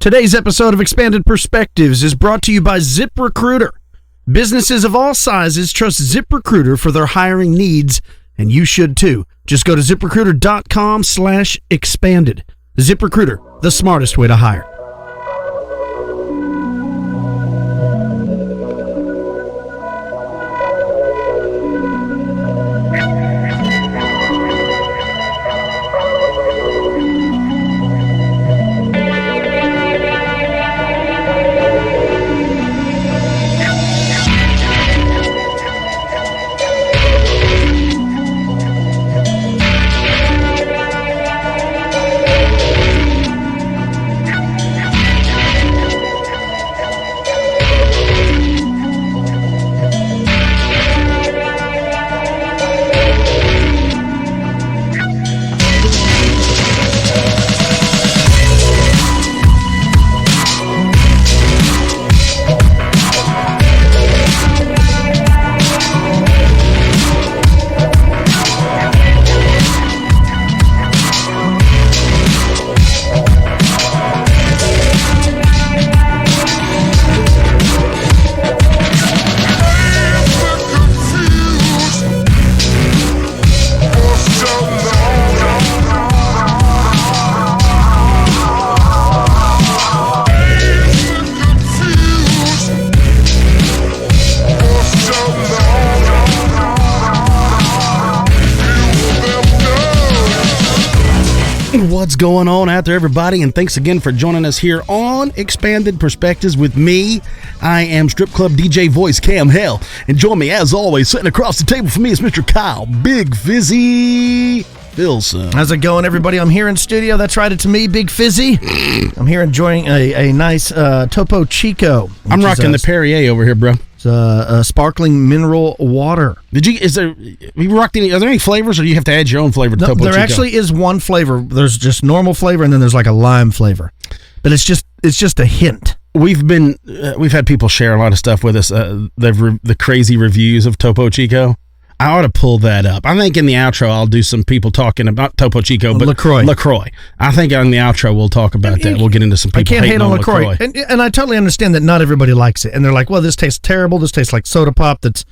Today's episode of Expanded Perspectives is brought to you by ZipRecruiter. Businesses of all sizes trust ZipRecruiter for their hiring needs, and you should too. Just go to ZipRecruiter.com/expanded. ZipRecruiter, the smartest way to hire. What's going on out there, everybody? And thanks again for joining us here on Expanded Perspectives with me. I am Strip Club DJ Voice Cam Hell, and join me as always, sitting across the table from me is Mr. Kyle Big Fizzy Filson. How's it going, everybody? I'm here in studio. That's right, it's me, Big Fizzy. I'm here enjoying a nice Topo Chico. I'm rocking the Perrier over here, bro. It's a sparkling mineral water. Are there any flavors, or do you have to add your own flavor to Topo Chico? There actually is one flavor. There's just normal flavor, and then there's like a lime flavor. But it's just a hint. We've had people share a lot of stuff with us. The crazy reviews of Topo Chico. I ought to pull that up. I think in the outro I'll do some people talking about Topo Chico, but LaCroix. I think in the outro we'll talk about that. We'll get into some people hating on LaCroix. And I totally understand that not everybody likes it. And they're like, well, this tastes terrible. This tastes like soda pop that's,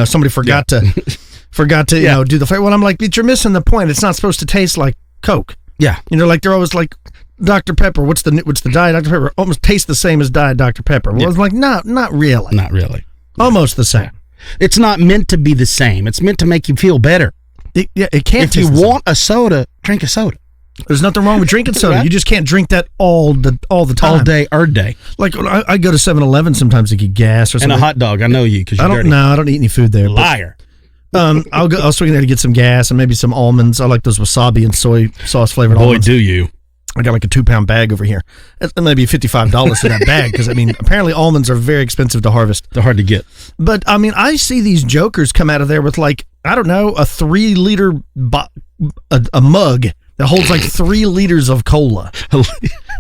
somebody forgot to do the flavor. Well, I'm like, but you're missing the point. It's not supposed to taste like Coke. Yeah. Like they're always like, Dr. Pepper, what's the Diet Dr. Pepper? Almost tastes the same as Diet Dr. Pepper. Well, I was like, not really. Not really. Almost the same. It's not meant to be the same. It's meant to make you feel better. It can't. If you want a soda, drink a soda. There's nothing wrong with drinking soda. Right? You just can't drink that all the time. All day, every day. Like I go to 7-Eleven sometimes to get gas or something. And a hot dog. I know you because you're dirty. No, I don't eat any food there. Liar. I'll swing there to get some gas and maybe some almonds. I like those wasabi and soy sauce flavored almonds. Boy, do you. I got like a 2-pound bag over here. That's maybe $55 for that bag because, apparently almonds are very expensive to harvest. They're hard to get. But, I see these jokers come out of there with a 3-liter a mug that holds like 3 liters of cola.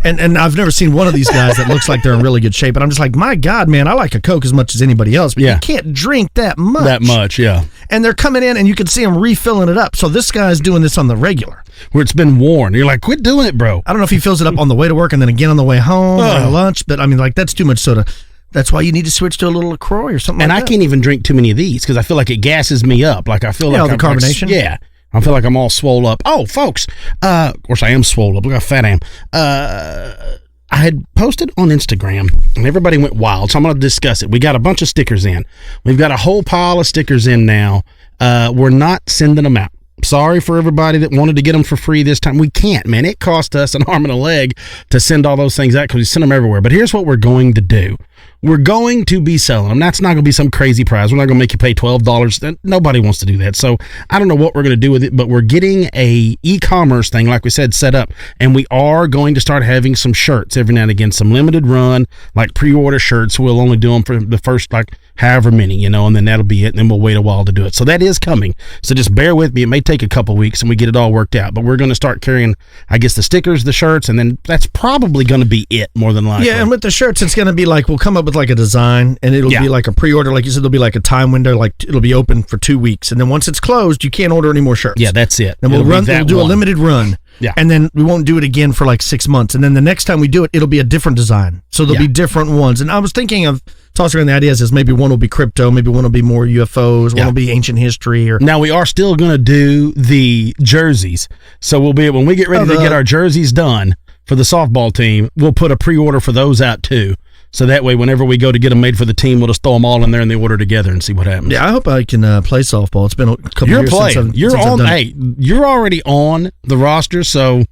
And I've never seen one of these guys that looks like they're in really good shape. And I'm just like, my God, man, I like a Coke as much as anybody else, but you can't drink that much. That much, yeah. And they're coming in and you can see them refilling it up. So this guy's doing this on the regular. Where it's been worn. You're like, quit doing it, bro. I don't know if he fills it up on the way to work and then again on the way home or lunch, but that's too much soda. That's why you need to switch to a little LaCroix or something and like that. I can't even drink too many of these because I feel like it gasses me up. Like I feel like the carbonation? I feel like I'm all swole up. Oh, folks. Of course, I am swole up. Look how fat I am. I had posted on Instagram, and everybody went wild, so I'm going to discuss it. We got a bunch of stickers in. We've got a whole pile of stickers in now. We're not sending them out. Sorry for everybody that wanted to get them for free this time. We can't, man. It cost us an arm and a leg to send all those things out because we send them everywhere. But here's what we're going to do. We're going to be selling them. That's not going to be some crazy prize. We're not going to make you pay $12. Nobody wants to do that. So I don't know what we're going to do with it, but we're getting a e-commerce thing, like we said, set up. And we are going to start having some shirts every now and again, some limited run, like pre-order shirts. We'll only do them for the first, however many, and then that'll be it. And then we'll wait a while to do it. So that is coming. So just bear with me. It may take a couple weeks and we get it all worked out, but we're going to start carrying, I guess, the stickers, the shirts, and then that's probably going to be it more than likely. Yeah. And with the shirts, it's going to be we'll come up with a design and it'll be like a pre-order. Like you said, there'll be like a time window, it'll be open for 2 weeks. And then once it's closed, you can't order any more shirts. Yeah, that's it. And we'll do a limited run. Yeah. And then we won't do it again for like 6 months. And then the next time we do it, it'll be a different design. So there'll be different ones. And I was thinking of tossing around the ideas as maybe one will be crypto, maybe one will be more UFOs, one will be ancient history. Or now we are still going to do the jerseys. So we'll be, when we get ready to get our jerseys done for the softball team, we'll put a pre-order for those out too. So that way, whenever we go to get them made for the team, we'll just throw them all in there and they order together and see what happens. Yeah, I hope I can play softball. It's been a couple You're years playing. since I've You're since I've on. done Hey, you're already on the roster, so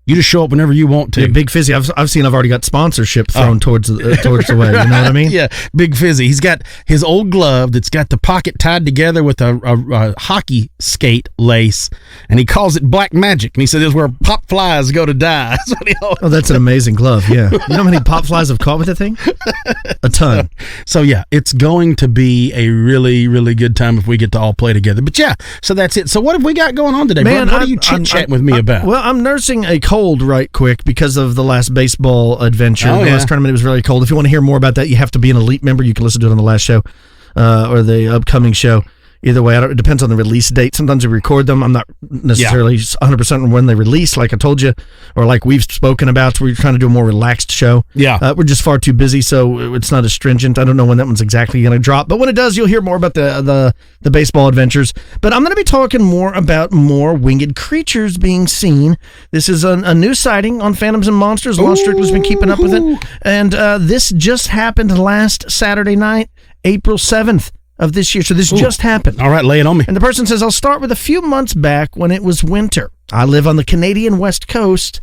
you just show up whenever you want to. Yeah, Big Fizzy. I've seen. I've already got sponsorship thrown towards the way. You know what I mean? Yeah, Big Fizzy. He's got his old glove that's got the pocket tied together with a hockey skate lace, and he calls it Black Magic. And he said this is where pop flies go to die. Oh, that's an amazing glove. Yeah. You know how many pop flies I've caught with that thing? A ton. So yeah, it's going to be a really, really good time if we get to all play together. But yeah, so that's it. So what have we got going on today, man? What are you chit-chatting with me about? Well, I'm nursing a cold right quick because of the last baseball adventure. The last tournament, it was really cold. If you want to hear more about that, you have to be an elite member. You can listen to it on the last show or the upcoming show. Either way, it depends on the release date. Sometimes we record them. I'm not necessarily 100% on when they release, like I told you, or like we've spoken about. So we're trying to do a more relaxed show. Yeah. We're just far too busy, so it's not as stringent. I don't know when that one's exactly going to drop, but when it does, you'll hear more about the baseball adventures. But I'm going to be talking more about more winged creatures being seen. This is a new sighting on Phantoms and Monsters. Lon Strickler's been keeping up with it, and this just happened last Saturday night, April 7th. Of this year. So this just happened. All right, lay it on me. And the person says, I'll start with a few months back when it was winter. I live on the Canadian West Coast,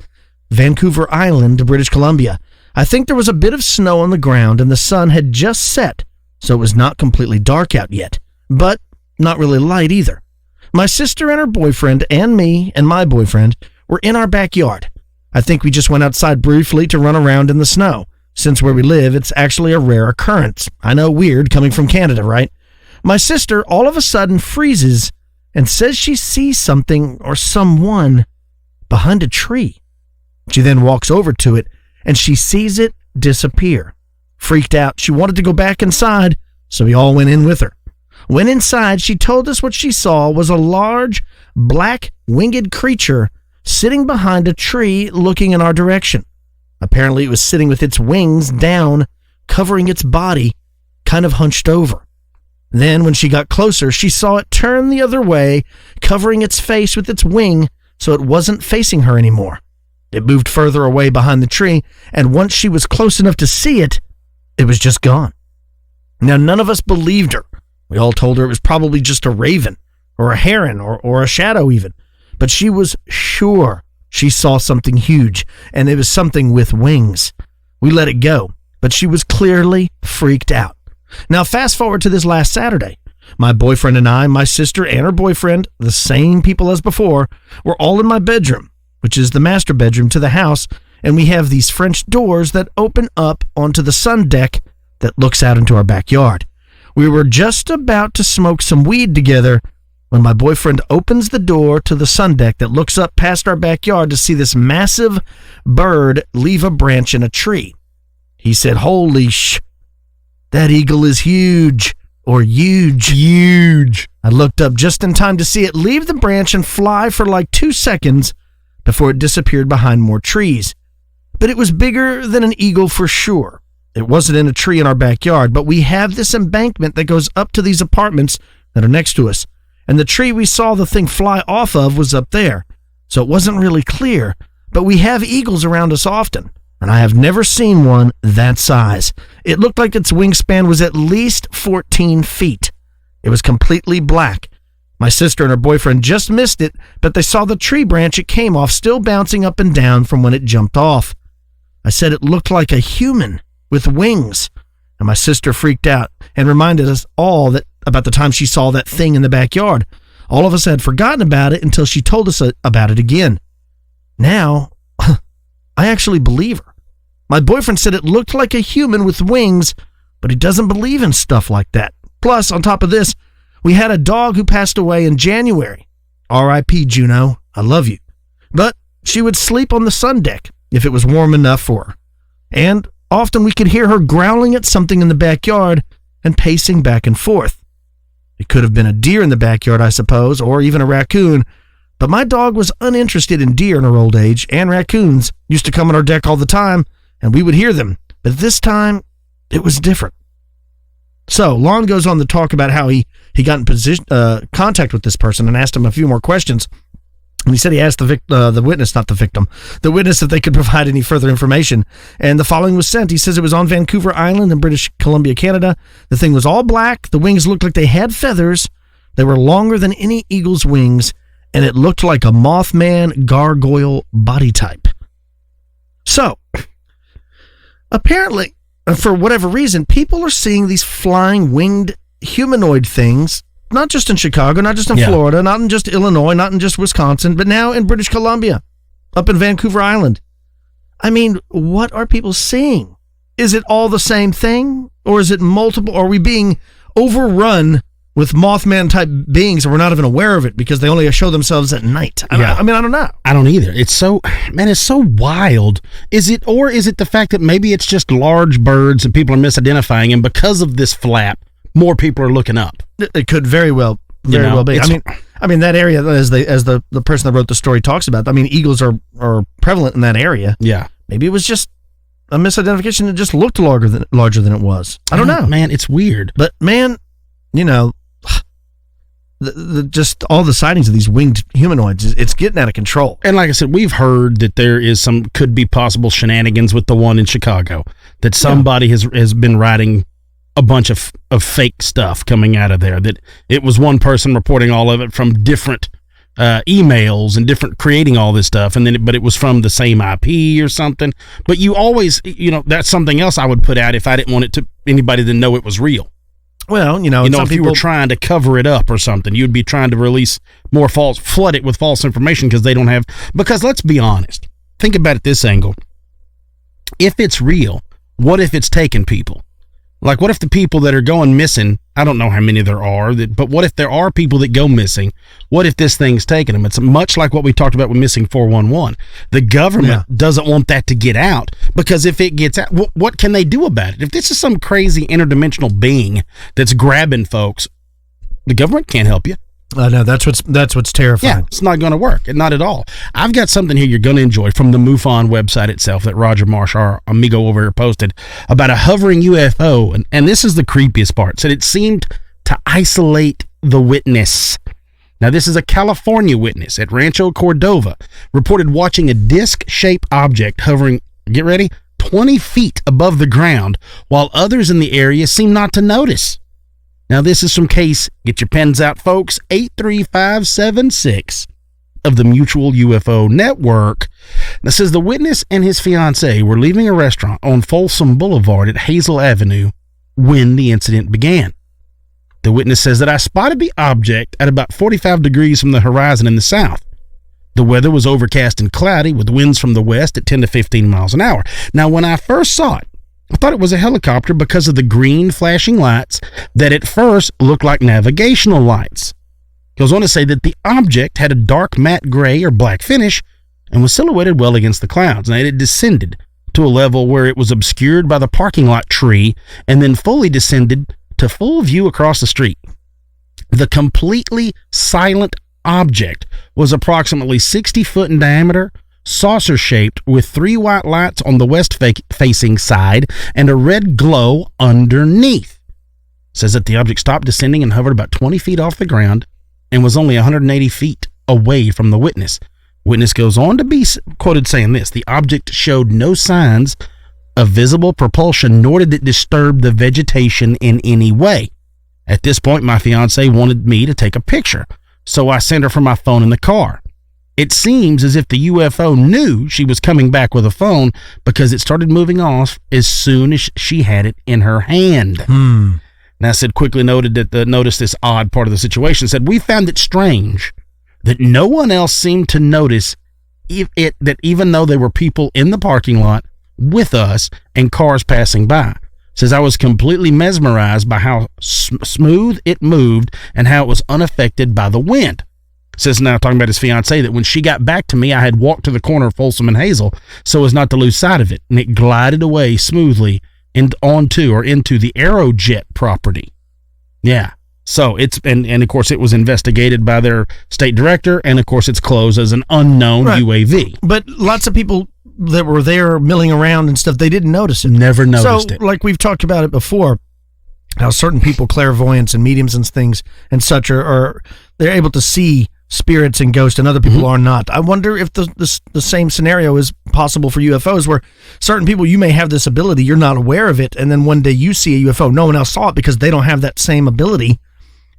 Vancouver Island, British Columbia. I think there was a bit of snow on the ground and the sun had just set, so it was not completely dark out yet, but not really light either. My sister and her boyfriend and me and my boyfriend were in our backyard. I think we just went outside briefly to run around in the snow. Since where we live, it's actually a rare occurrence. I know, weird coming from Canada, right? My sister all of a sudden freezes and says she sees something or someone behind a tree. She then walks over to it and she sees it disappear. Freaked out, she wanted to go back inside, so we all went in with her. When inside, she told us what she saw was a large, black, winged creature sitting behind a tree looking in our direction. Apparently, it was sitting with its wings down, covering its body, kind of hunched over. Then, when she got closer, she saw it turn the other way, covering its face with its wing so it wasn't facing her anymore. It moved further away behind the tree, and once she was close enough to see it, it was just gone. Now, none of us believed her. We all told her it was probably just a raven, or a heron, or a shadow even. But she was sure she saw something huge, and it was something with wings. We let it go, but she was clearly freaked out. Now, fast forward to this last Saturday. My boyfriend and I, my sister and her boyfriend, the same people as before, were all in my bedroom, which is the master bedroom to the house, and we have these French doors that open up onto the sun deck that looks out into our backyard. We were just about to smoke some weed together when my boyfriend opens the door to the sun deck that looks up past our backyard to see this massive bird leave a branch in a tree. He said, "Holy that eagle is huge," or huge. Huge. I looked up just in time to see it leave the branch and fly for like 2 seconds before it disappeared behind more trees. But it was bigger than an eagle for sure. It wasn't in a tree in our backyard, but we have this embankment that goes up to these apartments that are next to us. And the tree we saw the thing fly off of was up there. So it wasn't really clear, but we have eagles around us often. And I have never seen one that size. It looked like its wingspan was at least 14 feet. It was completely black. My sister and her boyfriend just missed it, but they saw the tree branch it came off still bouncing up and down from when it jumped off. I said it looked like a human with wings, and my sister freaked out and reminded us all about the time she saw that thing in the backyard. All of us had forgotten about it until she told us about it again. Now, I actually believe her. My boyfriend said it looked like a human with wings, but he doesn't believe in stuff like that. Plus, on top of this, we had a dog who passed away in January. R.I.P. Juno, I love you. But she would sleep on the sun deck if it was warm enough for her. And often we could hear her growling at something in the backyard and pacing back and forth. It could have been a deer in the backyard, I suppose, or even a raccoon, But my dog was uninterested in deer in her old age, and raccoons used to come on our deck all the time, and we would hear them. But this time, it was different. So, Lon goes on to talk about how he got in contact with this person and asked him a few more questions. And he said he asked the witness, not the victim, the witness, if they could provide any further information. And the following was sent. He says it was on Vancouver Island in British Columbia, Canada. The thing was all black. The wings looked like they had feathers. They were longer than any eagle's wings, and it looked like a Mothman gargoyle body type. So, apparently, for whatever reason, people are seeing these flying winged humanoid things, not just in Chicago, not just in Florida, not in just Illinois, not in just Wisconsin, but now in British Columbia, up in Vancouver Island. I mean, what are people seeing? Is it all the same thing? Or is it multiple? Are we being overrun with Mothman-type beings and we're not even aware of it because they only show themselves at night? I don't know. I don't either. It's so wild. Is it the fact that maybe it's just large birds and people are misidentifying, and because of this flap, more people are looking up? It could very well be. I mean that area, as the person that wrote the story talks about. I mean, eagles are prevalent in that area. Yeah. Maybe it was just a misidentification that just looked larger than it was. I don't know, man. It's weird. But man, just all the sightings of these winged humanoids, it's getting out of control. And like I said, we've heard that there is could be possible shenanigans with the one in Chicago, that somebody has been writing a bunch of fake stuff coming out of there, that it was one person reporting all of it from different emails and different creating all this stuff, but it was from the same IP or something. But you always, that's something else I would put out if I didn't want anybody to know it was real. Well, if you were trying to cover it up or something, you'd be trying to release more flood it with false information because let's be honest, think about it this angle. If it's real, what if it's taking people? Like, what if the people that are going missing, I don't know how many there are, but what if there are people that go missing? What if this thing's taking them? It's much like what we talked about with Missing 411. The government doesn't want that to get out, because if it gets out, what can they do about it? If this is some crazy interdimensional being that's grabbing folks, the government can't help you. No, that's what's terrifying. Yeah, it's not going to work. Not at all. I've got something here you're going to enjoy from the MUFON website itself that Roger Marsh, our amigo over here, posted about a hovering UFO. And this is the creepiest part. It said it seemed to isolate the witness. Now, this is a California witness at Rancho Cordova, reported watching a disc-shaped object hovering, get ready, 20 feet above the ground, while others in the area seemed not to notice. Now, this is from case, get your pens out, folks, 83576 of the Mutual UFO Network. That says the witness and his fiancée were leaving a restaurant on Folsom Boulevard at Hazel Avenue when the incident began. The witness says that I spotted the object at about 45 degrees from the horizon in the south. The weather was overcast and cloudy with winds from the west at 10 to 15 miles an hour. Now, when I first saw it, I thought it was a helicopter because of the green flashing lights that at first looked like navigational lights. He goes on to say that the object had a dark matte gray or black finish and was silhouetted well against the clouds. Now, it had descended to a level where it was obscured by the parking lot tree and then fully descended to full view across the street. The completely silent object was approximately 60 foot in diameter, saucer-shaped, with 3 white lights on the west-facing side and a red glow underneath. Says that the object stopped descending and hovered about 20 feet off the ground and was only 180 feet away from the witness. Witness goes on to be quoted saying this: the object showed no signs of visible propulsion, nor did it disturb the vegetation in any way. At this point, my fiancée wanted me to take a picture, so I sent her from my phone in the car. It seems as if the UFO knew she was coming back with a phone, because it started moving off as soon as she had it in her hand. Now, said quickly noted that noticed this odd part of the situation. Said, we found it strange that no one else seemed to notice that even though there were people in the parking lot with us and cars passing by. Says, I was completely mesmerized by how smooth it moved and how it was unaffected by the wind. Says, now talking about his fiancée, that when she got back to me, I had walked to the corner of Folsom and Hazel so as not to lose sight of it, and it glided away smoothly into the Aerojet property. Yeah. So and of course it was investigated by their state director, and of course it's closed as an unknown UAV. But lots of people that were there milling around and stuff, they didn't notice it. Never noticed it. Like we've talked about it before, how certain people, clairvoyants and mediums and things and such, are they're able to see spirits and ghosts, and other people are not. I wonder if the same scenario is possible for UFOs, where certain people, you may have this ability, you're not aware of it, and then one day you see a UFO, no one else saw it because they don't have that same ability.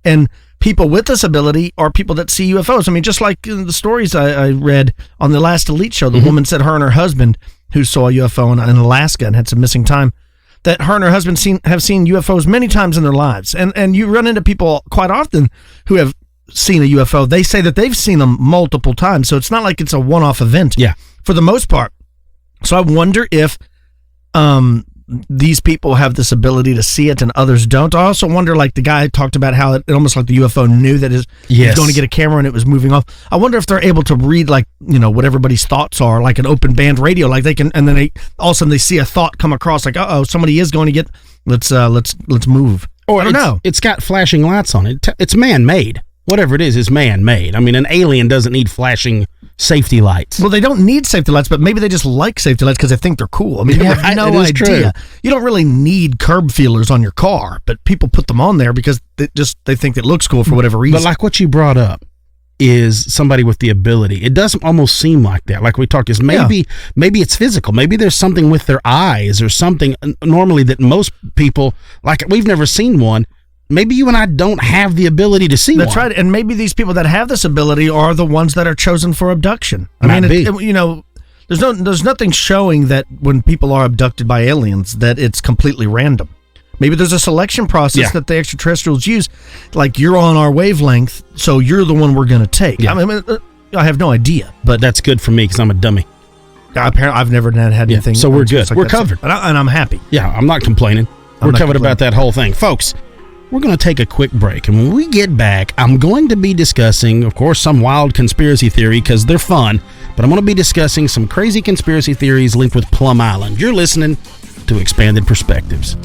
And people with this ability are people that see UFOs. I mean, just like in the stories I read on the last Elite show, the woman said her and her husband, who saw a UFO in Alaska and had some missing time, that her and her husband have seen UFOs many times in their lives. And you run into people quite often who have seen a UFO. They say that they've seen them multiple times, so it's not like it's a one-off event. Yeah, for the most part. So I wonder if these people have this ability to see it and others don't. I also wonder, like the guy talked about how it almost like the UFO knew that he was going to get a camera and it was moving off. I wonder if they're able to read, like, what everybody's thoughts are, like an open band radio, like they can, and then all of a sudden they see a thought come across, like, somebody is going to get, let's move. Or I don't know. It's got flashing lights on it. It's man-made. Whatever it is man-made. I mean, an alien doesn't need flashing safety lights. Well, they don't need safety lights, but maybe they just like safety lights because they think they're cool. I mean, you have no idea. True. You don't really need curb feelers on your car, but people put them on there because they think it looks cool for whatever reason. But like what you brought up is somebody with the ability. It doesn't almost seem like that. Like we talked, is maybe it's physical. Maybe there's something with their eyes or something normally that most people, like we've never seen one. Maybe you and I don't have the ability to see That's one. right. And maybe these people that have this ability are the ones that are chosen for abduction. Might be. There's nothing showing that when people are abducted by aliens that it's completely random. Maybe there's a selection process that the extraterrestrials use. Like, you're on our wavelength, so you're the one we're going to take. Yeah. I mean, I have no idea. But that's good for me because I'm a dummy. Apparently, I've never had anything. So we're good. Like we're covered. And I'm happy. Yeah, I'm not complaining. We're covered about that whole thing. Folks, we're going to take a quick break, and when we get back, I'm going to be discussing, of course, some wild conspiracy theory because they're fun, but I'm going to be discussing some crazy conspiracy theories linked with Plum Island. You're listening to Expanded Perspectives.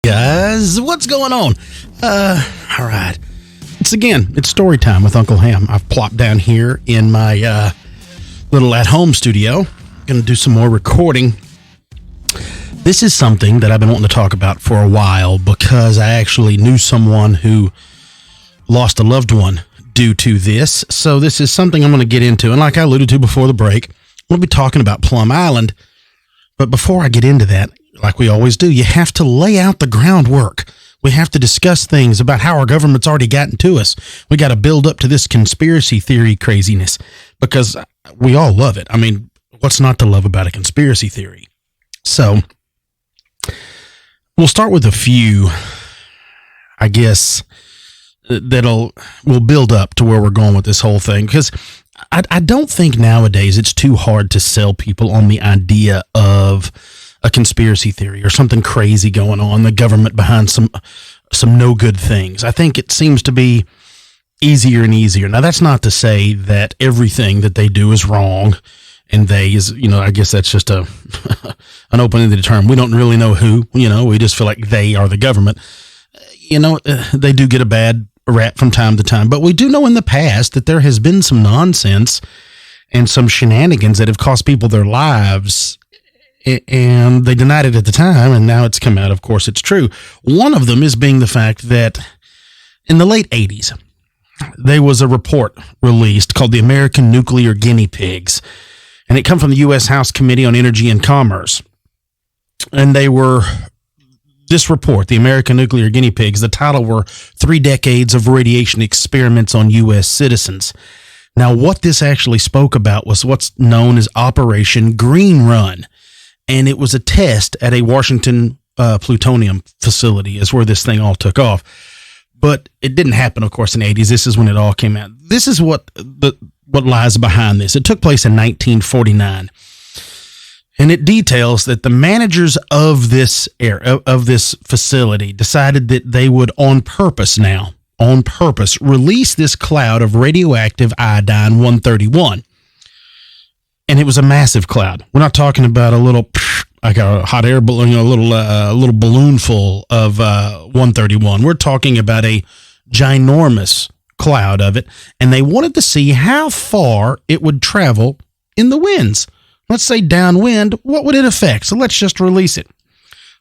Guys, what's going on? All right. It's story time with Uncle Ham. I've plopped down here in my little at-home studio. Going to do some more recording. This is something that I've been wanting to talk about for a while because I actually knew someone who lost a loved one due to this. So this is something I'm going to get into. And like I alluded to before the break, we'll be talking about Plum Island. But before I get into that, like we always do, you have to lay out the groundwork. We have to discuss things about how our government's already gotten to us. We got to build up to this conspiracy theory craziness because we all love it. I mean, what's not to love about a conspiracy theory? So we'll start with a few, I guess, we'll build up to where we're going with this whole thing because I don't think nowadays it's too hard to sell people on the idea of a conspiracy theory or something crazy going on, the government behind some no good things. I think it seems to be easier and easier. Now, that's not to say that everything that they do is wrong, and I guess that's just an open-ended term. We don't really know who, we just feel like they are the government. They do get a bad rap from time to time, but we do know in the past that there has been some nonsense and some shenanigans that have cost people their lives. and they denied it at the time, and now it's come out. Of course, it's true. One of them is being the fact that in the late 80s, there was a report released called the American Nuclear Guinea Pigs, and it come from the U.S. House Committee on Energy and Commerce. And this report, the American Nuclear Guinea Pigs, the title were 3 Decades of Radiation Experiments on U.S. Citizens. Now, what this actually spoke about was what's known as Operation Green Run. And it was a test at a Washington plutonium facility is where this thing all took off. But it didn't happen, of course, in the 80s. This is when it all came out. This is what lies behind this. It took place in 1949. And it details that the managers of this facility decided that they would on purpose, release this cloud of radioactive iodine-131. And it was a massive cloud. We're not talking about a little, like a hot air balloon, a little balloon full of 131. We're talking about a ginormous cloud of it. And they wanted to see how far it would travel in the winds. Let's say downwind, what would it affect? So let's just release it.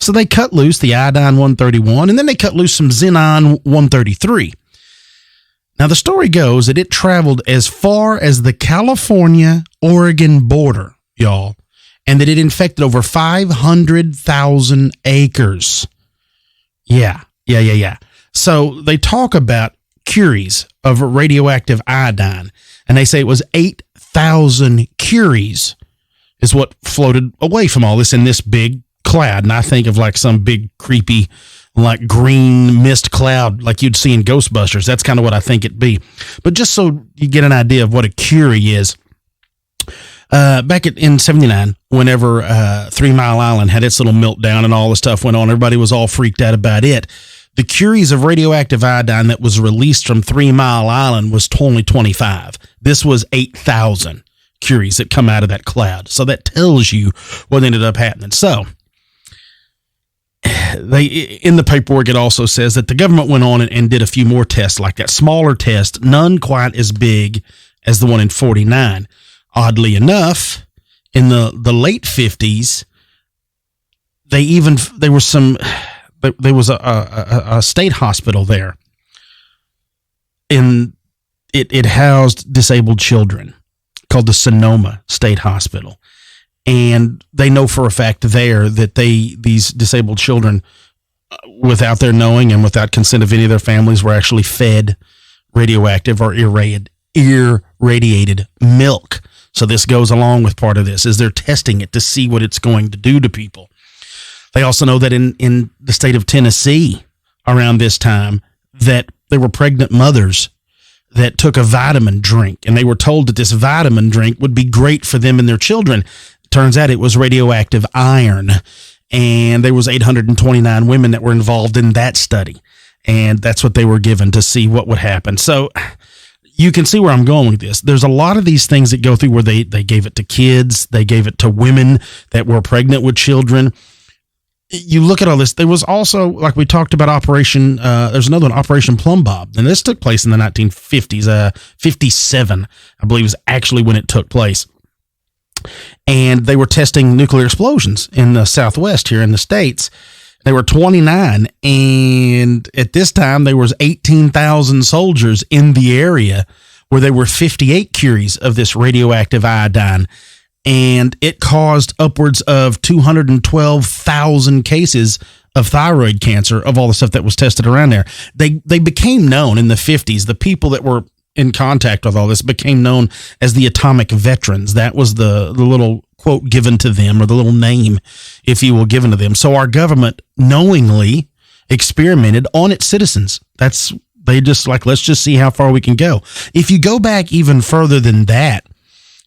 So they cut loose the iodine-131, and then they cut loose some xenon-133. Now, the story goes that it traveled as far as the California-Oregon border, y'all, and that it infected over 500,000 acres. Yeah. So they talk about curies of radioactive iodine, and they say it was 8,000 curies is what floated away from all this in this big cloud. And I think of like some big creepy like green mist cloud like you'd see in Ghostbusters. That's kind of what I think it'd be. But just so you get an idea of what a curie is, back in 79, whenever 3 Mile Island had its little meltdown and all the stuff went on, everybody was all freaked out about it. The curies of radioactive iodine that was released from 3 Mile Island was only 25. This was 8,000 curies that come out of that cloud. So that tells you what ended up happening. So in the paperwork, it also says that the government went on and did a few more tests like that, smaller tests, none quite as big as the one in 49. Oddly enough, in the late 50s, there was a state hospital there, and it housed disabled children, called the Sonoma State Hospital. And they know for a fact there that these disabled children, without their knowing and without consent of any of their families, were actually fed radioactive or irradiated milk. So this goes along with part of this, is they're testing it to see what it's going to do to people. They also know that in the state of Tennessee around this time, that there were pregnant mothers that took a vitamin drink, and they were told that this vitamin drink would be great for them and their children. Turns out it was radioactive iron, and there was 829 women that were involved in that study, and that's what they were given to see what would happen. So you can see where I'm going with this. There's a lot of these things that go through where they gave it to kids, they gave it to women that were pregnant with children. You look at all this. There was also, like we talked about, there's another one, Operation Plum Bob, and this took place in the 1950s. 57, I believe, is actually when it took place. And they were testing nuclear explosions in the Southwest here in the States. They were 29, and at this time there was 18,000 soldiers in the area where there were 58 curies of this radioactive iodine. And it caused upwards of 212,000 cases of thyroid cancer of all the stuff that was tested around there. They became known in the 50s. The people that were in contact with all this became known as the atomic veterans. That was the little quote given to them, or the little name, if you will, given to them. So our government knowingly experimented on its citizens. They just like, let's just see how far we can go. If you go back even further than that,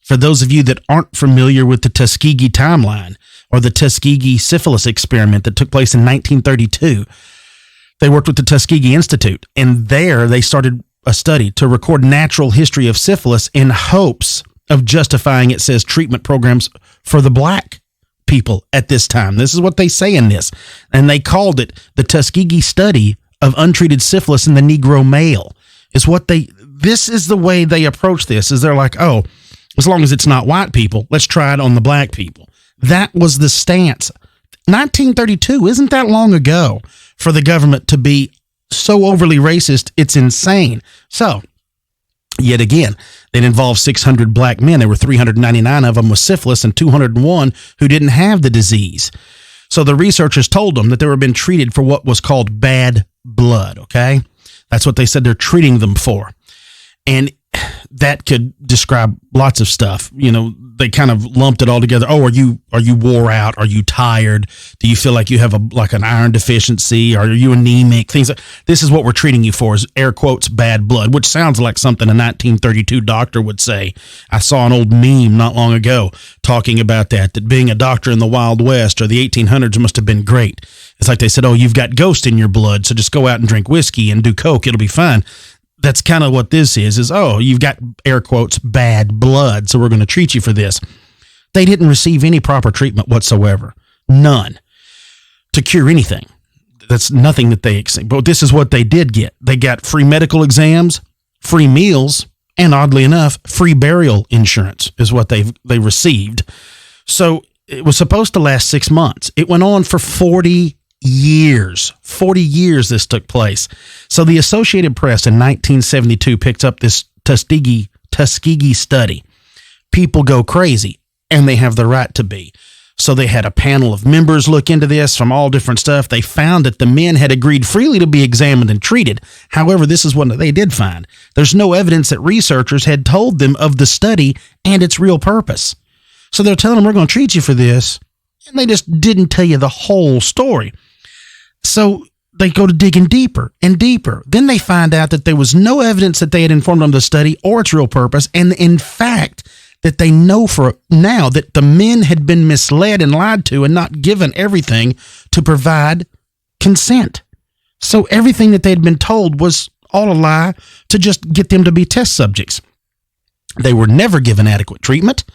for those of you that aren't familiar with the Tuskegee timeline or the Tuskegee syphilis experiment that took place in 1932, they worked with the Tuskegee Institute, and there they started a study to record natural history of syphilis in hopes of justifying, it says, treatment programs for the black people at this time. This is what they say in this. And they called it the Tuskegee Study of Untreated Syphilis in the Negro Male. This is the way they approach this, is they're like, oh, as long as it's not white people, let's try it on the black people. That was the stance. 1932 isn't that long ago for the government to be so overly racist. It's insane. So, yet again, it involved 600 black men. There were 399 of them with syphilis and 201 who didn't have the disease. So the researchers told them that they were being treated for what was called bad blood, okay? That's what they said they're treating them for. And that could describe lots of stuff. You know, they kind of lumped it all together. Oh, are you wore out? Are you tired? Do you feel like you have an iron deficiency? Are you anemic? Things like, this is what we're treating you for, is air quotes bad blood, which sounds like something a 1932 doctor would say. I saw an old meme not long ago talking about that being a doctor in the Wild West or the 1800s must have been great. It's like they said, oh, you've got ghost in your blood, so just go out and drink whiskey and do coke. It'll be fine. That's kind of what this is, oh, you've got, air quotes, bad blood, so we're going to treat you for this. They didn't receive any proper treatment whatsoever. None. To cure anything. That's nothing that they accept. But this is what they did get. They got free medical exams, free meals, and oddly enough, free burial insurance is what they received. So it was supposed to last 6 months. It went on for 40 years. 40 years this took place. So the Associated Press in 1972 picked up this Tuskegee study. People go crazy, and they have the right to be. So they had a panel of members look into this from all different stuff. They found that the men had agreed freely to be examined and treated. However, this is what they did find. There's no evidence that researchers had told them of the study and its real purpose. So they're telling them, we're going to treat you for this, and they just didn't tell you the whole story. So they go to digging deeper and deeper. Then they find out that there was no evidence that they had informed them of the study or its real purpose. And in fact, that they know for now that the men had been misled and lied to and not given everything to provide consent. So everything that they had been told was all a lie to just get them to be test subjects. They were never given adequate treatment.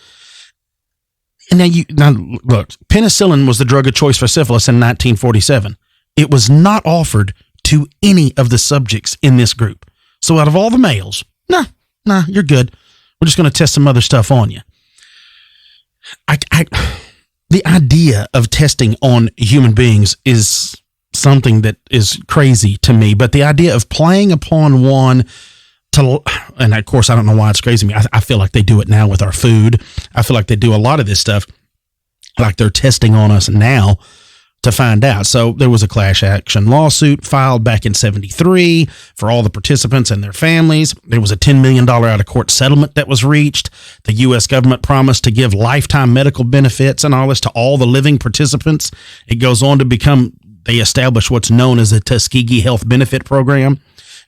And now look, penicillin was the drug of choice for syphilis in 1947. It was not offered to any of the subjects in this group. So out of all the males, nah, you're good. We're just going to test some other stuff on you. The idea of testing on human beings is something that is crazy to me, but the idea of playing upon one and of course, I don't know why it's crazy to me. I feel like they do it now with our food. I feel like they do a lot of this stuff, like they're testing on us now to find out. So there was a class action lawsuit filed back in 1973 for all the participants and their families. There was a $10 million out of court settlement that was reached. The U.S. government promised to give lifetime medical benefits and all this to all the living participants. It goes on to become, they established what's known as the Tuskegee Health Benefit Program.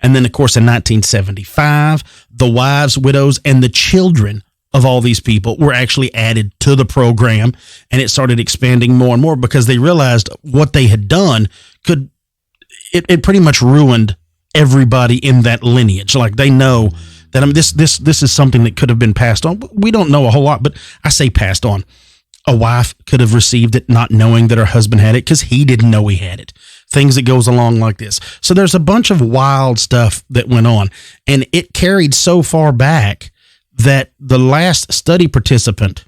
And then, of course, in 1975, the wives, widows, and the children of all these people were actually added to the program, and it started expanding more and more because they realized what they had done it pretty much ruined everybody in that lineage. Like, they know that this is something that could have been passed on. We don't know a whole lot, but I say passed on. A wife could have received it not knowing that her husband had it because he didn't know he had it. Things that goes along like this. So there's a bunch of wild stuff that went on, and it carried so far back that the last study participant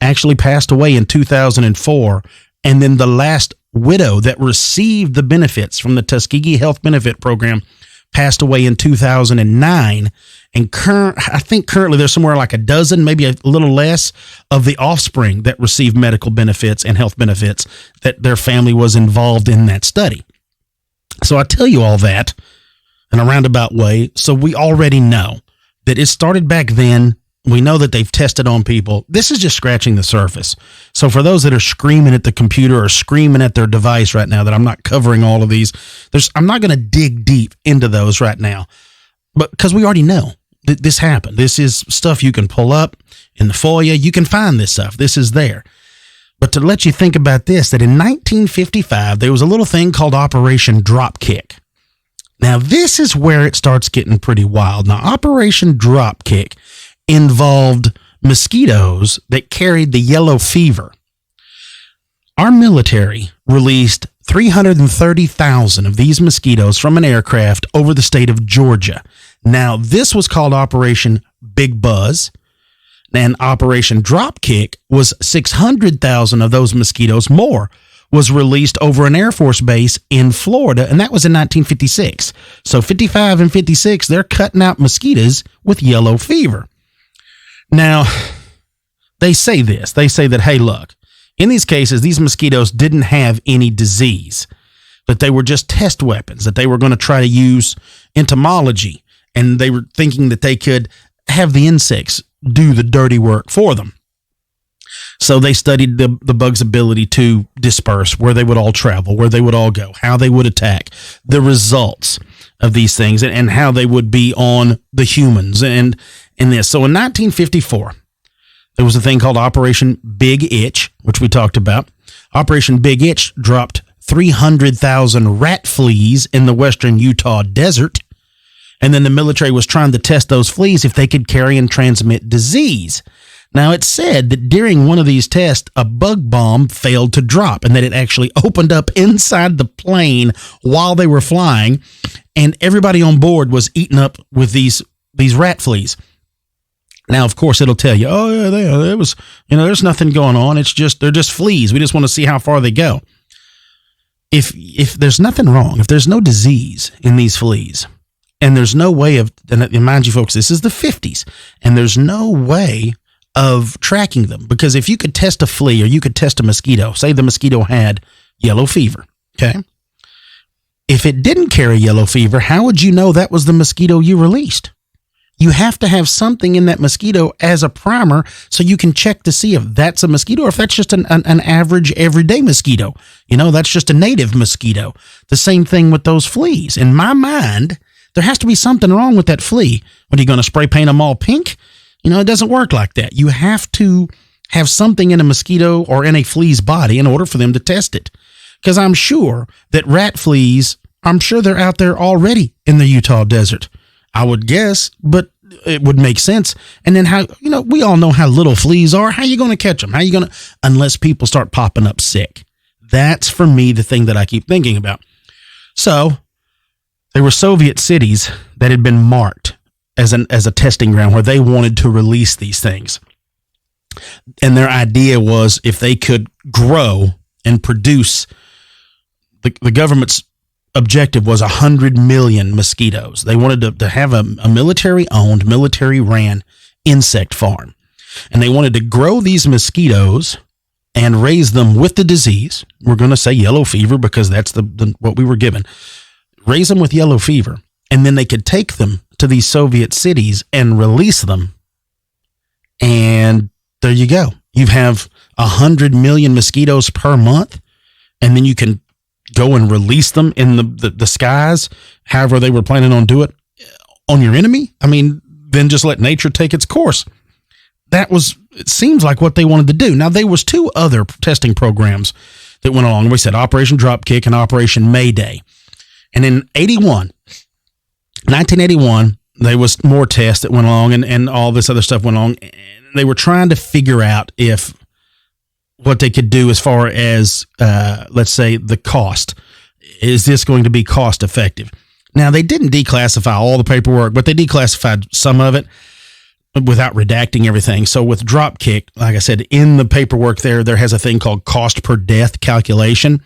actually passed away in 2004, and then the last widow that received the benefits from the Tuskegee Health Benefit Program passed away in 2009. And I think currently there's somewhere like a dozen, maybe a little less, of the offspring that received medical benefits and health benefits that their family was involved in that study. So I tell you all that in a roundabout way, so we already know that it started back then. We know that they've tested on people. This is just scratching the surface. So for those that are screaming at the computer or screaming at their device right now that I'm not covering all of these, I'm not going to dig deep into those right now, but because we already know that this happened. This is stuff you can pull up in the foyer. You can find this stuff. This is there. But to let you think about this, that in 1955, there was a little thing called Operation Dropkick. Now, this is where it starts getting pretty wild. Now, Operation Dropkick involved mosquitoes that carried the yellow fever. Our military released 330,000 of these mosquitoes from an aircraft over the state of Georgia. Now, this was called Operation Big Buzz. And Operation Dropkick was 600,000 of those mosquitoes more was released over an Air Force base in Florida, and that was in 1956. So 55 and 56, they're cutting out mosquitoes with yellow fever. Now, they say this. They say that, hey, look, in these cases, these mosquitoes didn't have any disease, but they were just test weapons that they were going to try to use entomology, and they were thinking that they could have the insects do the dirty work for them. So they studied the bug's ability to disperse, where they would all travel, where they would all go, how they would attack, the results of these things, and how they would be on the humans and this. So in 1954, there was a thing called Operation Big Itch, which we talked about. Operation Big Itch dropped 300,000 rat fleas in the western Utah desert. And then the military was trying to test those fleas if they could carry and transmit disease. Now, it's said that during one of these tests, a bug bomb failed to drop and that it actually opened up inside the plane while they were flying, and everybody on board was eaten up with these rat fleas. Now, of course, it'll tell you, oh, yeah, there was, there's nothing going on. They're just fleas. We just want to see how far they go. If there's nothing wrong, if there's no disease in these fleas, and there's no way of, and mind you folks, this is the 50s, and there's no way of tracking them, because if you could test a flea or you could test a mosquito, say the mosquito had yellow fever, okay? If it didn't carry yellow fever, how would you know that was the mosquito you released? You have to have something in that mosquito as a primer so you can check to see if that's a mosquito or if that's just an average everyday mosquito. That's just a native mosquito. The same thing with those fleas. In my mind, there has to be something wrong with that flea. What, are you going to spray paint them all pink? It doesn't work like that. You have to have something in a mosquito or in a flea's body in order for them to test it. Because I'm sure that rat fleas, I'm sure they're out there already in the Utah desert. I would guess, but it would make sense. And then how, we all know how little fleas are. How are you going to catch them? How are you going to, unless people start popping up sick? That's, for me, the thing that I keep thinking about. So there were Soviet cities that had been marked as a testing ground where they wanted to release these things. And their idea was if they could grow and produce, the government's objective was 100 million mosquitoes. They wanted to have a military-owned, military-ran insect farm. And they wanted to grow these mosquitoes and raise them with the disease. We're going to say yellow fever because that's what we were given. Raise them with yellow fever. And then they could take them to these Soviet cities and release them. And there you go. You have 100 million mosquitoes per month. And then you can go and release them in the skies, however they were planning on doing it, on your enemy. Then just let nature take its course. It seems like what they wanted to do. Now, there was two other testing programs that went along. We said Operation Dropkick and Operation Mayday. And in 1981, there was more tests that went along and all this other stuff went along. And they were trying to figure out what they could do as far as, let's say, the cost. Is this going to be cost effective? Now, they didn't declassify all the paperwork, but they declassified some of it without redacting everything. So with Dropkick, like I said, in the paperwork there has a thing called cost per death calculation.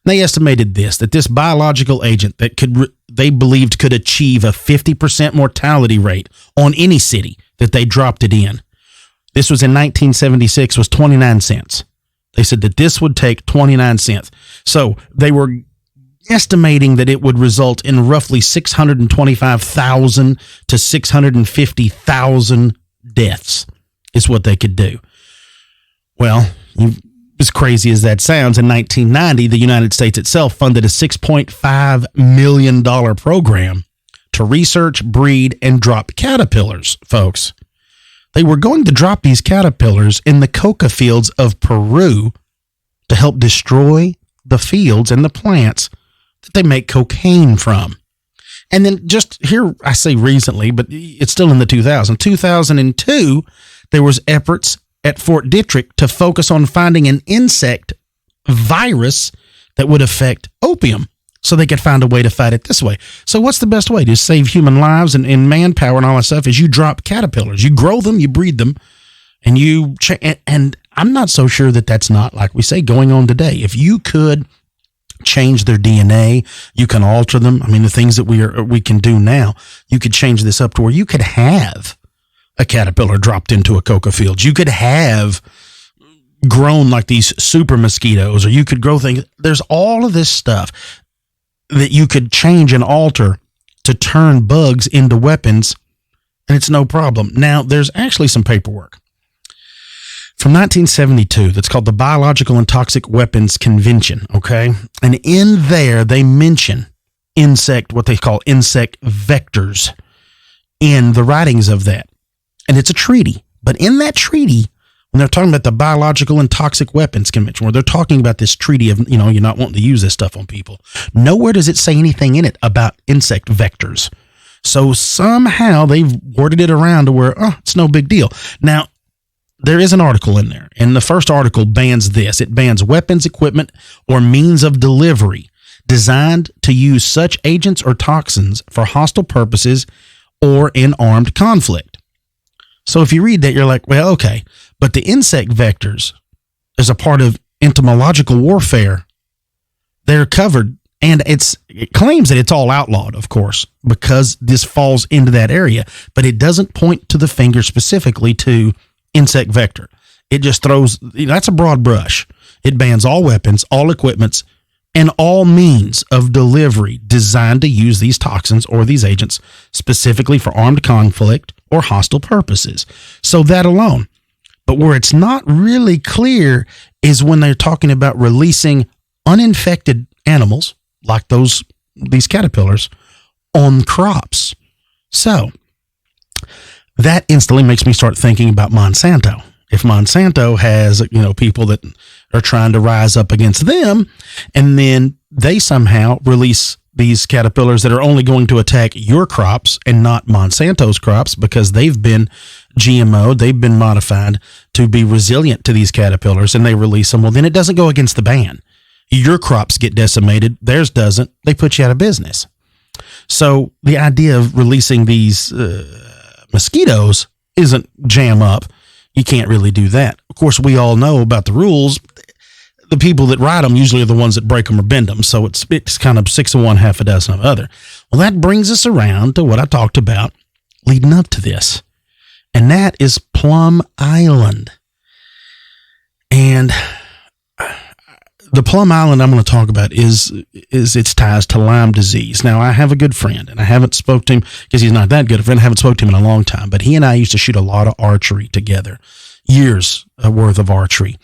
They estimated that this biological agent that they believed could achieve a 50% mortality rate on any city that they dropped it in. This was in 1976, was 29 cents. They said that this would take 29 cents. So they were estimating that it would result in roughly 625,000 to 650,000 deaths is what they could do. Well, as crazy as that sounds, in 1990, the United States itself funded a $6.5 million program to research, breed, and drop caterpillars, folks. They were going to drop these caterpillars in the coca fields of Peru to help destroy the fields and the plants that they make cocaine from. And then just here, I say recently, but it's still in the 2002, there was efforts at Fort Detrick to focus on finding an insect virus that would affect opium so they could find a way to fight it this way. So what's the best way to save human lives and manpower and all that stuff is you drop caterpillars. You grow them, you breed them, and and I'm not so sure that that's not, like we say, going on today. If you could change their DNA, you can alter them. I mean, the things that we can do now, you could change this up to where you could have a caterpillar dropped into a coca field. You could have grown like these super mosquitoes, or you could grow things. There's all of this stuff that you could change and alter to turn bugs into weapons, and it's no problem. Now, there's actually some paperwork from 1972 that's called the Biological and Toxic Weapons Convention, okay? And in there, they mention what they call insect vectors in the writings of that. And it's a treaty. But in that treaty, when they're talking about the Biological and Toxic Weapons Convention, where they're talking about this treaty of, you're not wanting to use this stuff on people, nowhere does it say anything in it about insect vectors. So somehow they've worded it around to where, it's no big deal. Now, there is an article in there, and the first article bans this. It bans weapons, equipment, or means of delivery designed to use such agents or toxins for hostile purposes or in armed conflict. So if you read that, you're like, well, okay, but the insect vectors is a part of entomological warfare. They're covered, and it claims that it's all outlawed, of course, because this falls into that area, but it doesn't point to the finger specifically to insect vector. It just throws, that's a broad brush. It bans all weapons, all equipments, and all means of delivery designed to use these toxins or these agents specifically for armed conflict or hostile purposes. So that alone. But where it's not really clear is when they're talking about releasing uninfected animals like these caterpillars on crops. So that instantly makes me start thinking about Monsanto. If Monsanto has, people that are trying to rise up against them, and then they somehow release these caterpillars that are only going to attack your crops and not Monsanto's crops because they've been GMO'd, they've been modified to be resilient to these caterpillars, and they release them, well, then it doesn't go against the ban. Your crops get decimated, theirs doesn't. They put you out of business. So the idea of releasing these mosquitoes isn't jam up. You can't really do that. Of course, we all know about the rules. The people that write them usually are the ones that break them or bend them. So it's kind of 6 of one, half a dozen of the other. Well, that brings us around to what I talked about leading up to this. And that is Plum Island. And the Plum Island I'm going to talk about is its ties to Lyme disease. Now, I have a good friend, and I haven't spoke to him because he's not that good a friend. I haven't spoke to him in a long time, but he and I used to shoot a lot of archery together, years worth of archery,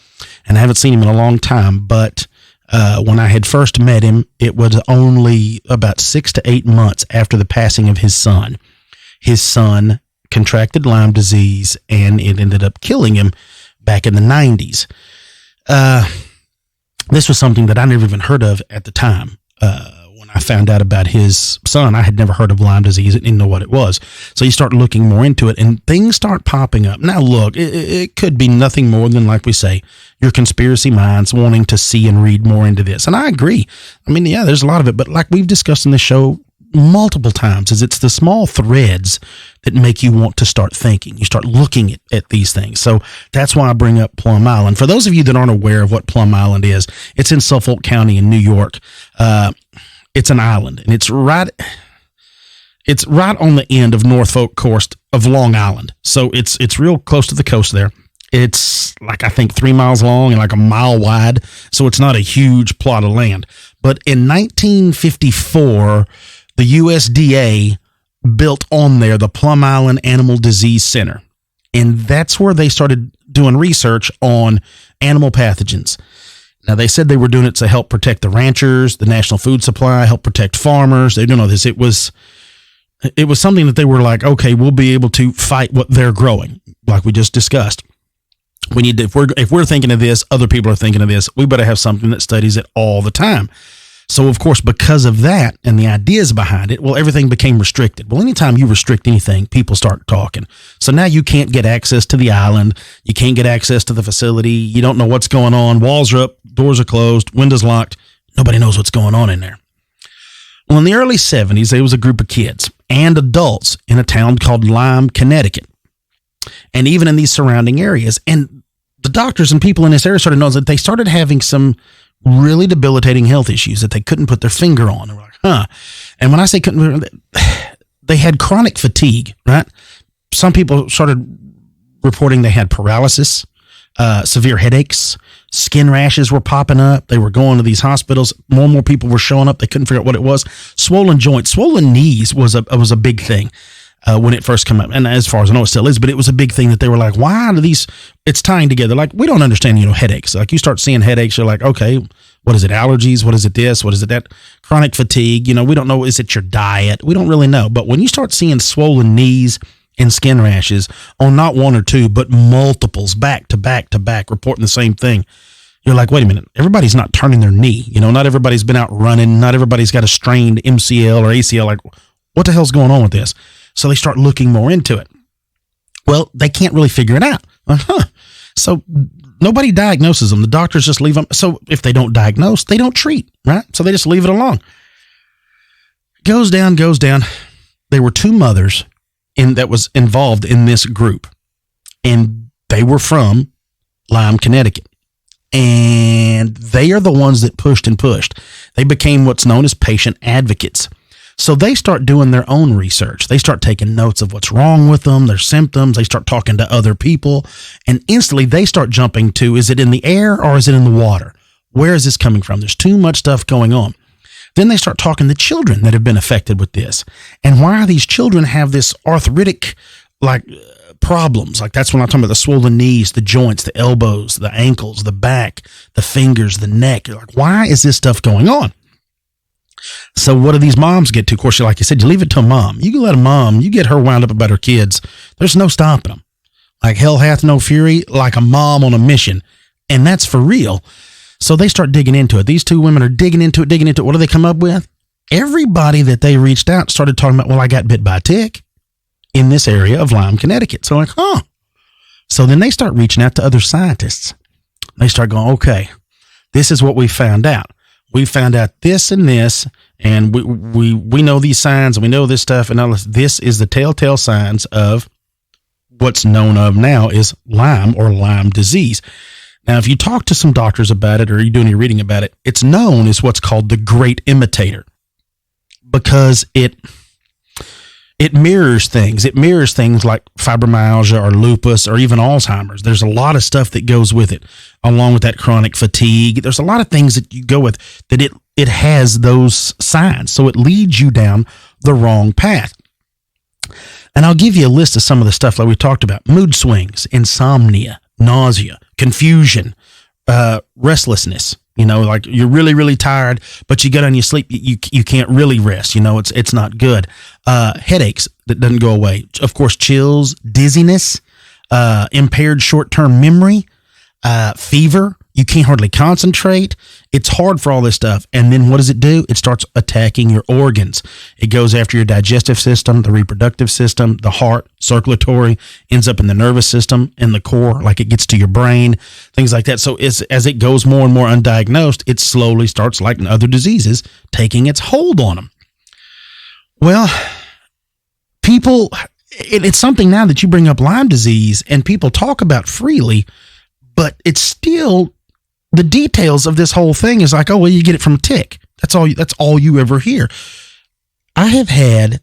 and I haven't seen him in a long time. But when I had first met him, it was only about 6 to 8 months after the passing of his son. His son contracted Lyme disease, and it ended up killing him back in the 90s. This was something that I never even heard of at the time. When I found out about his son, I had never heard of Lyme disease. I didn't know what it was. So you start looking more into it, and things start popping up. Now, look, it could be nothing more than, like we say, your conspiracy minds wanting to see and read more into this. And I agree. I mean, yeah, there's a lot of it. But like we've discussed in this show multiple times, it's the small threads that make you want to start thinking. You start looking at these things. So that's why I bring up Plum Island. For those of you that aren't aware of what Plum Island is, it's in Suffolk County in New York. It's an island, and it's right on the end of Norfolk coast of Long Island. So it's real close to the coast there. It's like, I think 3 miles long and like a mile wide. So it's not a huge plot of land. But in 1954, the USDA built on there the Plum Island Animal Disease Center. And that's where they started doing research on animal pathogens. Now, they said they were doing it to help protect the ranchers, the national food supply, help protect farmers. They don't know this. It was something that they were like, okay, we'll be able to fight what they're growing, like we just discussed. We need to, if we're thinking of this, other people are thinking of this, we better have something that studies it all the time. So, of course, because of that and the ideas behind it, well, everything became restricted. Well, anytime you restrict anything, people start talking. So now you can't get access to the island. You can't get access to the facility. You don't know what's going on. Walls are up, doors are closed, windows locked. Nobody knows what's going on in there. Well, in the early 70s, there was a group of kids and adults in a town called Lyme, Connecticut. and even in these surrounding areas. And the doctors and people in this area started noticing that they started having some really debilitating health issues that they couldn't put their finger on. They were like, huh. And when I say couldn't, they had chronic fatigue, right? Some people started reporting they had paralysis, severe headaches, skin rashes were popping up. They were going to these hospitals. More and more people were showing up. They couldn't figure out what it was. Swollen joints, swollen knees was a big thing when it first came up. And as far as I know, it still is, but it was a big thing that they were like, why do these, it's tying together. Like, we don't understand, headaches. Like, you start seeing headaches, you're like, okay, what is it? Allergies? What is it this? What is it that? Chronic fatigue. We don't know. Is it your diet? We don't really know. But when you start seeing swollen knees and skin rashes on not one or two, but multiples, back to back to back, reporting the same thing, you're like, wait a minute, everybody's not turning their knee. Not everybody's been out running. Not everybody's got a strained MCL or ACL. Like, what the hell's going on with this? So they start looking more into it. Well, they can't really figure it out. So nobody diagnoses them. The doctors just leave them. So if they don't diagnose, they don't treat, right? So they just leave it alone. Goes down. There were two mothers that was involved in this group, and they were from Lyme, Connecticut. And they are the ones that pushed and pushed. They became what's known as patient advocates. So they start doing their own research. They start taking notes of what's wrong with them, their symptoms. They start talking to other people, and instantly they start jumping to, is it in the air or is it in the water? Where is this coming from? There's too much stuff going on. Then they start talking to children that have been affected with this. And why are these children have this arthritic, problems? Like, that's when I'm talking about the swollen knees, the joints, the elbows, the ankles, the back, the fingers, the neck. You're like, why is this stuff going on? So what do these moms get to? Of course, like you said, you leave it to a mom. You can let a mom, you get her wound up about her kids. There's no stopping them. Like hell hath no fury, like a mom on a mission. And that's for real. So they start digging into it. These two women are digging into it. What do they come up with? Everybody that they reached out started talking about, well, I got bit by a tick in this area of Lyme, Connecticut. So So then they start reaching out to other scientists. They start going, okay, this is what we found out. We found out this and this, and we know these signs, and we know this stuff, and all this is the telltale signs of what's known of now is Lyme or Lyme disease. Now, if you talk to some doctors about it or you do any reading about it, it's known as what's called the great imitator, because it mirrors things. It mirrors things like fibromyalgia or lupus or even Alzheimer's. There's a lot of stuff that goes with it, along with that chronic fatigue. There's a lot of things that you go with that it has those signs. So it leads you down the wrong path. And I'll give you a list of some of the stuff like we talked about: mood swings, insomnia, nausea, confusion, restlessness. Like you're really, really tired, but you get on your sleep, you can't really rest. It's not good. Headaches that doesn't go away. Of course, chills, dizziness, impaired short-term memory, fever. You can't hardly concentrate. It's hard for all this stuff. And then what does it do? It starts attacking your organs. It goes after your digestive system, the reproductive system, the heart, circulatory, ends up in the nervous system, in the core, like it gets to your brain, things like that. So as it goes more and more undiagnosed, it slowly starts, like in other diseases, taking its hold on them. Well, people, it's something now that you bring up Lyme disease and people talk about freely, but it's still, the details of this whole thing is like, oh, well, you get it from a tick. That's all you ever hear. I have had,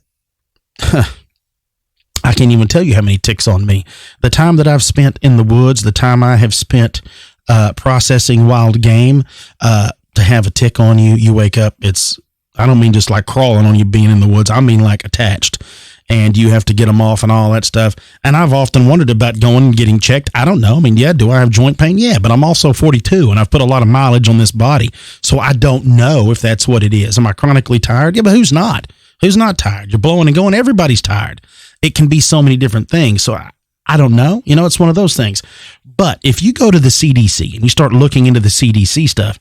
I can't even tell you how many ticks on me. The time that I've spent in the woods, the time I have spent processing wild game, to have a tick on you, you wake up, I don't mean just like crawling on you being in the woods. I mean like attached, and you have to get them off and all that stuff. And I've often wondered about going and getting checked. I don't know. I mean, yeah, do I have joint pain? Yeah, but I'm also 42 and I've put a lot of mileage on this body. So I don't know if that's what it is. Am I chronically tired? Yeah, but who's not? Who's not tired? You're blowing and going. Everybody's tired. It can be so many different things. So I don't know. It's one of those things. But if you go to the CDC and you start looking into the CDC stuff,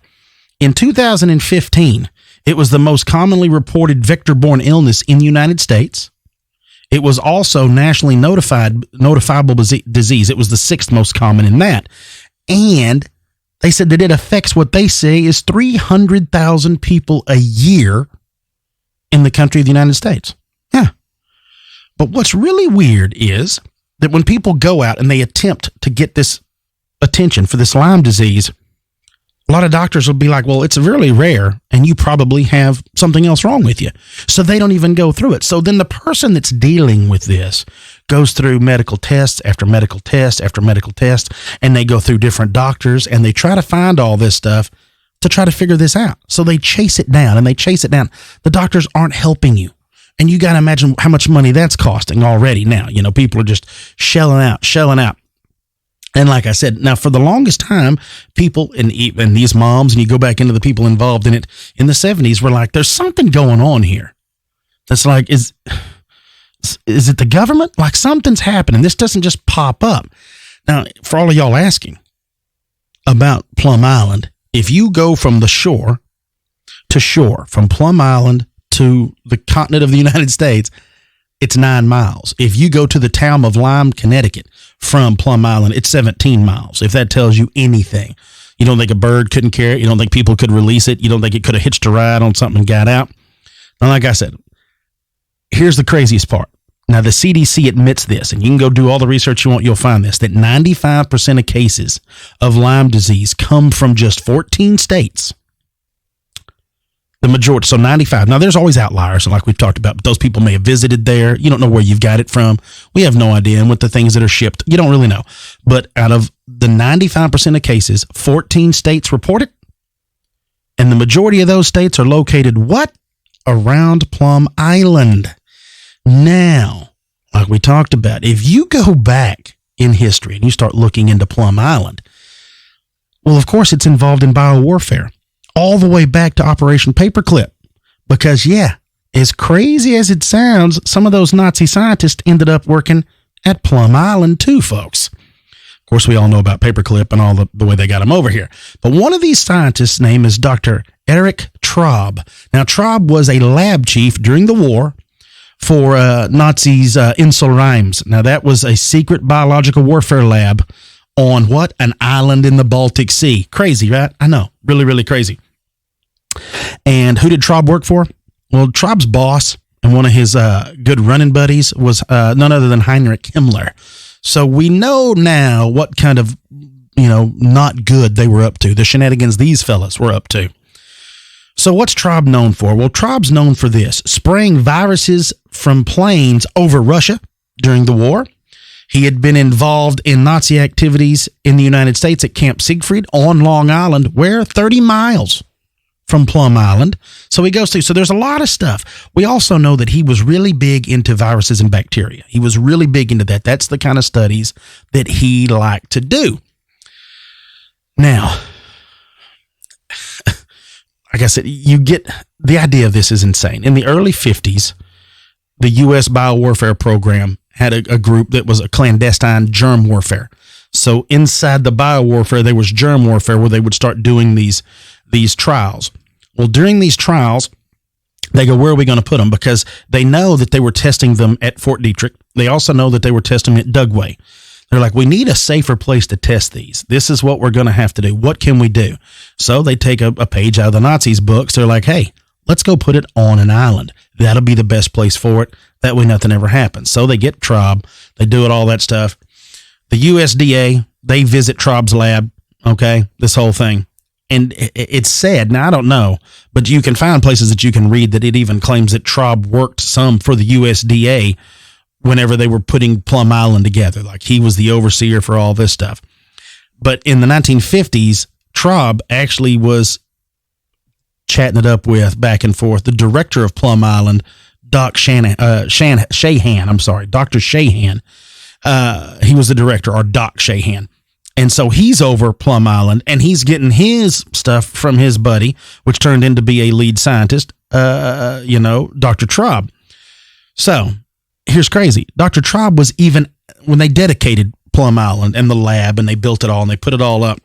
in 2015, it was the most commonly reported vector-borne illness in the United States. It was also nationally notifiable disease. It was the sixth most common in that. And they said that it affects what they say is 300,000 people a year in the country of the United States. Yeah. But what's really weird is that when people go out and they attempt to get this attention for this Lyme disease, a lot of doctors will be like, well, it's really rare and you probably have something else wrong with you. So they don't even go through it. So then the person that's dealing with this goes through medical tests after medical test after medical test, and they go through different doctors and they try to find all this stuff to try to figure this out. So they chase it down and they chase it down. The doctors aren't helping you. And you got to imagine how much money that's costing already now. You know, people are just shelling out. And like I said, now for the longest time, people and these moms, and you go back into the people involved in it in the 70s, were like, there's something going on here. That's like, is it the government? Like something's happening. This doesn't just pop up. Now, for all of y'all asking about Plum Island, if you go from the shore to shore, from Plum Island to the continent of the United States, it's 9 miles. If you go to the town of Lyme, Connecticut, from Plum Island, it's 17 miles. If that tells you anything, you don't think a bird couldn't carry it? You don't think people could release it? You don't think it could have hitched a ride on something and got out? Now, like I said, here's the craziest part. Now, the CDC admits this, and you can go do all the research you want, you'll find this, that 95% of cases of Lyme disease come from just 14 states. The majority, so 95. Now, there's always outliers, like we've talked about, but those people may have visited there. You don't know where you've got it from. We have no idea. And with the things that are shipped, you don't really know. But out of the 95% of cases, 14 states report it. And the majority of those states are located what? Around Plum Island. Now, like we talked about, if you go back in history and you start looking into Plum Island, well, of course, it's involved in biowarfare. All the way back to Operation Paperclip. Because, yeah, as crazy as it sounds, some of those Nazi scientists ended up working at Plum Island too, folks. Of course, we all know about Paperclip and all the way they got him over here. But one of these scientists' name is Dr. Erich Traub. Now, Traub was a lab chief during the war for Nazis' Inselreims. Now, that was a secret biological warfare lab on what? An island in the Baltic Sea. Crazy, right? I know. Really, really crazy. And who did Traub work for? Well, Traub's boss and one of his good running buddies was none other than Heinrich Himmler. So we know now what kind of, not good they were up to, the shenanigans these fellas were up to. So what's Traub known for? Well, Traub's known for this, spraying viruses from planes over Russia during the war. He had been involved in Nazi activities in the United States at Camp Siegfried on Long Island, where 30 miles from Plum Island. So he goes through. So there's a lot of stuff. We also know that he was really big into viruses and bacteria. He was really big into that. That's the kind of studies that he liked to do. Now, like I said, you get the idea of this is insane. In the early 50s, the U.S. biowarfare program had a group that was a clandestine germ warfare. So inside the biowarfare, there was germ warfare where they would start doing these trials. Well, during these trials, they go, where are we going to put them? Because they know that they were testing them at Fort Detrick. They also know that they were testing them at Dugway. They're like, we need a safer place to test these. This is what we're going to have to do. What can we do? So they take a page out of the Nazis' books. They're like, hey, let's go put it on an island. That'll be the best place for it. That way nothing ever happens. So they get Traub. They do it, all that stuff. The USDA, they visit Traub's lab, okay, this whole thing. And it's sad. Now, I don't know, but you can find places that you can read that it even claims that Traub worked some for the USDA whenever they were putting Plum Island together. Like he was the overseer for all this stuff. But in the 1950s, Traub actually was chatting it up with back and forth the director of Plum Island, Dr. Shahan. He was the director, or Doc Shahan. And so he's over Plum Island and he's getting his stuff from his buddy, which turned into be a lead scientist, Dr. Traub. So here's crazy. Dr. Traub was even, when they dedicated Plum Island and the lab and they built it all and they put it all up,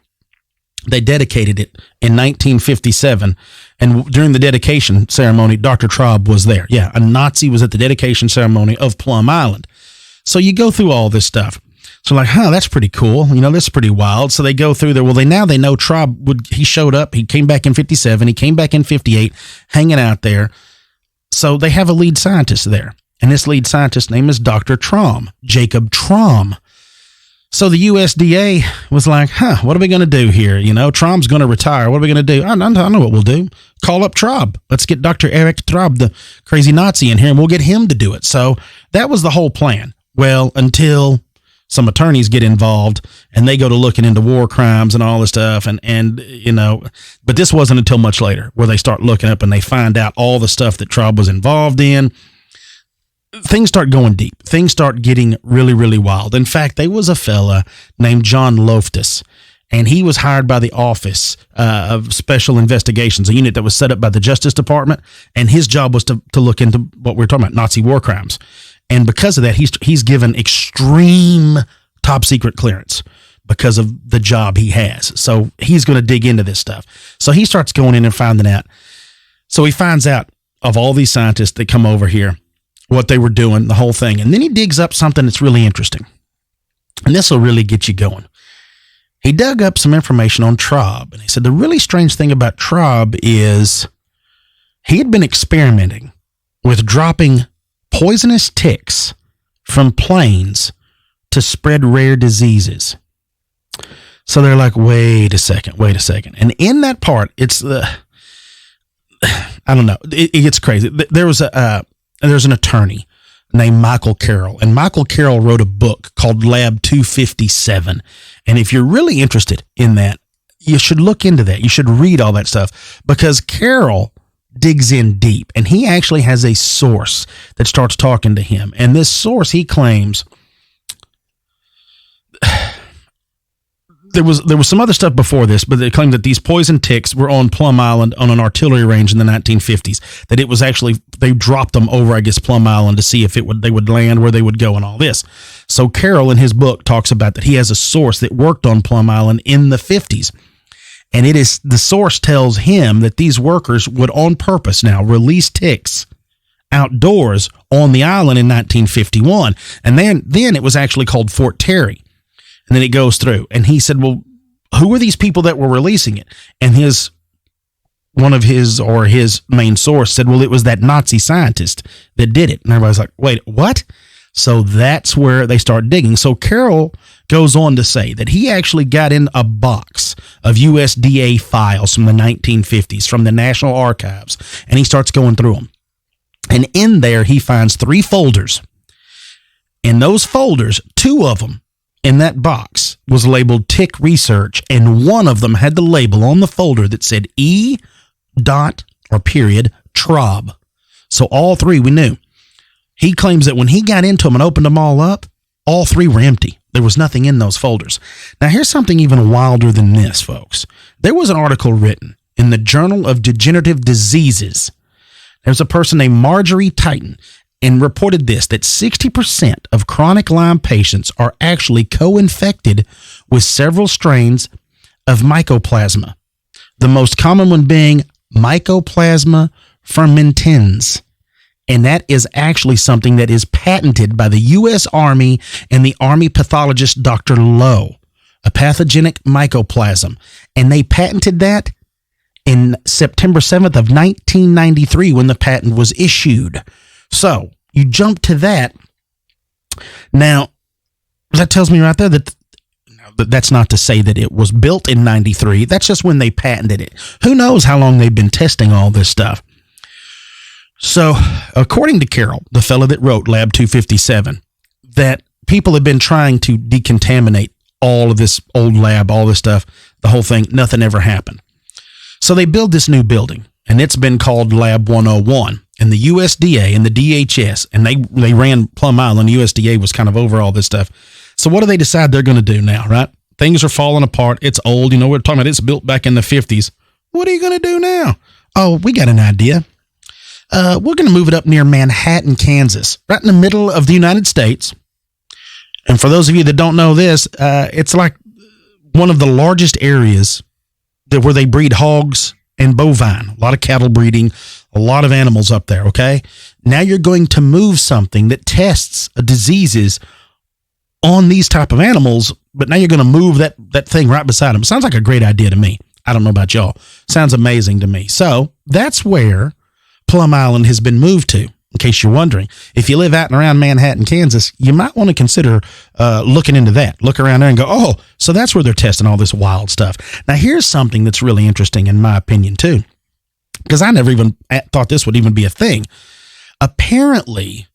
they dedicated it in 1957. And during the dedication ceremony, Dr. Traub was there. Yeah, a Nazi was at the dedication ceremony of Plum Island. So you go through all this stuff. So like, that's pretty cool. This is pretty wild. So they go through there. Well, they know Traub he showed up. He came back in 57. He came back in 58, hanging out there. So they have a lead scientist there. And this lead scientist's name is Dr. Traum, Jacob Traum. So the USDA was like, what are we going to do here? Traum's going to retire. What are we going to do? I know what we'll do. Call up Traub. Let's get Dr. Eric Traub, the crazy Nazi, in here, and we'll get him to do it. So that was the whole plan. Well, until some attorneys get involved and they go to looking into war crimes and all this stuff. But this wasn't until much later where they start looking up and they find out all the stuff that Traub was involved in. Things start going deep. Things start getting really, really wild. In fact, there was a fella named John Loftus, and he was hired by the Office of Special Investigations, a unit that was set up by the Justice Department, and his job was to look into what we're talking about, Nazi war crimes. And because of that, he's given extreme top secret clearance because of the job he has. So he's going to dig into this stuff. So he starts going in and finding out. So he finds out of all these scientists that come over here, what they were doing, the whole thing. And then he digs up something that's really interesting. And this will really get you going. He dug up some information on Traub. And he said the really strange thing about Traub is he had been experimenting with dropping poisonous ticks from planes to spread rare diseases. So they're like, wait a second. And in that part, it's I don't know. It gets crazy. There's an attorney named Michael Carroll, and Michael Carroll wrote a book called Lab 257. And if you're really interested in that, you should look into that. You should read all that stuff because Carroll digs in deep, and he actually has a source that starts talking to him. And this source, he claims, there was some other stuff before this, but they claimed that these poison ticks were on Plum Island on an artillery range in the 1950s. That it was actually, they dropped them over, I guess, Plum Island to see if they would land, where they would go, and all this. So Carroll in his book talks about that he has a source that worked on Plum Island in the 50s. And the source tells him that these workers would on purpose now release ticks outdoors on the island in 1951. And then it was actually called Fort Terry. And then it goes through. And he said, well, who are these people that were releasing it? And his main source said, well, it was that Nazi scientist that did it. And everybody's like, wait, what? So that's where they start digging. So Carroll goes on to say that he actually got in a box of USDA files from the 1950s from the National Archives, and he starts going through them. And in there, he finds 3 folders. In those folders, 2 of them in that box was labeled Tick Research, and one of them had the label on the folder that said E. Traub. So all 3 we knew. He claims that when he got into them and opened them all up, all 3 were empty. There was nothing in those folders. Now, here's something even wilder than this, folks. There was an article written in the Journal of Degenerative Diseases. There's a person named Marjorie Titan, and reported this, that 60% of chronic Lyme patients are actually co-infected with several strains of mycoplasma. The most common one being Mycoplasma fermentans. And that is actually something that is patented by the U.S. Army and the Army pathologist Dr. Lowe, a pathogenic mycoplasm. And they patented that in September 7th of 1993 when the patent was issued. So you jump to that. Now, that tells me right there that that's not to say that it was built in 93. That's just when they patented it. Who knows how long they've been testing all this stuff. So, according to Carroll, the fellow that wrote Lab 257, that people have been trying to decontaminate all of this old lab, all this stuff, the whole thing, nothing ever happened. So they build this new building, and it's been called Lab 101. And the USDA and the DHS, and they ran Plum Island. USDA was kind of over all this stuff. So what do they decide they're going to do now, right? Things are falling apart. It's old. You know, we're talking about it's built back in the 50s. What are you going to do now? Oh, we got an idea. We're going to move it up near Manhattan, Kansas, right in the middle of the United States. And for those of you that don't know this, it's like one of the largest areas where they breed hogs and bovine. A lot of cattle breeding, a lot of animals up there, okay? Now you're going to move something that tests diseases on these type of animals, but now you're going to move that thing right beside them. Sounds like a great idea to me. I don't know about y'all. Sounds amazing to me. So that's where Plum Island has been moved to. in case you're wondering. If you live out and around Manhattan, Kansas, you might want to consider looking into that. Look around there and go, oh, so that's where they're testing all this wild stuff. Now, here's something that's really interesting, in my opinion, too, because I never even thought this would even be a thing. Apparently,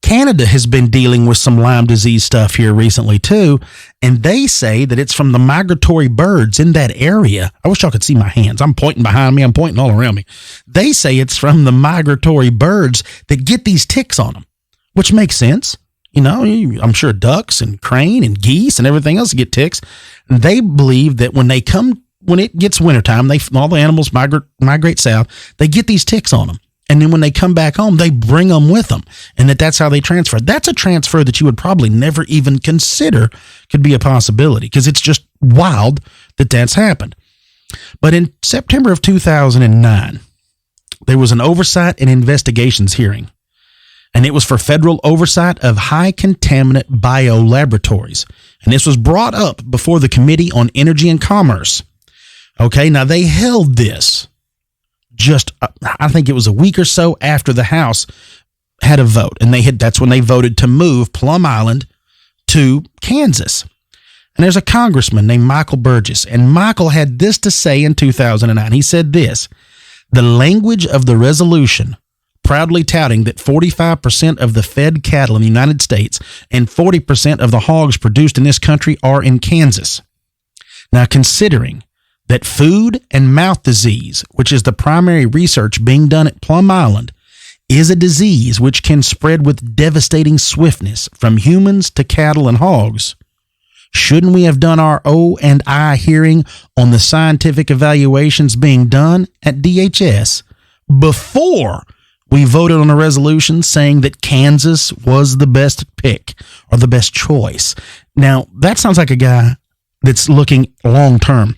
Canada has been dealing with some Lyme disease stuff here recently, too, and they say that it's from the migratory birds in that area. I wish y'all could see my hands. I'm pointing behind me. I'm pointing all around me. They say it's from the migratory birds that get these ticks on them, which makes sense. You know, I'm sure ducks and crane and geese and everything else get ticks. And they believe that when it gets wintertime, all the animals migrate south, they get these ticks on them. And then when they come back home, they bring them with them, and that's how they transfer. That's a transfer that you would probably never even consider could be a possibility, because it's just wild that that's happened. But in September of 2009, there was an oversight and investigations hearing, and it was for federal oversight of high contaminant biolaboratories. And this was brought up before the Committee on Energy and Commerce. Okay, now they held this I think it was a week or so after the House had a vote, and that's when they voted to move Plum Island to Kansas. And there's a congressman named Michael Burgess, and Michael had this to say in 2009. He said this: the language of the resolution, proudly touting that 45% of the fed cattle in the United States and 40% of the hogs produced in this country are in Kansas. Now, considering that food and mouth disease, which is the primary research being done at Plum Island, is a disease which can spread with devastating swiftness from humans to cattle and hogs, shouldn't we have done our O&I hearing on the scientific evaluations being done at DHS before we voted on a resolution saying that Kansas was the best pick or the best choice? Now, that sounds like a guy that's looking long term.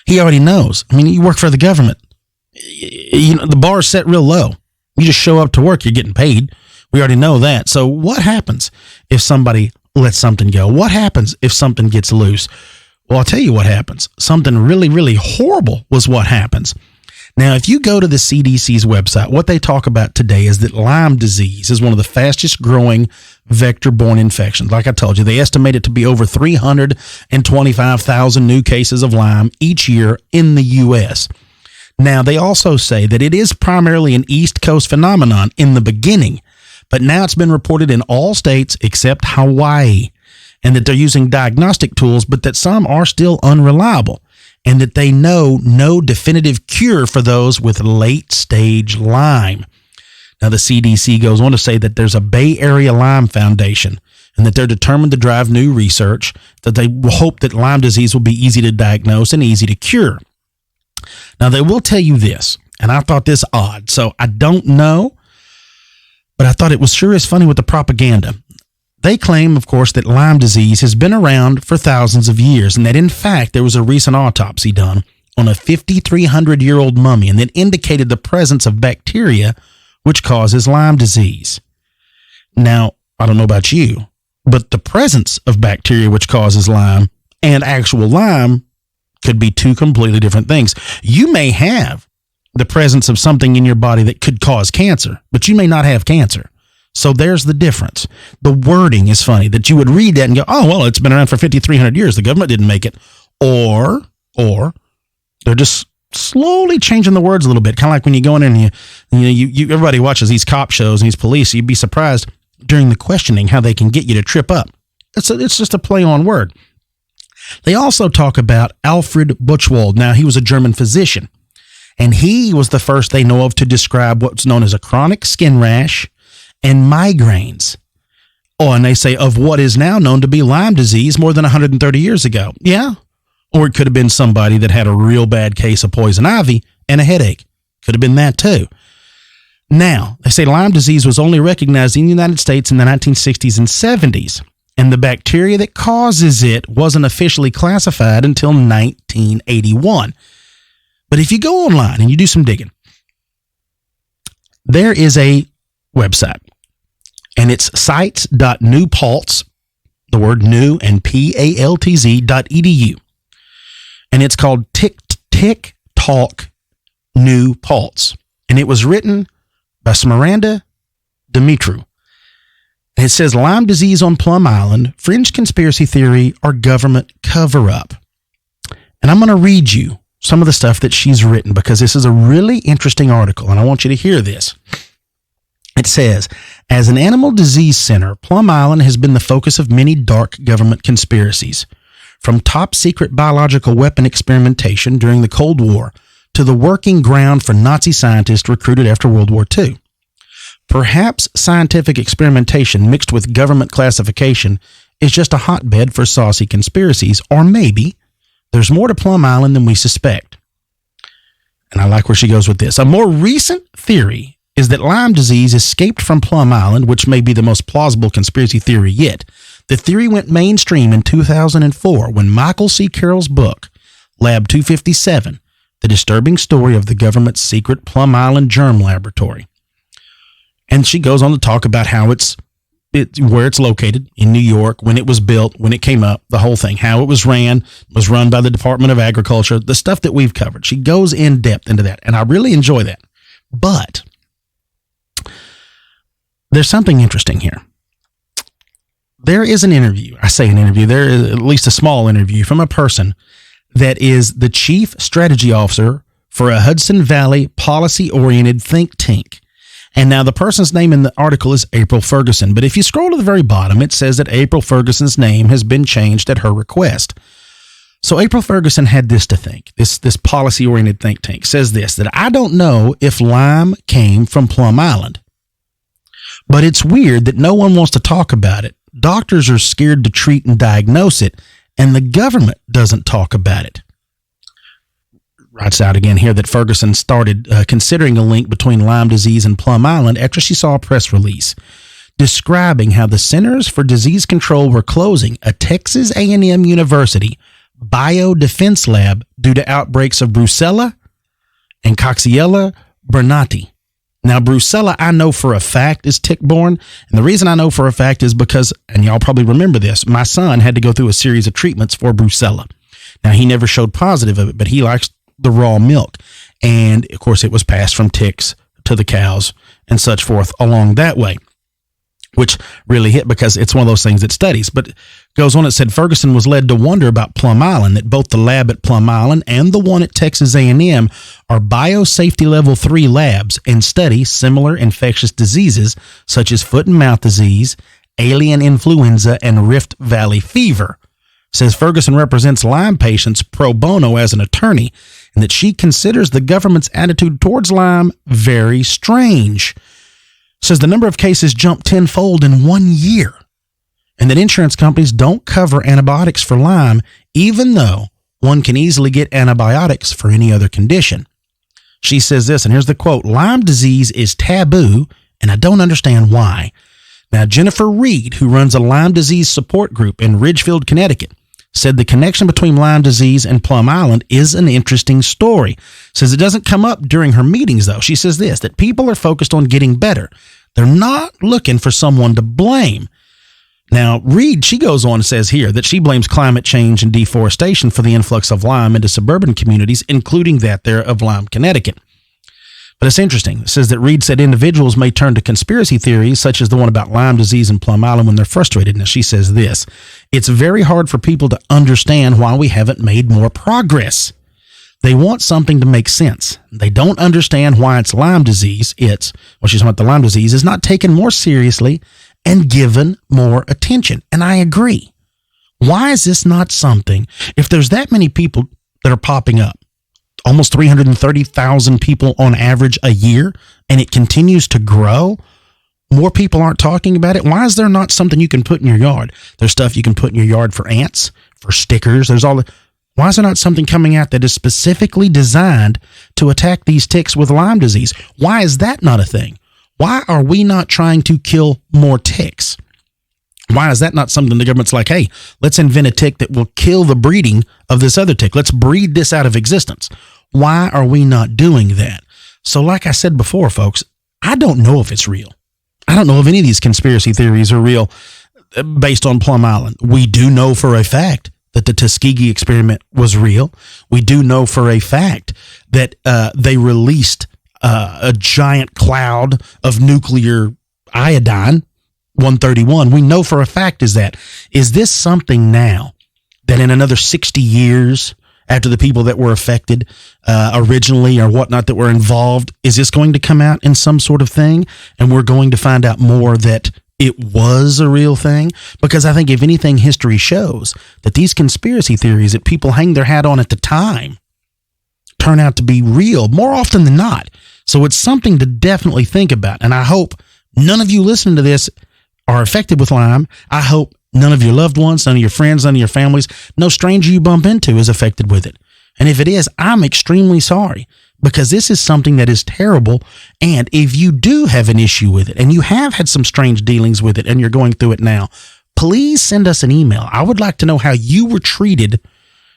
He already knows. I mean, you work for the government. You know, the bar is set real low. You just show up to work, you're getting paid. We already know that. So what happens if somebody lets something go? What happens if something gets loose? Well, I'll tell you what happens. Something really, really horrible was what happens. Now, if you go to the CDC's website, what they talk about today is that Lyme disease is one of the fastest growing vector-borne infections. Like I told you, they estimate it to be over 325,000 new cases of Lyme each year in the U.S. Now, they also say that it is primarily an East Coast phenomenon in the beginning, but now it's been reported in all states except Hawaii, and that they're using diagnostic tools, but that some are still unreliable, and that they know no definitive cure for those with late-stage Lyme. Now, the CDC goes on to say that there's a Bay Area Lyme Foundation, and that they're determined to drive new research, that they hope that Lyme disease will be easy to diagnose and easy to cure. Now, they will tell you this, and I thought this odd, so I don't know, but I thought it was sure as funny with the propaganda. They claim, of course, that Lyme disease has been around for thousands of years, and that, in fact, there was a recent autopsy done on a 5,300-year-old mummy, and that indicated the presence of bacteria which causes Lyme disease. Now, I don't know about you, but the presence of bacteria which causes Lyme and actual Lyme could be two completely different things. You may have the presence of something in your body that could cause cancer, but you may not have cancer. So there's the difference. The wording is funny, that you would read that and go, oh, well, it's been around for 5,300 years. The government didn't make it. Or they're just slowly changing the words a little bit. Kind of like when you go in and you everybody watches these cop shows and these police. You'd be surprised during the questioning how they can get you to trip up. It's just a play on word. They also talk about Alfred Buchwald. Now, he was a German physician, and he was the first they know of to describe what's known as a chronic skin rash and migraines. Oh, and they say of what is now known to be Lyme disease more than 130 years ago. Yeah. Or it could have been somebody that had a real bad case of poison ivy and a headache. Could have been that too. Now, they say Lyme disease was only recognized in the United States in the 1960s and 70s, and the bacteria that causes it wasn't officially classified until 1981. But if you go online and you do some digging, there is a website, and it's sites.newpaltz, the word new and PALTZ.edu. And it's called Tick Talk New Paltz. And it was written by Smaranda Dumitru. It says Lyme disease on Plum Island, fringe conspiracy theory, or government cover-up. And I'm going to read you some of the stuff that she's written because this is a really interesting article, and I want you to hear this. It says, as an animal disease center, Plum Island has been the focus of many dark government conspiracies, from top-secret biological weapon experimentation during the Cold War to the working ground for Nazi scientists recruited after World War II. Perhaps scientific experimentation mixed with government classification is just a hotbed for saucy conspiracies, or maybe there's more to Plum Island than we suspect. And I like where she goes with this. A more recent theory is that Lyme disease escaped from Plum Island, which may be the most plausible conspiracy theory yet. The theory went mainstream in 2004 when Michael C. Carroll's book, Lab 257, The Disturbing Story of the Government's Secret Plum Island Germ Laboratory. And she goes on to talk about how it's where it's located in New York, when it was built, when it came up, the whole thing, how it was run by the Department of Agriculture, the stuff that we've covered. She goes in depth into that, and I really enjoy that. But there's something interesting here. There is an interview. I say an interview. There is at least a small interview from a person that is the chief strategy officer for a Hudson Valley policy-oriented think tank. And now the person's name in the article is April Ferguson. But if you scroll to the very bottom, it says that April Ferguson's name has been changed at her request. So April Ferguson had this to think. This policy-oriented think tank says this, that I don't know if Lyme came from Plum Island, but it's weird that no one wants to talk about it. Doctors are scared to treat and diagnose it, and the government doesn't talk about it. Writes out again here that Ferguson started considering a link between Lyme disease and Plum Island after she saw a press release describing how the Centers for Disease Control were closing a Texas A&M University biodefense lab due to outbreaks of Brucella and Coxiella burnetii. Now, Brucella, I know for a fact, is tick-borne, and the reason I know for a fact is because, and y'all probably remember this, my son had to go through a series of treatments for Brucella. Now, he never showed positive of it, but he likes the raw milk, and of course, it was passed from ticks to the cows and such forth along that way, which really hit because it's one of those things that studies. But it goes on, it said Ferguson was led to wonder about Plum Island, that both the lab at Plum Island and the one at Texas A&M are biosafety level 3 labs and study similar infectious diseases such as foot and mouth disease, alien influenza, and Rift Valley fever. Says Ferguson represents Lyme patients pro bono as an attorney, and that she considers the government's attitude towards Lyme very strange. Says the number of cases jumped tenfold in 1 year, and that insurance companies don't cover antibiotics for Lyme, even though one can easily get antibiotics for any other condition. She says this, and here's the quote, Lyme disease is taboo, and I don't understand why. Now, Jennifer Reed, who runs a Lyme disease support group in Ridgefield, Connecticut, said the connection between Lyme disease and Plum Island is an interesting story. Says it doesn't come up during her meetings, though. She says this, that people are focused on getting better. They're not looking for someone to blame. Now, Reed, she goes on and says here that she blames climate change and deforestation for the influx of Lyme into suburban communities, including that there of Lyme, Connecticut. But it's interesting. It says that Reed said individuals may turn to conspiracy theories, such as the one about Lyme disease in Plum Island, when they're frustrated. Now, she says this, it's very hard for people to understand why we haven't made more progress. They want something to make sense. They don't understand why it's Lyme disease. She's talking about the Lyme disease, is not taken more seriously and given more attention. And I agree. Why is this not something, if there's that many people that are popping up, almost 330,000 people on average a year, and it continues to grow, more people aren't talking about it. Why is there not something you can put in your yard? There's stuff you can put in your yard for ants, for stickers. Why is there not something coming out that is specifically designed to attack these ticks with Lyme disease? Why is that not a thing? Why are we not trying to kill more ticks? Why is that not something the government's like, hey, let's invent a tick that will kill the breeding of this other tick. Let's breed this out of existence. Why are we not doing that? So like I said before, folks, I don't know if it's real. I don't know if any of these conspiracy theories are real based on Plum Island. We do know for a fact that the Tuskegee experiment was real. We do know for a fact that they released a giant cloud of nuclear iodine 131, we know for a fact is this something now that in another 60 years after the people that were affected originally or whatnot that were involved, is this going to come out in some sort of thing? And we're going to find out more that it was a real thing? Because I think if anything, history shows that these conspiracy theories that people hang their hat on at the time turn out to be real more often than not. So it's something to definitely think about. And I hope none of you listening to this are affected with Lyme. I hope none of your loved ones, none of your friends, none of your families, no stranger you bump into is affected with it. And if it is, I'm extremely sorry, because this is something that is terrible. And if you do have an issue with it and you have had some strange dealings with it and you're going through it now, please send us an email. I would like to know how you were treated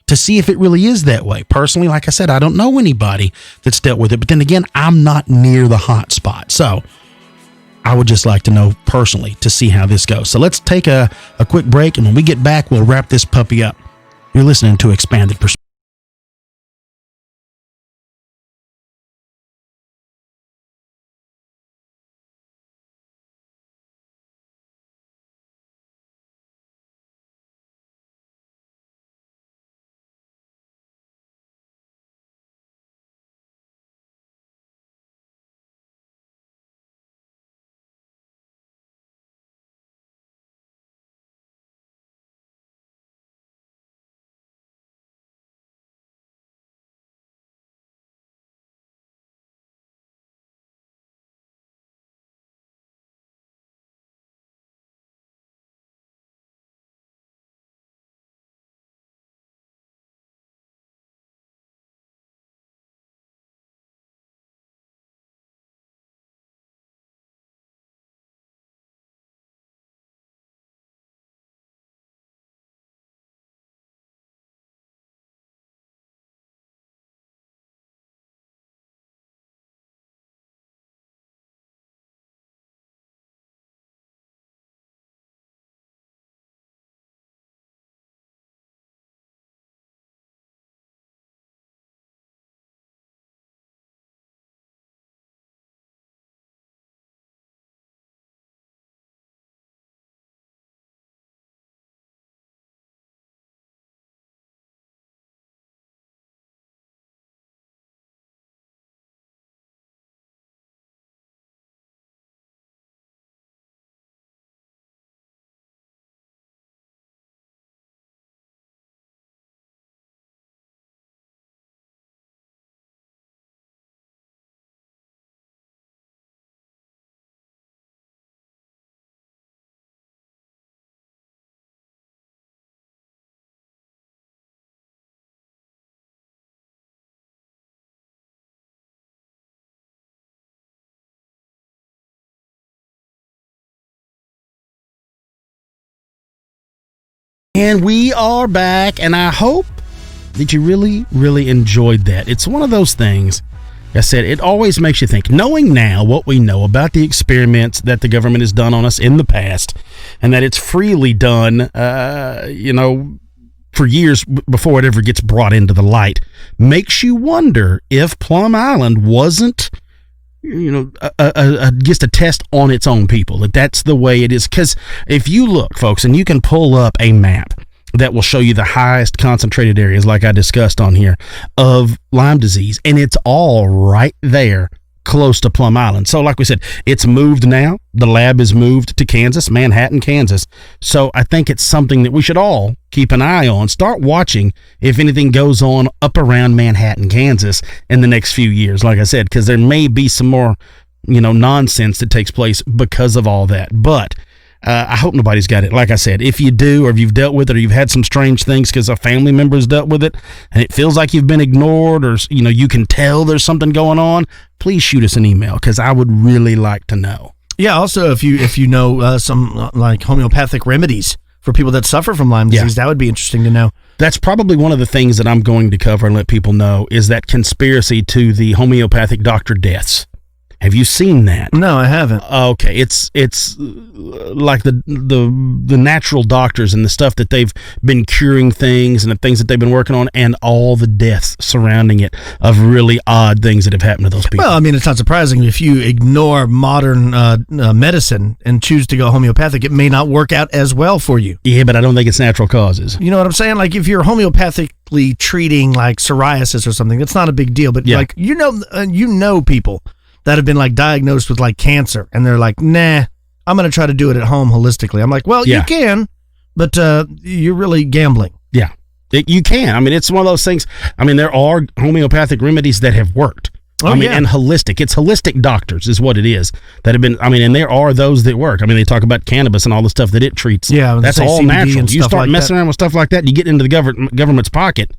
to see if it really is that way. Personally, like I said, I don't know anybody that's dealt with it, but then again, I'm not near the hot spot. So I would just like to know personally to see how this goes. So let's take a quick break, and when we get back, we'll wrap this puppy up. You're listening to Expanded Perspective. And we are back, and I hope that you really, really enjoyed that. It's one of those things, like I said, it always makes you think, knowing now what we know about the experiments that the government has done on us in the past, and that it's freely done, for years before it ever gets brought into the light, makes you wonder if Plum Island wasn't, just a test on its own people, that's the way it is. Because if you look, folks, and you can pull up a map that will show you the highest concentrated areas, like I discussed on here, of Lyme disease, and it's all right there close to Plum Island. So like we said, it's moved now. The lab is moved to Kansas, Manhattan, Kansas. So I think it's something that we should all keep an eye on. Start watching if anything goes on up around Manhattan, Kansas in the next few years, like I said, because there may be some more, nonsense that takes place because of all that. But I hope nobody's got it. Like I said, if you do, or if you've dealt with it, or you've had some strange things because a family member has dealt with it, and it feels like you've been ignored, or you can tell there's something going on, please shoot us an email, because I would really like to know. Yeah. Also, if you know some like homeopathic remedies for people that suffer from Lyme disease, that would be interesting to know. That's probably one of the things that I'm going to cover and let people know is that conspiracy to the homeopathic doctor deaths. Have you seen that? No, I haven't. Okay, it's like the natural doctors and the stuff that they've been curing things and the things that they've been working on, and all the deaths surrounding it of really odd things that have happened to those people. Well, I mean, it's not surprising if you ignore modern medicine and choose to go homeopathic, it may not work out as well for you. Yeah, but I don't think it's natural causes. You know what I'm saying? Like if you're homeopathically treating like psoriasis or something, it's not a big deal. But like you know people that have been like diagnosed with like cancer, and they're like, nah, I'm going to try to do it at home holistically. I'm like, well, you can, but you're really gambling. Yeah, you can. I mean, it's one of those things. I mean, there are homeopathic remedies that have worked. And holistic. It's holistic doctors is what it is that have been, and there are those that work. I mean, they talk about cannabis and all the stuff that it treats. Yeah, that's all CBD natural. You start like messing around with stuff like that, you get into the government's pocket,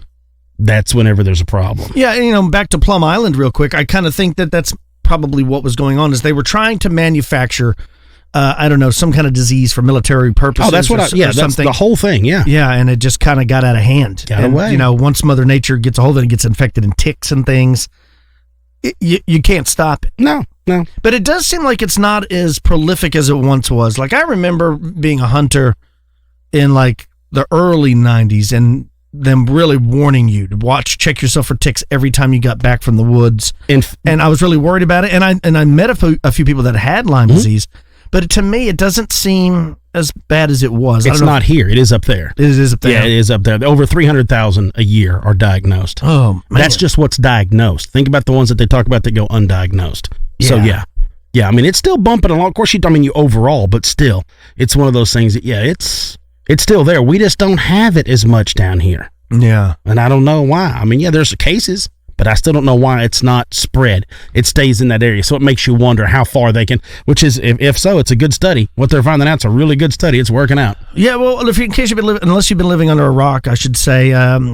that's whenever there's a problem. Yeah, back to Plum Island real quick. I kind of think that that's probably what was going on, is they were trying to manufacture I don't know, some kind of disease for military purposes. Oh, that's what that's something. The whole thing, yeah. Yeah, and it just kind of got out of hand. Got away. Once Mother Nature gets a hold of it and gets infected in ticks and things, you can't stop it. No. But it does seem like it's not as prolific as it once was. Like, I remember being a hunter in, like, the early 90s and them really warning you to check yourself for ticks every time you got back from the woods. And I was really worried about it. And I met a few people that had Lyme disease. But to me, it doesn't seem as bad as it was. It's not here. It is up there. It is up there. Yeah, it is up there. Over 300,000 a year are diagnosed. Oh, man. That's just what's diagnosed. Think about the ones that they talk about that go undiagnosed. Yeah. So, yeah. I mean, it's still bumping along. Of course, you overall, but still, it's one of those things that, it's still there. We just don't have it as much down here. Yeah. And I don't know why. I mean, there's cases, but I still don't know why it's not spread. It stays in that area. So it makes you wonder how far they can, which is, if so, it's a good study. What they're finding out is a really good study. It's working out. Yeah, well, unless you've been living under a rock, I should say,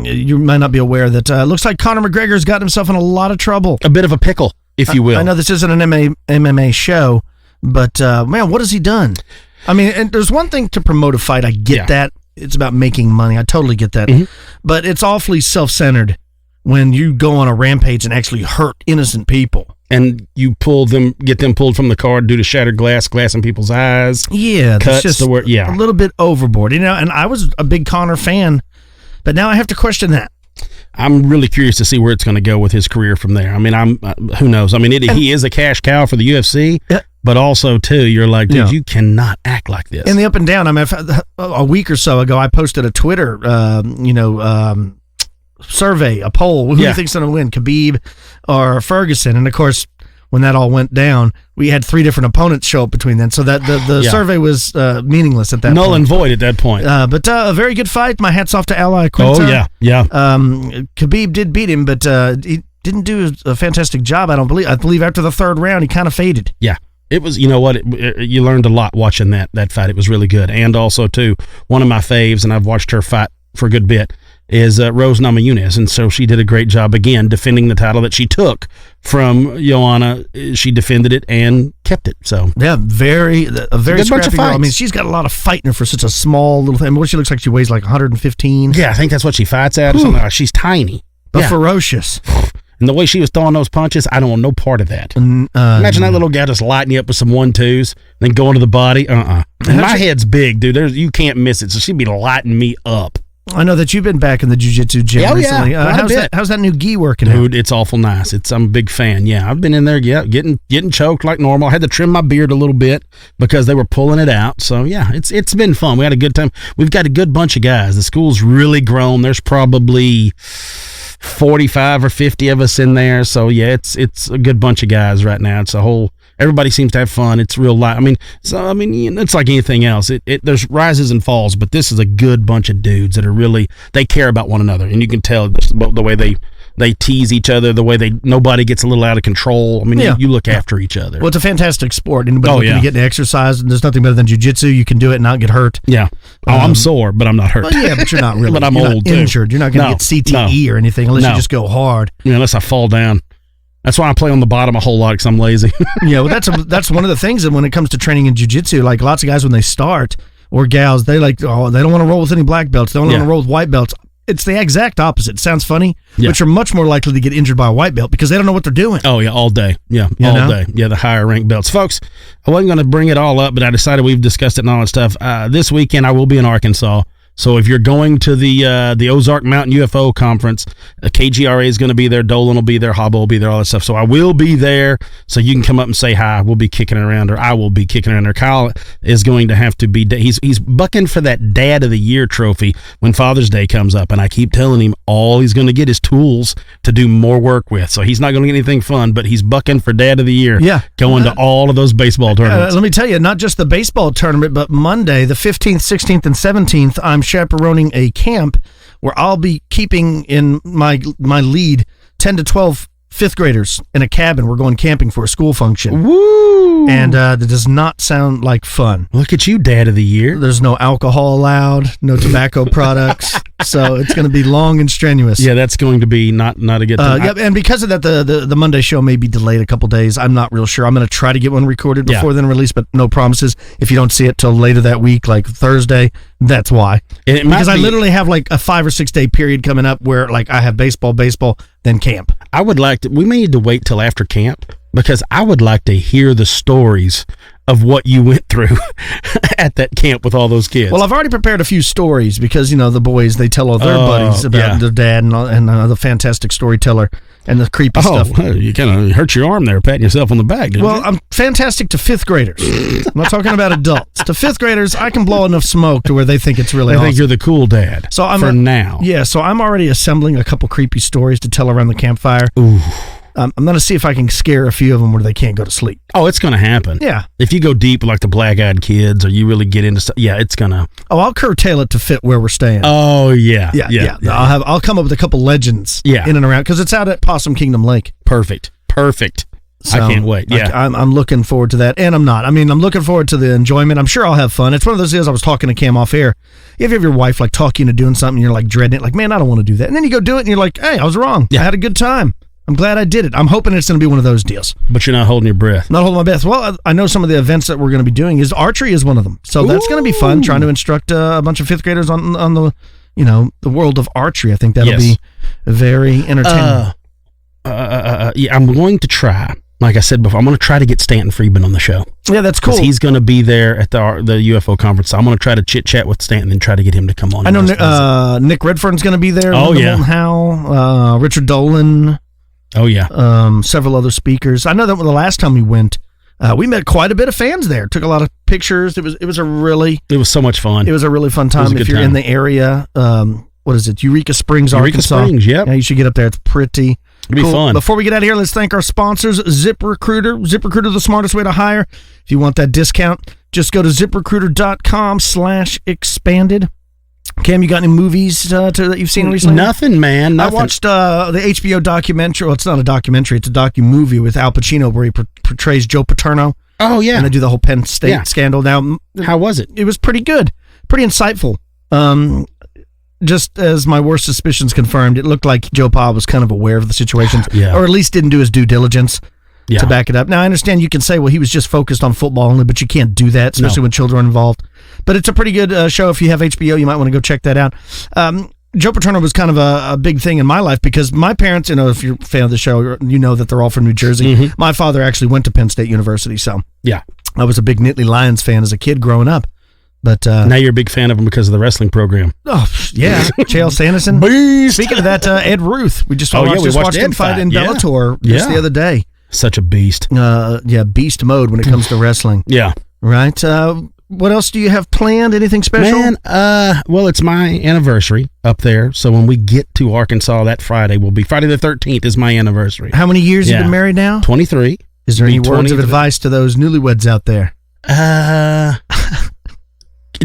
you might not be aware that looks like Conor McGregor's got himself in a lot of trouble. A bit of a pickle, if you will. I know this isn't an MMA show, but man, what has he done? I mean, and there's one thing to promote a fight. I get that. It's about making money. I totally get that. Mm-hmm. But it's awfully self-centered when you go on a rampage and actually hurt innocent people. And you get them pulled from the car due to shattered glass in people's eyes. Yeah, cuts, that's just a little bit overboard. And I was a big Conor fan, but now I have to question that. I'm really curious to see where it's going to go with his career from there. I mean, who knows? I mean, he is a cash cow for the UFC, but also, too, you're like, dude, you cannot act like this. In the up and down, I mean, a week or so ago, I posted a Twitter, survey, a poll. Who do you think's going to win, Khabib or Ferguson? And of course, when that all went down, we had 3 different opponents show up between then, so that the survey was meaningless at that point. Null and void at that point. But a very good fight. My hat's off to Ally Quinta. Oh yeah. Khabib did beat him, but he didn't do a fantastic job. I believe after the 3rd round, he kind of faded. Yeah. It was, you learned a lot watching that fight. It was really good. And also, too, one of my faves, and I've watched her fight for a good bit, is Rose Namajunas. And so she did a great job, again, defending the title that she took from Joanna. She defended it and kept it. So yeah, a very scrappy girl. I mean, she's got a lot of fight in her for such a small little thing. What she looks like, she weighs like 115. Yeah, I think that's what she fights at or something like that. She's tiny. But ferocious. And the way she was throwing those punches, I don't want no part of that. Imagine that little guy just lighting you up with some 1-2s, then going to the body. And my head's big, dude. You can't miss it. So she'd be lighting me up. I know that you've been back in the jiu-jitsu gym recently. Yeah, how's that new gi working Dude, it's awful nice. I'm a big fan. Yeah, I've been in there getting choked like normal. I had to trim my beard a little bit because they were pulling it out. So, yeah, it's been fun. We had a good time. We've got a good bunch of guys. The school's really grown. There's probably 45 or 50 of us in there. So, yeah, it's a good bunch of guys right now. It's a whole... Everybody seems to have fun. It's real life. I mean, it's like anything else. There's rises and falls, but this is a good bunch of dudes that are really, they care about one another, and you can tell the way they tease each other, the way nobody gets a little out of control. I mean, you look after each other. Well, it's a fantastic sport. Anybody can get to exercise, and there's nothing better than jiu-jitsu. You can do it and not get hurt. Yeah. I'm sore, but I'm not hurt. Well, yeah, but you're not really. But I'm old, too. Injured. You're not going to get CTE or anything unless you just go hard. Yeah, unless I fall down. That's why I play on the bottom a whole lot, because I'm lazy. Yeah, well, that's one of the things that when it comes to training in jiu-jitsu, like lots of guys when they start, or gals, they don't want to roll with any black belts. They don't want to roll with white belts. it's the exact opposite. It sounds funny, Yeah. but you're much more likely to get injured by a white belt because they don't know what they're doing. Oh, yeah, all day. Yeah, all day. Yeah, the higher rank belts. Folks, I wasn't going to bring it all up, but I decided we've discussed it and all that stuff. This weekend, I will be in Arkansas. So if you're going to the Ozark Mountain UFO Conference, KGRA is going to be there, Dolan will be there, Hobble will be there, all that stuff. So I will be there, so you can come up and say hi. We'll be kicking it around, or I will be kicking it around. Or Kyle is going to have to be. He's bucking for that Dad of the Year trophy when Father's Day comes up, and I keep telling him all he's going to get is tools to do more work with. So he's not going to get anything fun, but he's bucking for Dad of the Year. Yeah, going to all of those baseball tournaments. Let me tell you, not just the baseball tournament, but Monday, the 15th, 16th, and 17th, I'm chaperoning a camp where I'll be keeping in my lead 10 to 12 fifth graders in a cabin. We're going camping for a school function. Woo! And that does not sound like fun. Look at you, Dad of the Year. There's no alcohol allowed, no tobacco products, so it's going to be long and strenuous. Yeah, that's going to be not a good time. Yeah, and because of that, the Monday show may be delayed a couple days. I'm not real sure. I'm going to try to get one recorded before then released, but no promises. If you don't see it till later that week, like Thursday, that's why. Because I literally have like a 5 or 6 day period coming up where like I have baseball, then camp. I would like to. We may need to wait till after camp because I would like to hear the stories of what you went through at that camp with all those kids. Well, I've already prepared a few stories because, the boys, they tell all their buddies about their dad and the fantastic storyteller and the creepy stuff. You kind of hurt your arm there patting yourself on the back, didn't you? Well, I'm fantastic to fifth graders. I'm not talking about adults. To fifth graders, I can blow enough smoke to where they think it's really awesome. I think you're the cool dad so now. Yeah, so I'm already assembling a couple creepy stories to tell around the campfire. Ooh. I'm going to see if I can scare a few of them where they can't go to sleep. Oh, it's going to happen. Yeah. If you go deep like the black-eyed kids or you really get into stuff, it's going to... Oh, I'll curtail it to fit where we're staying. Oh, yeah. I'll come up with a couple legends in and around because it's out at Possum Kingdom Lake. Perfect. So, I can't wait. Yeah. I'm looking forward to that. And I'm not. I mean, I'm looking forward to the enjoyment. I'm sure I'll have fun. It's one of those deals. I was talking to Cam off air. If you have your wife like talking to doing something, you're like dreading it, like, man, I don't want to do that. And then you go do it and you're like, hey, I was wrong. I had a good time. I'm glad I did it. I'm hoping it's going to be one of those deals. But you're not holding your breath. Not holding my breath. Well, I know some of the events that we're going to be doing is archery is one of them. So that's going to be fun, trying to instruct a bunch of fifth graders on the, the world of archery. I think that'll be very entertaining. I'm going to try. Like I said before, I'm going to try to get Stanton Friedman on the show. Yeah, that's cool. He's going to be there at the UFO conference. So I'm going to try to chit-chat with Stanton and try to get him to come on. I know Nick Redfern's going to be there. Oh, yeah. Howe, Richard Dolan. Oh, yeah. Several other speakers. I know that the last time we went, we met quite a bit of fans there. Took a lot of pictures. It was so much fun. It was a really fun time. If you're in the area, what is it? Eureka Springs, Arkansas. Eureka Springs, yep. Yeah, you should get up there. It's pretty It'll be fun. Before we get out of here, let's thank our sponsors, ZipRecruiter. ZipRecruiter, the smartest way to hire. If you want that discount, just go to ZipRecruiter.com/expanded. Cam, you got any movies that you've seen recently? Nothing, man. Nothing. I watched the HBO documentary. Well, it's not a documentary. It's a docu-movie with Al Pacino where he portrays Joe Paterno. Oh, yeah. And they do the whole Penn State scandal. Now, how was it? It was pretty good. Pretty insightful. Just as my worst suspicions confirmed, it looked like Joe Pa was kind of aware of the situation, or at least didn't do his due diligence to back it up. Now, I understand you can say, well, he was just focused on football only, but you can't do that, especially when children are involved. But it's a pretty good show. If you have HBO, you might want to go check that out. Joe Paterno was kind of a big thing in my life because my parents, if you're a fan of the show, you know that they're all from New Jersey. Mm-hmm. My father actually went to Penn State University, so I was a big Nittany Lions fan as a kid growing up. But now you're a big fan of him because of the wrestling program. Oh, yeah. Chael Sanderson. Beast. Speaking of that, Ed Ruth. We just watched him fight in Bellator just the other day. Such a beast. Beast mode when it comes to wrestling. Yeah. Right. What else do you have planned? Anything special? Man, well, it's my anniversary up there. So when we get to Arkansas that Friday, will be Friday the 13th is my anniversary. How many years have you been married now? 23. Is there any words of advice to those newlyweds out there?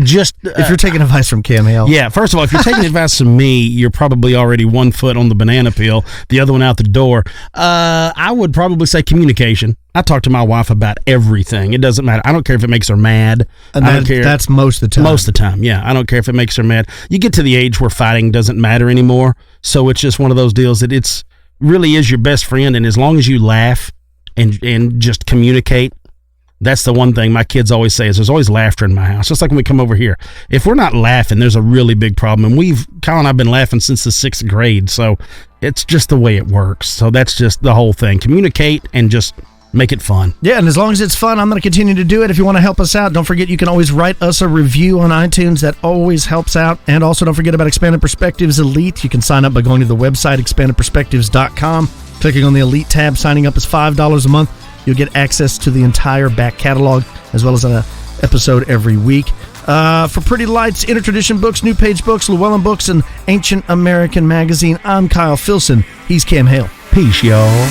Just if you're taking advice from Cam Hale. Yeah, first of all, if you're taking advice from me, you're probably already 1 foot on the banana peel, the other one out the door. I would probably say communication. I talk to my wife about everything. It doesn't matter. I don't care if it makes her mad. And I don't care. That's most of the time. Most of the time, yeah. I don't care if it makes her mad. You get to the age where fighting doesn't matter anymore, so it's just one of those deals that it's really is your best friend, and as long as you laugh and just communicate, That's the one thing my kids always say is there's always laughter in my house. Just like when we come over here. If we're not laughing, there's a really big problem. And Kyle and I have been laughing since the 6th grade. So it's just the way it works. So that's just the whole thing. Communicate and just make it fun. Yeah, and as long as it's fun, I'm going to continue to do it. If you want to help us out, don't forget you can always write us a review on iTunes. That always helps out. And also don't forget about Expanded Perspectives Elite. You can sign up by going to the website, expandedperspectives.com, clicking on the Elite tab. Signing up is $5 a month. You'll get access to the entire back catalog, as well as an episode every week. For Pretty Lights, Intertradition Books, New Page Books, Llewellyn Books, and Ancient American Magazine, I'm Kyle Filson. He's Cam Hale. Peace, y'all.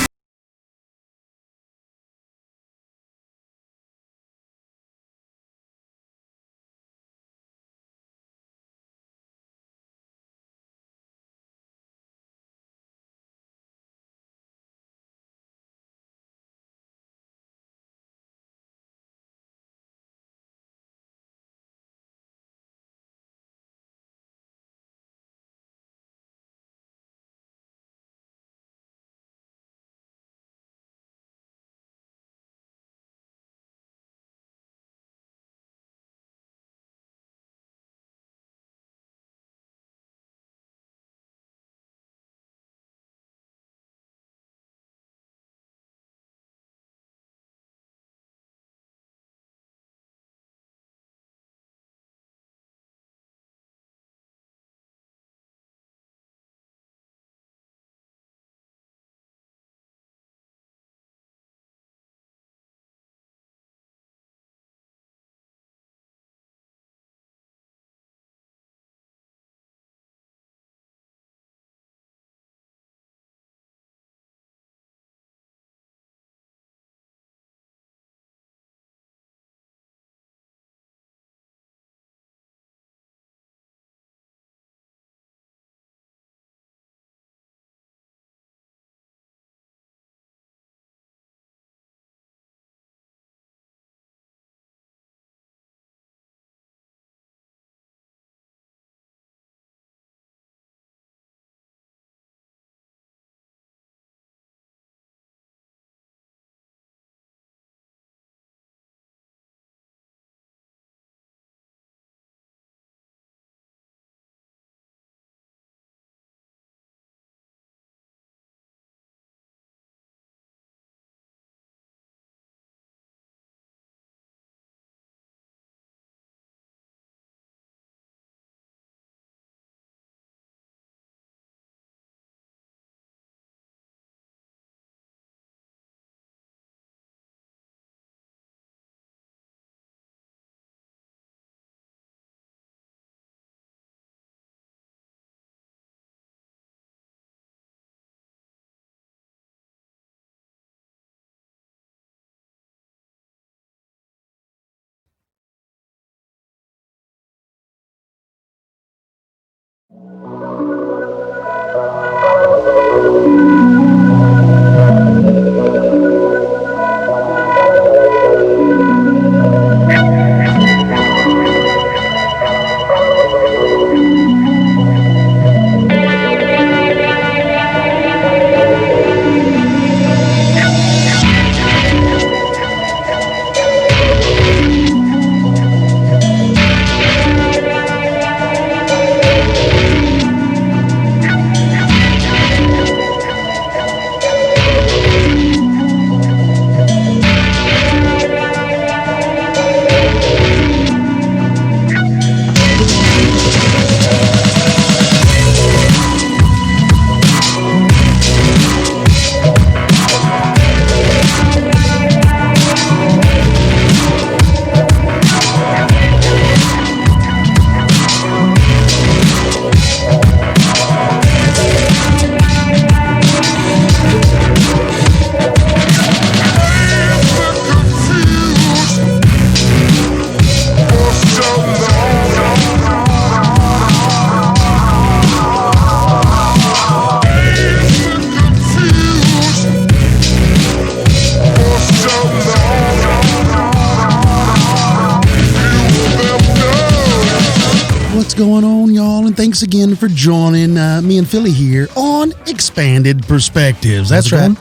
going on, y'all? And thanks again for joining me and Philly here on Expanded Perspectives. That's right.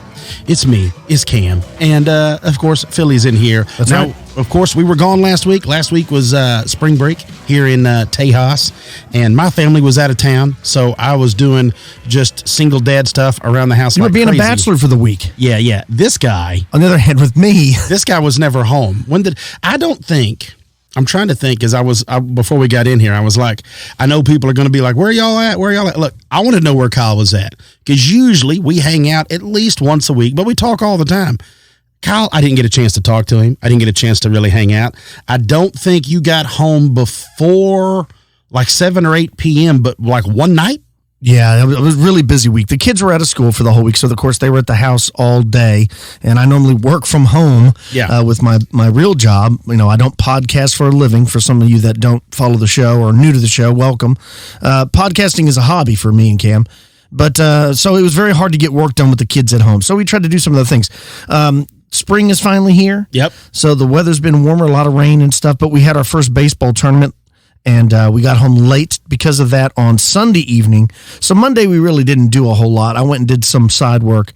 It's me. It's Cam. And, of course, Philly's in here. That's right. Of course, we were gone last week. Last week was spring break here in Tejas, and my family was out of town, so I was doing just single dad stuff around the house. You were being crazy. a bachelor for the week. Yeah. This guy, On the other hand, with me, this guy was never home. I'm trying to think, before we got in here, I was like, I know people are going to be like, where y'all at? Look, I want to know where Kyle was at, because usually we hang out at least once a week, but we talk all the time. Kyle, I didn't get a chance to talk to him. I didn't get a chance to really hang out. I don't think you got home before like 7 or 8 p.m., but like one night? yeah, it was a really busy week. The kids were out of school for the whole week, so of course they were at the house all day. And I normally work from home with my real job. You know, I don't podcast for a living. For some of you that don't follow the show or new to the show, welcome. Podcasting is a hobby for me and Cam. But so it was very hard to get work done with the kids at home. So we tried to do some of the things. Spring is finally here. Yep. So the weather's been warmer, a lot of rain and stuff, but we had our first baseball tournament, and we got home late because of that on Sunday evening. So Monday we really didn't do a whole lot. I went and did some side work,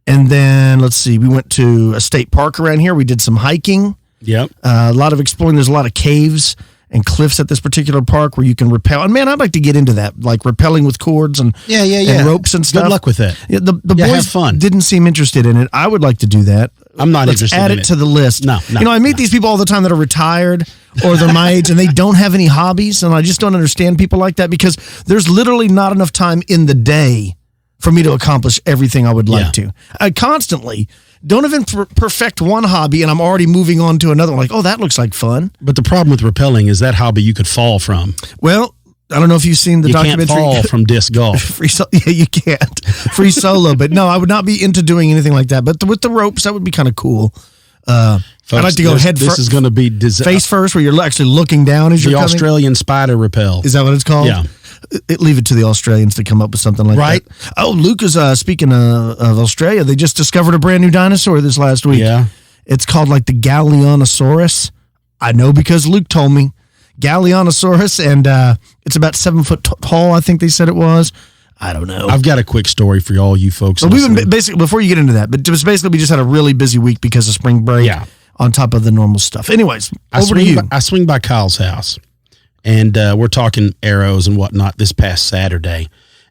and then, we went to a state park around here. We did some hiking. Yep. A lot of exploring. There's a lot of caves and cliffs at this particular park where you can rappel. And man, I'd like to get into that, like rappelling with cords and and ropes and stuff. Good luck with that. Yeah, the boys have fun. didn't seem interested in it. I would like to do that. I'm not Let's interested add in it to the list. No. You know, I meet these people all the time that are retired or they're my age and they don't have any hobbies, and I just don't understand people like that, because there's literally not enough time in the day for me to accomplish everything I would like to. I constantly don't even perfect one hobby, and I'm already moving on to another one. Like, oh, that looks like fun. But the problem with rappelling is that hobby you could fall from. Well, I don't know if you've seen the documentary. You can't fall from disc golf. Yeah, you can't. Free solo. But no, I would not be into doing anything like that. But with the ropes, that would be kind of cool. Folks, I'd like to go head first. This is going to be face first, where you're actually looking down as you're coming. The Australian spider rappel. Is that what it's called? Yeah. Leave it to the Australians to come up with something like that. Oh, Luke is, speaking of Australia, they just discovered a brand new dinosaur this last week. Yeah. It's called like the Gallionosaurus. I know because Luke told me. Gallionosaurus, and it's about 7 foot tall, I think they said it was. I don't know. I've got a quick story for all you folks. But we've been basically, before you get into that, but it was basically we just had a really busy week because of spring break on top of the normal stuff. Anyways, over to you. I swing by Kyle's house, and we're talking arrows and whatnot this past Saturday.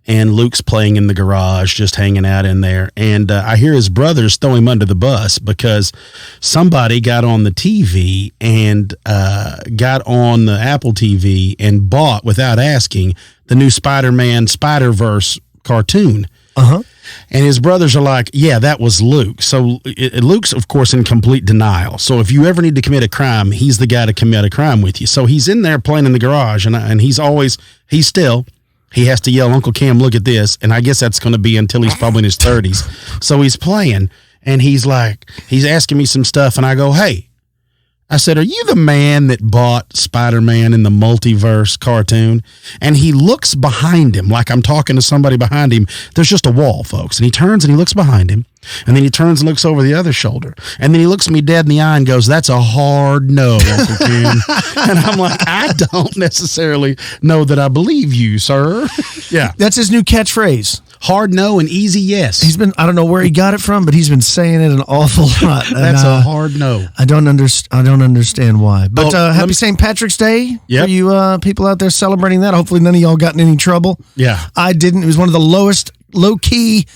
And Luke's playing in the garage, just hanging out in there. And I hear his brothers throw him under the bus because somebody got on the TV and got on the Apple TV and bought, without asking, the new Spider-Man Spider-Verse cartoon. Uh-huh. And his brothers are like, yeah, that was Luke. So Luke's, of course, in complete denial. So if you ever need to commit a crime, he's the guy to commit a crime with you. So he's in there playing in the garage, and he has to yell, Uncle Cam, look at this. And I guess that's going to be until he's probably in his 30s. So he's playing, and he's asking me some stuff. And I go, hey, I said, are you the man that bought Spider-Man in the multiverse cartoon? And he looks behind him like I'm talking to somebody behind him. There's just a wall, folks. And he turns and he looks behind him. And then he turns and looks over the other shoulder. And then he looks me dead in the eye and goes, that's a hard no, Uncle Ken. And I'm like, I don't necessarily know that I believe you, sir. Yeah. That's his new catchphrase. Hard no and easy yes. I don't know where he got it from, but he's been saying it an awful lot. That's a hard no. I don't understand why. But happy St. Patrick's Day for you people out there celebrating that. Hopefully none of y'all got in any trouble. Yeah. I didn't. It was one of the lowest, low-key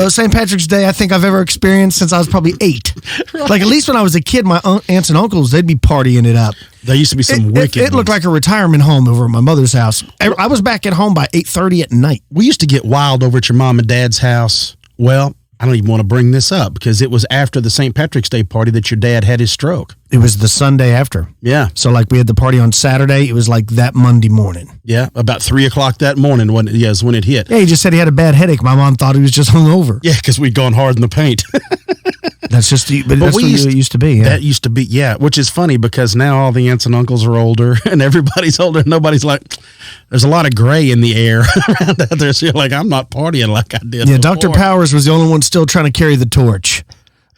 St. Patrick's Day I think I've ever experienced since I was probably 8. Right. Like, at least when I was a kid, my aunts and uncles, they'd be partying it up. There used to be some wicked It looked like a retirement home over at my mother's house. I was back at home by 8:30 at night. We used to get wild over at your mom and dad's house. Well, I don't even want to bring this up because it was after the St. Patrick's Day party that your dad had his stroke. It was the Sunday after. Yeah. So, like, we had the party on Saturday. It was like that Monday morning. Yeah, about 3 o'clock that morning is when it hit. Yeah, he just said he had a bad headache. My mom thought he was just hungover. Yeah, because we'd gone hard in the paint. That's just, but that's what it used to be. Yeah. That used to be, yeah, which is funny because now all the aunts and uncles are older and everybody's older. Nobody's like, there's a lot of gray in the air around out there. So you're like, I'm not partying like I did. Yeah, before. Dr. Powers was the only one still trying to carry the torch.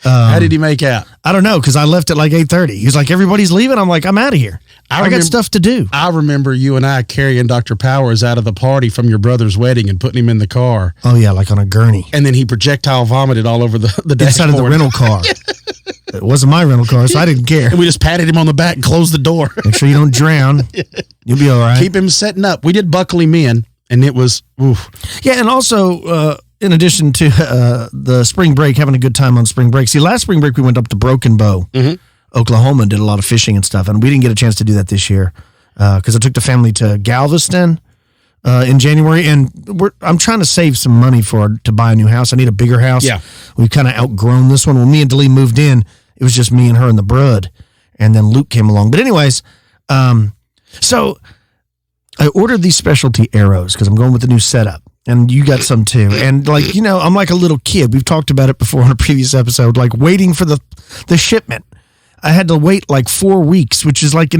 How did he make out? I don't know, because I left at like 8:30. He was like, everybody's leaving. I'm like, I'm out of here. I got stuff to do. I remember you and I carrying Dr. Powers out of the party from your brother's wedding and putting him in the car. Oh, yeah, like on a gurney. And then he projectile vomited all over the dashboard. Inside of the rental car. It wasn't my rental car, so I didn't care. And we just patted him on the back and closed the door. Make sure you don't drown. You'll be all right. Keep him setting up. We did buckle him in, and it was, oof. Yeah, and also, in addition to the spring break, having a good time on spring break. See, last spring break, we went up to Broken Bow, Oklahoma, and did a lot of fishing and stuff. And we didn't get a chance to do that this year because I took the family to Galveston in January. And I'm trying to save some money to buy a new house. I need a bigger house. Yeah. We've kind of outgrown this one. When me and Delee moved in, it was just me and her and the Brud. And then Luke came along. But anyways, so I ordered these specialty arrows because I'm going with the new setup. And you got some too. And like, I'm like a little kid. We've talked about it before in a previous episode, like waiting for the shipment. I had to wait like 4 weeks, which is like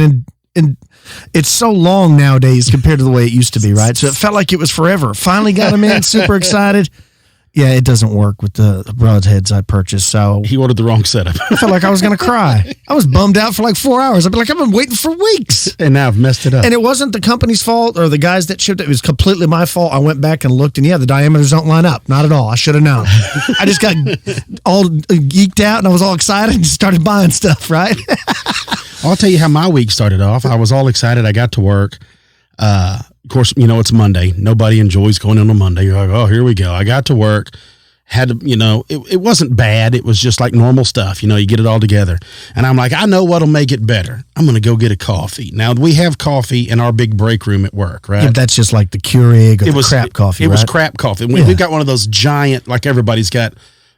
it's so long nowadays compared to the way it used to be, right? So it felt like it was forever. Finally got them in, super excited. Yeah, it doesn't work with the broadheads I purchased. So He ordered the wrong setup. I felt like I was going to cry. I was bummed out for like 4 hours. I'd be like, I've been waiting for weeks. And now I've messed it up. And it wasn't the company's fault or the guys that shipped it. It was completely my fault. I went back and looked, and yeah, the diameters don't line up. Not at all. I should have known. I just got all geeked out, and I was all excited and started buying stuff, right? I'll tell you how my week started off. I was all excited. I got to work. Of course, it's Monday. Nobody enjoys going in on Monday. You're like, oh, here we go. I got to work. Had to, it wasn't bad. It was just like normal stuff. You get it all together. And I'm like, I know what'll make it better. I'm going to go get a coffee. Now, we have coffee in our big break room at work, right? Yeah, that's just like the Keurig or the crap coffee, It was right? crap coffee. We've got one of those giant, like everybody's got,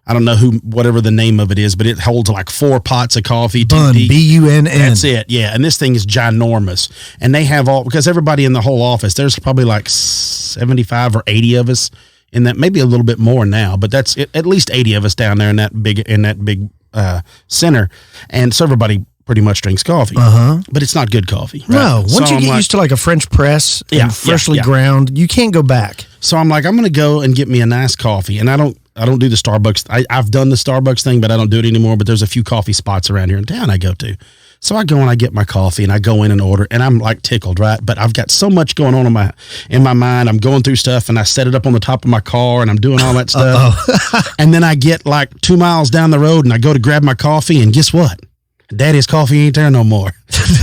I don't know whatever the name of it is, but it holds like 4 pots of coffee. Bunn, B-U-N-N. That's it, yeah. And this thing is ginormous. And they have because everybody in the whole office, there's probably like 75 or 80 of us in that, maybe a little bit more now, but that's at least 80 of us down there in that big center. And so everybody pretty much drinks coffee. But it's not good coffee. Right? No, once you get used to like a French press and freshly ground, you can't go back. So I'm like, I'm going to go and get me a nice coffee. And I don't do the Starbucks. I've done the Starbucks thing, but I don't do it anymore. But there's a few coffee spots around here in town I go to. So I go and I get my coffee and I go in and order, and I'm like tickled, right? But I've got so much going on in my mind. I'm going through stuff, and I set it up on the top of my car, and I'm doing all that stuff. And then I get like 2 miles down the road, and I go to grab my coffee, and guess what? Daddy's coffee ain't there no more.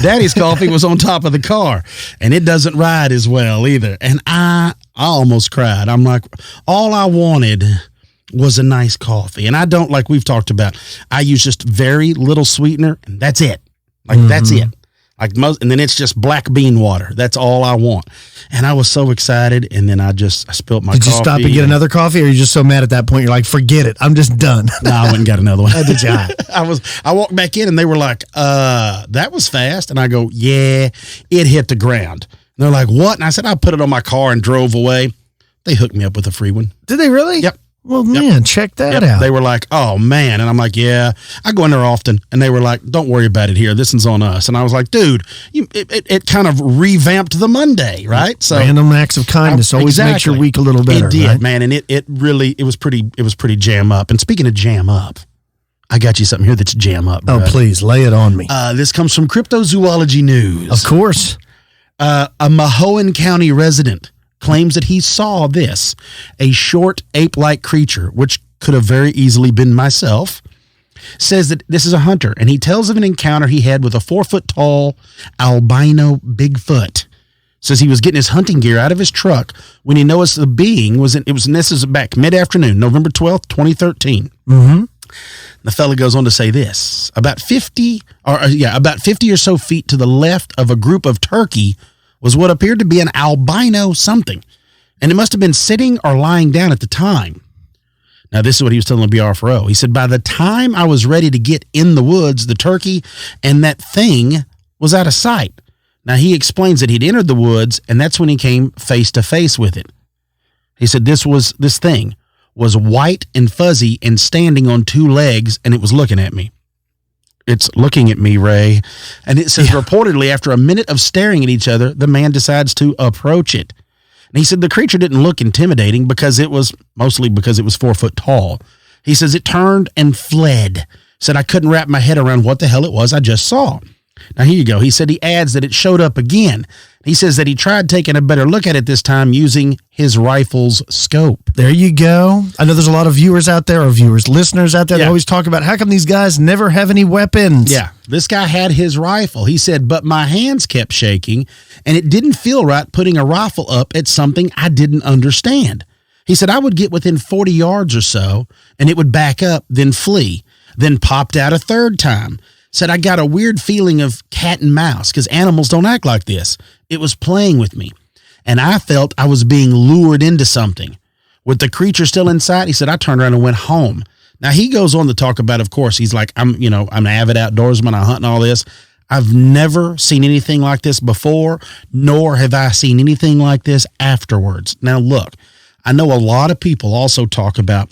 Daddy's coffee was on top of the car, and it doesn't ride as well either. And I almost cried. I'm like, all I wanted was a nice coffee. And I don't, like we've talked about, I use just very little sweetener, and that's it. Like, that's it. Like and then it's just black bean water. That's all I want. And I was so excited, and then I spilled my coffee. Did you stop and get another coffee, or are you just so mad at that point you're like, forget it, I'm just done? No, I went and got another one. Did you? I walked back in, and they were like, that was fast. And I go, yeah, it hit the ground. And they're like, what? And I said, I put it on my car and drove away. They hooked me up with a free one. Did they really? Yep. Well, man, check that out. They were like, oh, man. And I'm like, yeah. I go in there often. And they were like, don't worry about it here. This one's on us. And I was like, dude, it kind of revamped the Monday, right? So random acts of kindness always makes your week a little better. It did, right? man. And it was pretty jam up. And speaking of jam up, I got you something here that's jam up. Oh, please, lay it on me. This comes from Cryptozoology News. Of course. A Mahoan County resident claims that he saw a short ape-like creature, which could have very easily been myself, says that this is a hunter, and he tells of an encounter he had with a 4-foot-tall albino Bigfoot. Says he was getting his hunting gear out of his truck when he noticed the being this is back mid-afternoon, November 12th, 2013. Mm-hmm. The fella goes on to say this, about 50 or so feet to the left of a group of turkey was what appeared to be an albino something, and it must have been sitting or lying down at the time. Now, this is what he was telling the BR4O. He said, by the time I was ready to get in the woods, the turkey and that thing was out of sight. Now, he explains that he'd entered the woods, and that's when he came face to face with it. He said this thing was white and fuzzy and standing on 2 legs, and it was looking at me. It's looking at me, Ray. And it says, reportedly, after a minute of staring at each other, the man decides to approach it. And he said the creature didn't look intimidating because it was 4 foot tall. He says it turned and fled. Said I couldn't wrap my head around what the hell it was I just saw. Now, here you go. He said he adds that it showed up again. He says that he tried taking a better look at it this time using his rifle's scope. There you go. I know there's a lot of viewers out there, or listeners out there that always talk about how come these guys never have any weapons? Yeah, this guy had his rifle. He said, but my hands kept shaking, and it didn't feel right putting a rifle up at something I didn't understand. He said, I would get within 40 yards or so, and it would back up, then flee, then popped out a third time. Said, I got a weird feeling of cat and mouse because animals don't act like this. It was playing with me, and I felt I was being lured into something. With the creature still inside, he said, I turned around and went home. Now, he goes on to talk about, of course, he's like, I'm an avid outdoorsman. I hunt and all this. I've never seen anything like this before, nor have I seen anything like this afterwards. Now, look, I know a lot of people also talk about,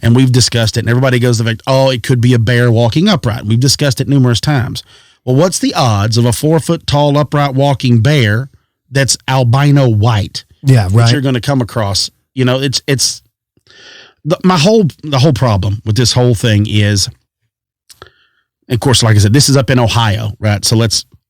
and we've discussed it, and everybody goes to the fact, oh, it could be a bear walking upright. We've discussed it numerous times. Well, what's the odds of a 4-foot-tall upright walking bear that's albino white? Yeah, right. That you're going to come across. You know, it's the whole problem with this whole thing is, of course, like I said, this is up in Ohio, right? So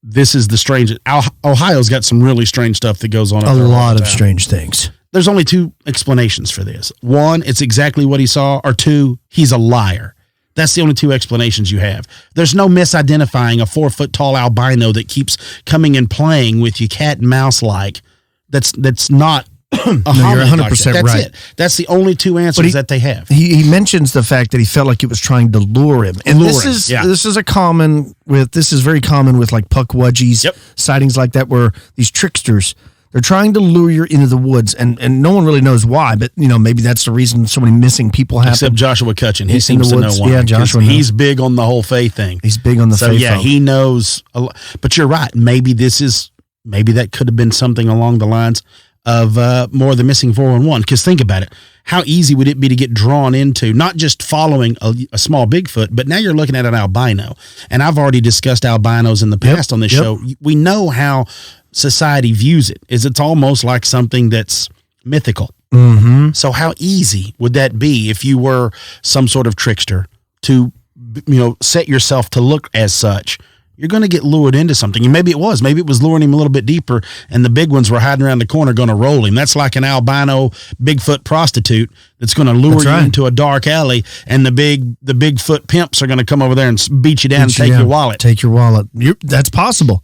this is the strange. Ohio's got some really strange stuff that goes on. A lot of strange things. There's only two explanations for this. One, it's exactly what he saw, or two, he's a liar. That's the only two explanations you have. There's no misidentifying a 4-foot-tall albino that keeps coming and playing with you cat and mouse like. That's not a you're 100% like that. That's right. it. That's the only two answers that they have. He mentions the fact that he felt like it was trying to lure him. And this is very common with like puckwudgies, sightings like that, where these tricksters, they're trying to lure you into the woods, and no one really knows why, but maybe that's the reason so many missing people happen. Except Joshua Cutchin. He seems to know why. Yeah, Joshua. He's big on the whole faith thing. He's big on the faith. So, he knows a lot. But you're right. Maybe that could have been something along the lines of more of the missing 411. Because think about it. How easy would it be to get drawn into not just following a small Bigfoot, but now you're looking at an albino. And I've already discussed albinos in the past on this show. We know how society views it. It's almost like something that's mythical. Mm-hmm. So how easy would that be if you were some sort of trickster to, set yourself to look as such? You're going to get lured into something. And maybe it was luring him a little bit deeper, and the big ones were hiding around the corner going to roll him. That's like an albino Bigfoot prostitute that's going to lure you into a dark alley, and the Bigfoot pimps are going to come over there and beat you down and take your wallet. Take your wallet. That's possible.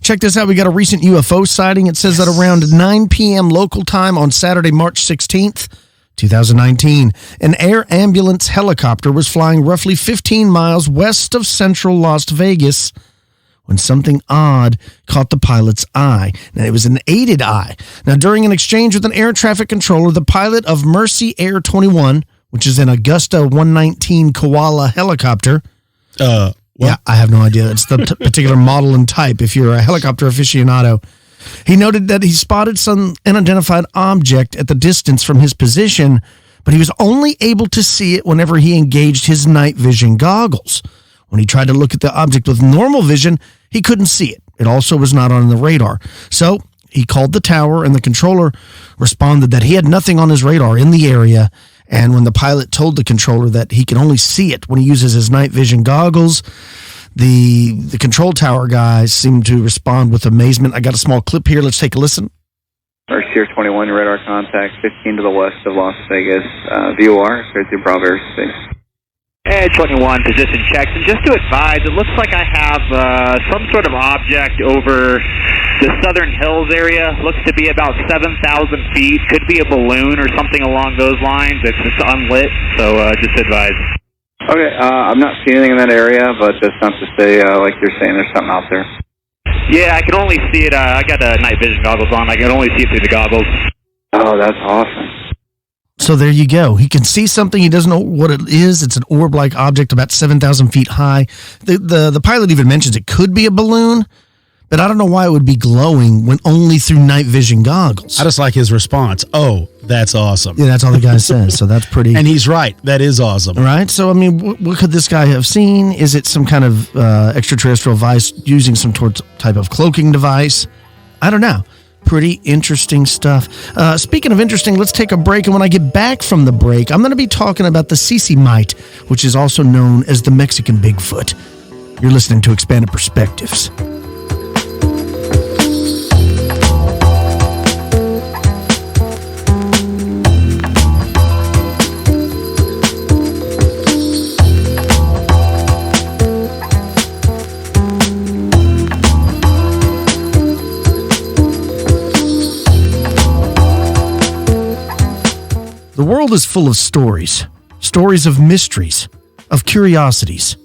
Check this out. We got a recent UFO sighting. It says that around 9 p.m. local time on Saturday, March 16th, 2019, an air ambulance helicopter was flying roughly 15 miles west of central Las Vegas when something odd caught the pilot's eye. Now, it was an aided eye. Now, during an exchange with an air traffic controller, the pilot of Mercy Air 21, which is an Augusta 119 Koala helicopter. Yeah, I have no idea. It's the particular model and type if you're a helicopter aficionado. He noted that he spotted some unidentified object at the distance from his position, but he was only able to see it whenever he engaged his night vision goggles. When he tried to look at the object with normal vision, he couldn't see it. It also was not on the radar. So he called the tower, and the controller responded that he had nothing on his radar in the area. And when the pilot told the controller that he can only see it when he uses his night vision goggles, the control tower guys seemed to respond with amazement. I got a small clip here. Let's take a listen. Mercy Air 21, radar contact 15 to the west of Las Vegas. VOR, clear through Bravo airspace. Air 21, position checks. And just to advise, it looks like I have some sort of object over the southern hills area. Looks to be about 7,000 feet. Could be a balloon or something along those lines. It's unlit, so just advise. Okay, I'm not seeing anything in that area, but just not to say, like you're saying, there's something out there. Yeah, I can only see it. I got the night vision goggles on. I can only see it through the goggles. Oh, that's awesome. So there you go. He can see something. He doesn't know what it is. It's an orb-like object about 7,000 feet high. The pilot even mentions it could be a balloon, but I don't know why it would be glowing when only through night vision goggles. I just like his response. Oh, that's awesome. Yeah, that's all the guy says. So that's pretty. And he's right. That is awesome. Right? So, I mean, what could this guy have seen? Is it some kind of extraterrestrial device using some type of cloaking device? I don't know. Pretty interesting stuff. Speaking of interesting, let's take a break. And when I get back from the break, I'm going to be talking about the Mite, which is also known as the Mexican Bigfoot. You're listening to Expanded Perspectives. The world is full of stories of mysteries, of curiosities,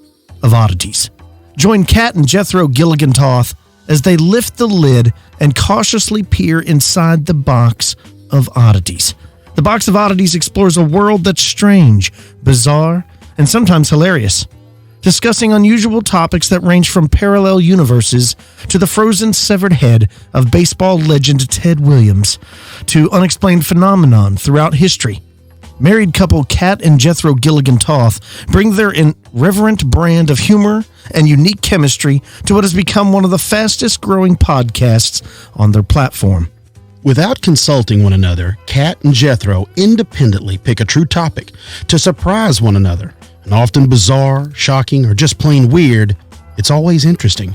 of oddities. Join Kat and Jethro Gilligan Toth as they lift the lid and cautiously peer inside the box of oddities. The box of oddities explores a world that's strange, bizarre, and sometimes hilarious, discussing unusual topics that range from parallel universes to the frozen severed head of baseball legend Ted Williams to unexplained phenomenon throughout history. Married couple Kat and Jethro Gilligan Toth bring their irreverent brand of humor and unique chemistry to what has become one of the fastest growing podcasts on their platform. Without consulting one another, Kat and Jethro independently pick a true topic to surprise one another. And often bizarre, shocking, or just plain weird, it's always interesting.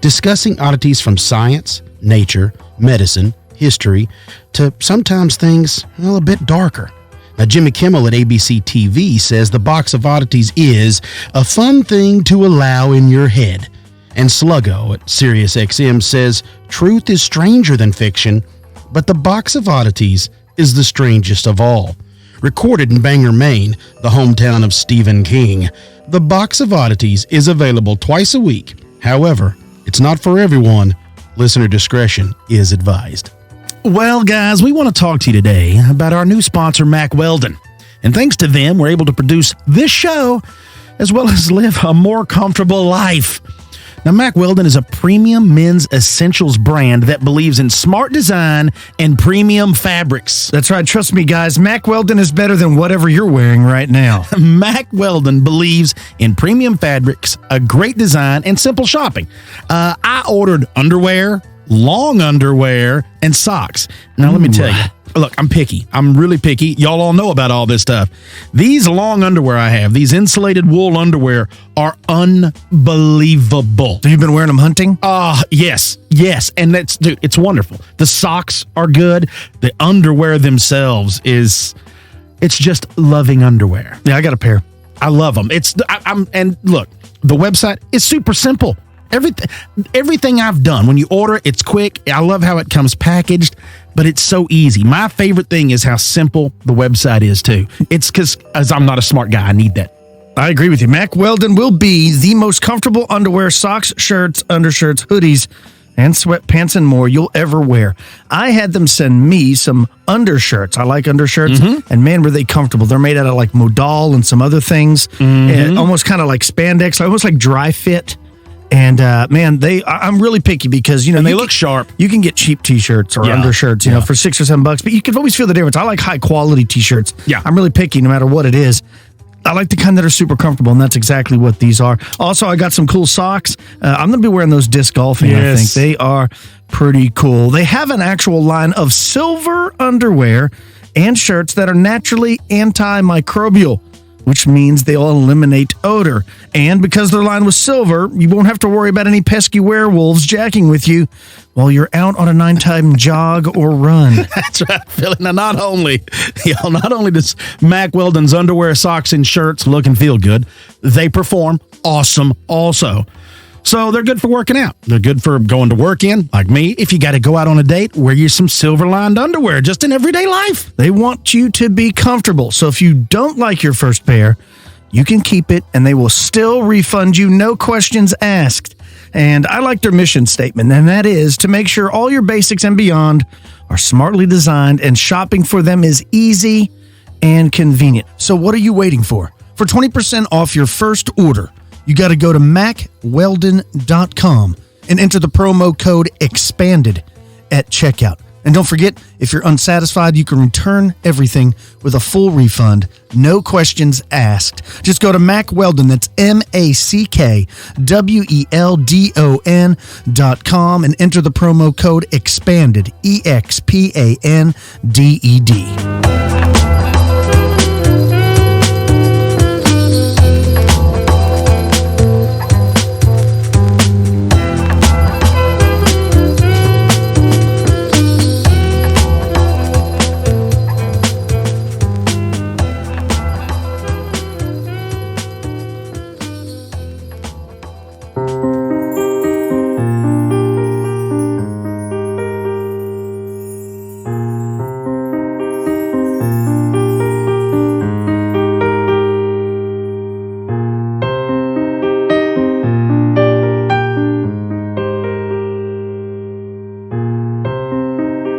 Discussing oddities from science, nature, medicine, history, to sometimes things, a bit darker. Now, Jimmy Kimmel at ABC TV says the box of oddities is a fun thing to allow in your head. And Sluggo at SiriusXM says truth is stranger than fiction, but the box of oddities is the strangest of all. Recorded in Bangor, Maine, the hometown of Stephen King, the box of oddities is available twice a week. However, it's not for everyone. Listener discretion is advised. Well, guys, we want to talk to you today about our new sponsor, Mack Weldon. And thanks to them, we're able to produce this show as well as live a more comfortable life. Now, Mack Weldon is a premium men's essentials brand that believes in smart design and premium fabrics. That's right. Trust me, guys. Mack Weldon is better than whatever you're wearing right now. Mack Weldon believes in premium fabrics, a great design, and simple shopping. I ordered underwear, long underwear, and socks. Now, let me tell you. Look, I'm picky. I'm really picky. Y'all all know about all this stuff. These long underwear I have, these insulated wool underwear, are unbelievable. So you've been wearing them hunting? Yes. And dude, it's wonderful. The socks are good. The underwear themselves it's just loving underwear. Yeah, I got a pair. I love them. And look, the website is super simple. Everything I've done, when you order it, it's quick. I love how it comes packaged, but it's so easy. My favorite thing is how simple the website is, too. It's because, as I'm not a smart guy, I need that. I agree with you. Mack Weldon will be the most comfortable underwear, socks, shirts, undershirts, hoodies, and sweatpants and more you'll ever wear. I had them send me some undershirts. I like undershirts, and man, were they comfortable. They're made out of like modal and some other things, and almost kind of like spandex, almost like dry fit. And man, I'm really picky because, and they look sharp. You can get cheap t-shirts or undershirts, know, for $6 or $7, but you can always feel the difference. I like high quality t-shirts. Yeah. I'm really picky no matter what it is. I like the kind that are super comfortable, and that's exactly what these are. Also, I got some cool socks. I'm going to be wearing those disc golfing, yes. I think. They are pretty cool. They have an actual line of silver underwear and shirts that are naturally antimicrobial, which means they'll eliminate odor. And because they're lined with silver, you won't have to worry about any pesky werewolves jacking with you while you're out on a nighttime jog or run. That's right, Philly. Now, not only does Mack Weldon's underwear, socks, and shirts look and feel good, they perform awesome also. So they're good for working out. They're good for going to work in, like me. If you got to go out on a date, wear you some silver-lined underwear just in everyday life. They want you to be comfortable. So if you don't like your first pair, you can keep it, and they will still refund you, no questions asked. And I like their mission statement, and that is to make sure all your basics and beyond are smartly designed, and shopping for them is easy and convenient. So what are you waiting for? For 20% off your first order, you got to go to MackWeldon.com and enter the promo code EXPANDED at checkout. And don't forget, if you're unsatisfied, you can return everything with a full refund. No questions asked. Just go to Mack Weldon, that's MackWeldon.com, and enter the promo code EXPANDED, EXPANDED.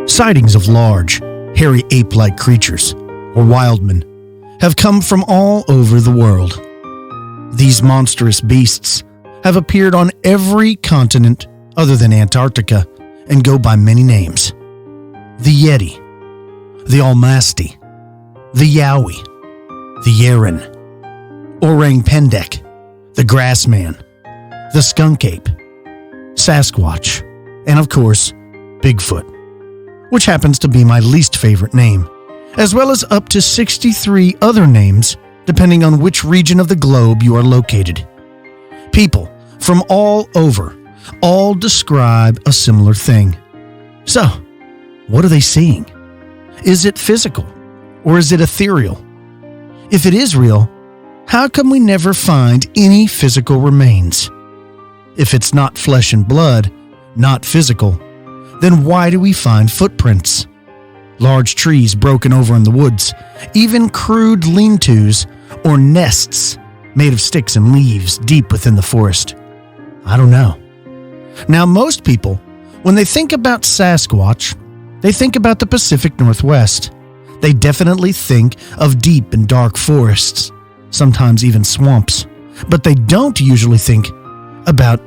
Sightings of large, hairy ape-like creatures, or wildmen, have come from all over the world. These monstrous beasts have appeared on every continent other than Antarctica and go by many names. The Yeti, the Almasty, the Yowie, the Yeren, Orang Pendek, the Grassman, the Skunk Ape, Sasquatch, and of course, Bigfoot, which happens to be my least favorite name, as well as up to 63 other names depending on which region of the globe you are located. People from all over all describe a similar thing. So, what are they seeing? Is it physical or is it ethereal? If it is real, how come we never find any physical remains? If it's not flesh and blood, not physical, then why do we find footprints? Large trees broken over in the woods, even crude lean-tos or nests made of sticks and leaves deep within the forest. I don't know. Now, most people, when they think about Sasquatch, they think about the Pacific Northwest. They definitely think of deep and dark forests, sometimes even swamps, but they don't usually think about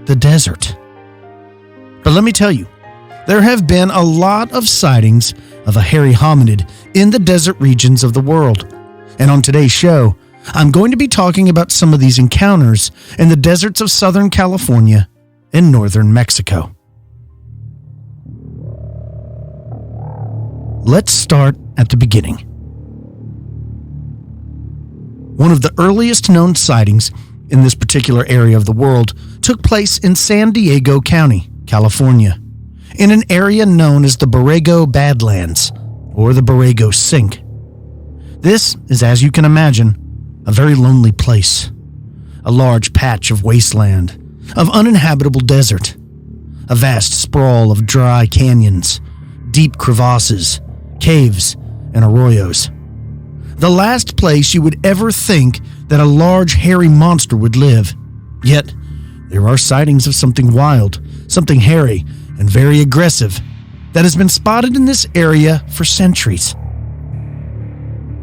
the desert. But let me tell you, there have been a lot of sightings of a hairy hominid in the desert regions of the world. And on today's show, I'm going to be talking about some of these encounters in the deserts of Southern California and northern Mexico. Let's start at the beginning. One of the earliest known sightings in this particular area of the world took place in San Diego County, California, in an area known as the Borrego Badlands, or the Borrego Sink. This is, as you can imagine, a very lonely place. A large patch of wasteland, of uninhabitable desert. A vast sprawl of dry canyons, deep crevasses, caves, and arroyos. The last place you would ever think that a large hairy monster would live. Yet, there are sightings of something wild, something hairy, and very aggressive that has been spotted in this area for centuries.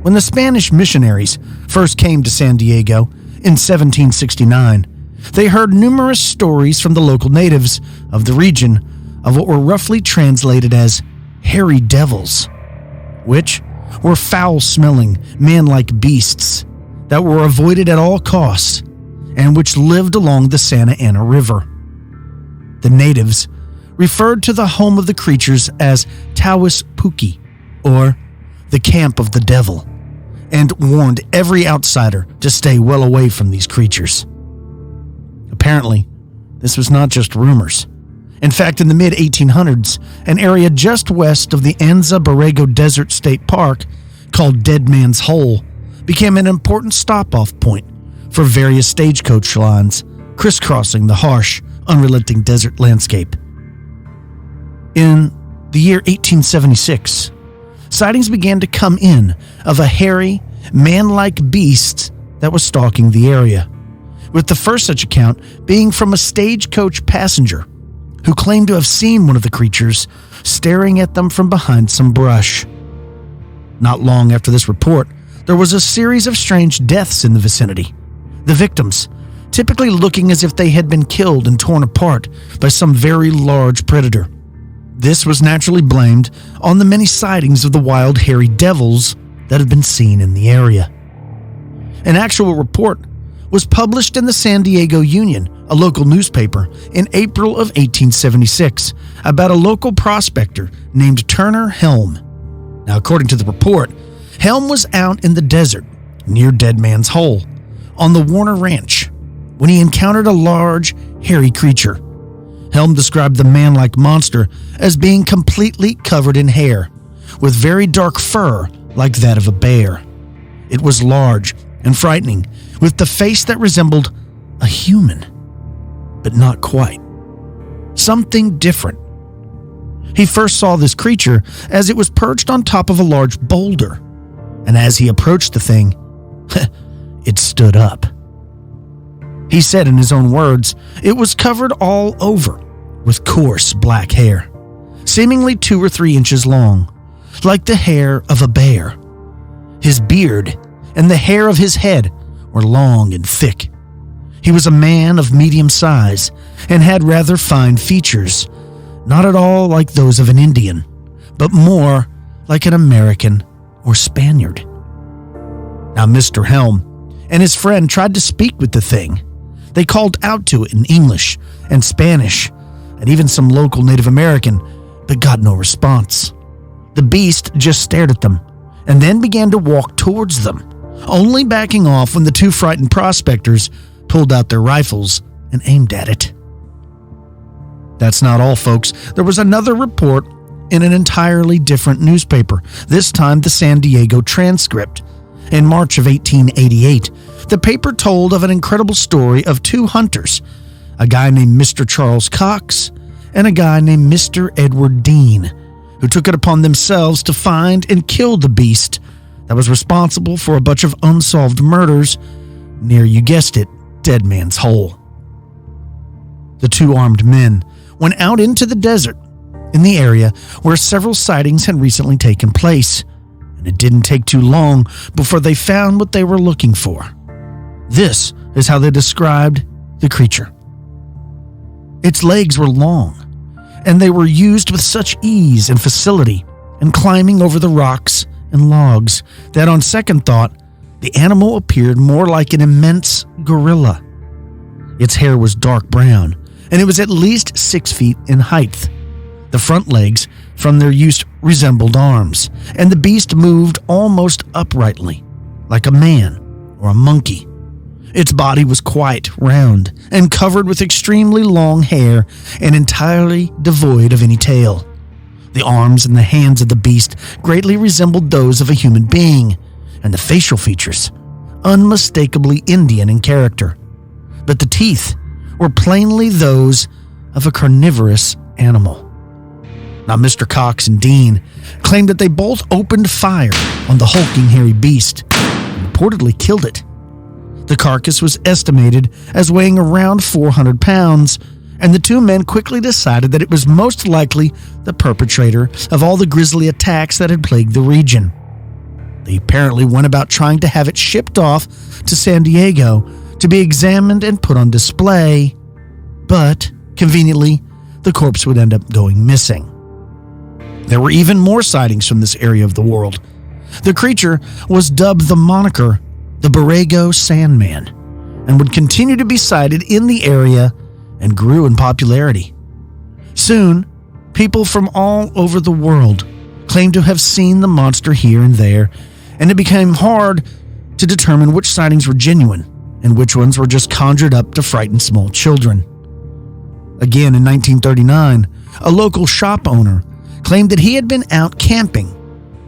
When the Spanish missionaries first came to San Diego in 1769, they heard numerous stories from the local natives of the region of what were roughly translated as hairy devils, which were foul-smelling, man-like beasts that were avoided at all costs and which lived along the Santa Ana River. The natives referred to the home of the creatures as Tawas Puki, or the camp of the devil, and warned every outsider to stay well away from these creatures. Apparently, this was not just rumors. In fact, in the mid-1800s, an area just west of the Anza Borrego Desert State Park, called Dead Man's Hole, became an important stop-off point for various stagecoach lines crisscrossing the harsh, unrelenting desert landscape. In the year 1876, sightings began to come in of a hairy, man-like beast that was stalking the area, with the first such account being from a stagecoach passenger who claimed to have seen one of the creatures staring at them from behind some brush. Not long after this report, there was a series of strange deaths in the vicinity, the victims typically looking as if they had been killed and torn apart by some very large predator. This was naturally blamed on the many sightings of the wild hairy devils that had been seen in the area. An actual report was published in the San Diego Union, a local newspaper, in April of 1876 about a local prospector named Turner Helm. Now, according to the report, Helm was out in the desert near Dead Man's Hole on the Warner Ranch when he encountered a large, hairy creature. Helm described the man-like monster as being completely covered in hair, with very dark fur like that of a bear. It was large and frightening, with the face that resembled a human, but not quite. Something different. He first saw this creature as it was perched on top of a large boulder, and as he approached the thing, it stood up. He said in his own words, it was covered all over with coarse black hair, seemingly 2 or 3 inches long, like the hair of a bear. His beard and the hair of his head were long and thick. He was a man of medium size and had rather fine features, not at all like those of an Indian, but more like an American or Spaniard. Now, Mr. Helm and his friend tried to speak with the thing. They called out to it in English and Spanish and even some local Native American, but got no response. The beast just stared at them and then began to walk towards them, only backing off when the 2 frightened prospectors pulled out their rifles and aimed at it. That's not all, folks. There was another report in an entirely different newspaper, this time the San Diego Transcript. In March of 1888, the paper told of an incredible story of 2 hunters, a guy named Mr. Charles Cox and a guy named Mr. Edward Dean, who took it upon themselves to find and kill the beast that was responsible for a bunch of unsolved murders near, you guessed it, Dead Man's Hole. The 2 armed men went out into the desert in the area where several sightings had recently taken place, and it didn't take too long before they found what they were looking for. This is how they described the creature. Its legs were long, and they were used with such ease and facility in climbing over the rocks and logs that on second thought, the animal appeared more like an immense gorilla. Its hair was dark brown, and it was at least 6 feet in height. The front legs, from their use, resembled arms, and the beast moved almost uprightly, like a man or a monkey. Its body was quite round and covered with extremely long hair and entirely devoid of any tail. The arms and the hands of the beast greatly resembled those of a human being, and the facial features, unmistakably Indian in character. But the teeth were plainly those of a carnivorous animal. Now, Mr. Cox and Dean claimed that they both opened fire on the hulking hairy beast and reportedly killed it. The carcass was estimated as weighing around 400 pounds, and the 2 men quickly decided that it was most likely the perpetrator of all the grisly attacks that had plagued the region. They apparently went about trying to have it shipped off to San Diego to be examined and put on display, but, conveniently, the corpse would end up going missing. There were even more sightings from this area of the world. The creature was dubbed the moniker the Borrego Sandman, and would continue to be sighted in the area and grew in popularity. Soon, people from all over the world claimed to have seen the monster here and there, and it became hard to determine which sightings were genuine and which ones were just conjured up to frighten small children. Again, in 1939, a local shop owner claimed that he had been out camping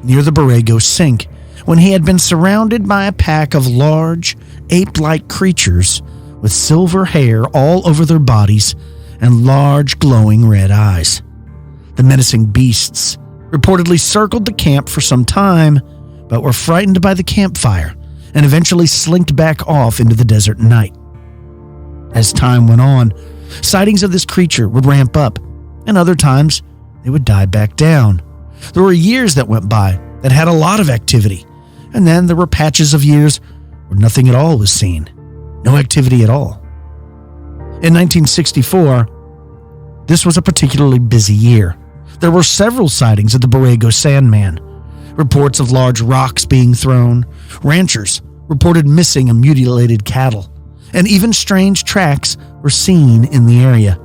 near the Borrego Sink when he had been surrounded by a pack of large, ape-like creatures with silver hair all over their bodies and large, glowing red eyes. The menacing beasts reportedly circled the camp for some time, but were frightened by the campfire and eventually slinked back off into the desert night. As time went on, sightings of this creature would ramp up, and other times they would die back down. There were years that went by that had a lot of activity, and then there were patches of years where nothing at all was seen. No activity at all. In 1964, this was a particularly busy year. There were several sightings of the Borrego Sandman. Reports of large rocks being thrown, ranchers reported missing and mutilated cattle, and even strange tracks were seen in the area.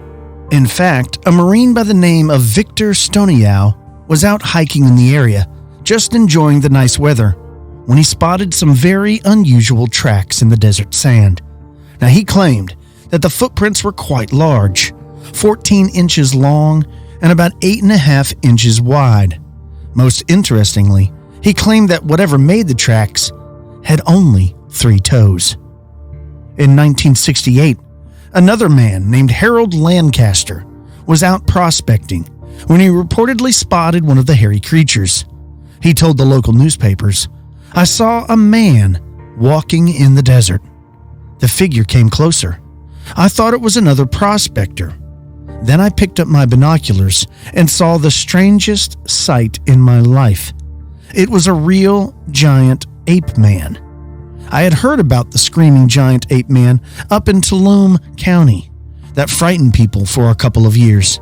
In fact, a Marine by the name of Victor Stoniau was out hiking in the area, just enjoying the nice weather, when he spotted some very unusual tracks in the desert sand. Now, he claimed that the footprints were quite large, 14 inches long and about 8.5 inches wide. Most interestingly, he claimed that whatever made the tracks had only 3 toes. In 1968, another man named Harold Lancaster was out prospecting when he reportedly spotted one of the hairy creatures. He told the local newspapers, "I saw a man walking in the desert. The figure came closer. I thought it was another prospector. Then I picked up my binoculars and saw the strangest sight in my life. It was a real giant ape man. I had heard about the screaming giant ape man up in Tulum County. That frightened people for a couple of years.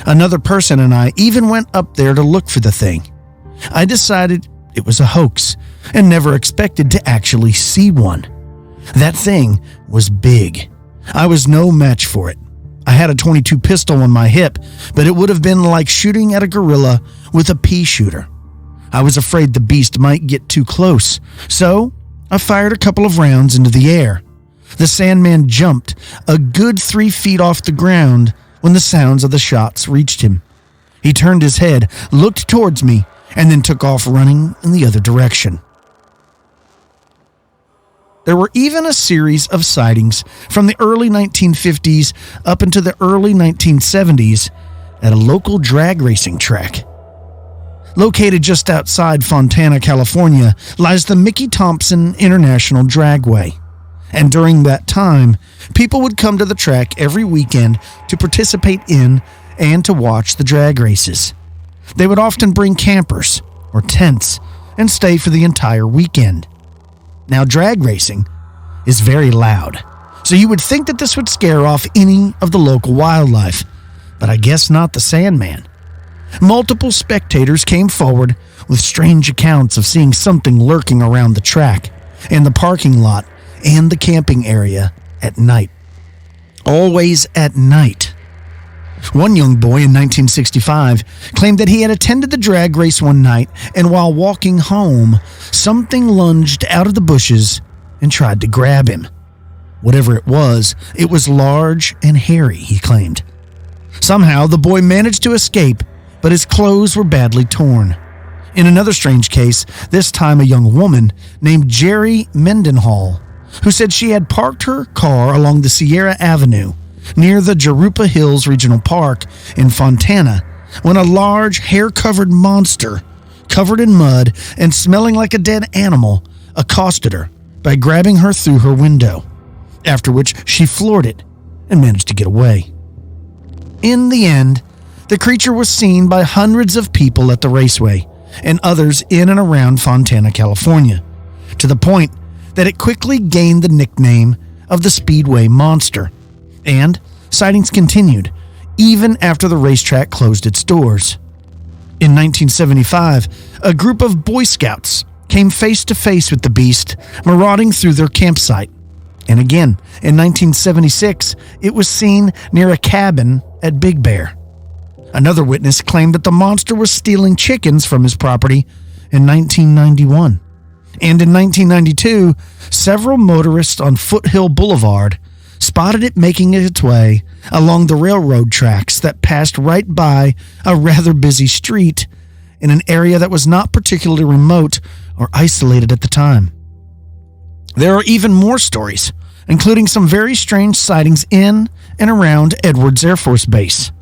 Another person and I even went up there to look for the thing. I decided it was a hoax and never expected to actually see one. That thing was big. I was no match for it. I had a .22 pistol on my hip, but it would have been like shooting at a gorilla with a pea shooter. I was afraid the beast might get too close, so I fired a couple of rounds into the air. The Sandman jumped a good 3 feet off the ground when the sounds of the shots reached him. He turned his head, looked towards me, and then took off running in the other direction." There were even a series of sightings from the early 1950s up into the early 1970s at a local drag racing track. Located just outside Fontana, California, lies the Mickey Thompson International Dragway. And during that time, people would come to the track every weekend to participate in and to watch the drag races. They would often bring campers or tents and stay for the entire weekend. Now, drag racing is very loud, so you would think that this would scare off any of the local wildlife, but I guess not the Sandman. Multiple spectators came forward with strange accounts of seeing something lurking around the track, in the parking lot, and the camping area at night. Always at night. One young boy in 1965 claimed that he had attended the drag race one night, and while walking home, something lunged out of the bushes and tried to grab him. Whatever it was large and hairy, he claimed. Somehow, the boy managed to escape, but his clothes were badly torn. In another strange case, this time a young woman named Jerry Mendenhall, who said she had parked her car along the Sierra Avenue near the Jurupa Hills Regional Park in Fontana when a large hair-covered monster, covered in mud and smelling like a dead animal, accosted her by grabbing her through her window, after which she floored it and managed to get away. In the end, the creature was seen by hundreds of people at the raceway and others in and around Fontana, California, to the point that it quickly gained the nickname of the Speedway Monster. And sightings continued, even after the racetrack closed its doors. In 1975, a group of Boy Scouts came face to face with the beast marauding through their campsite. And again, in 1976, it was seen near a cabin at Big Bear. Another witness claimed that the monster was stealing chickens from his property in 1991. And in 1992, several motorists on Foothill Boulevard spotted it making its way along the railroad tracks that passed right by a rather busy street in an area that was not particularly remote or isolated at the time. There are even more stories, including some very strange sightings in and around Edwards Air Force Base.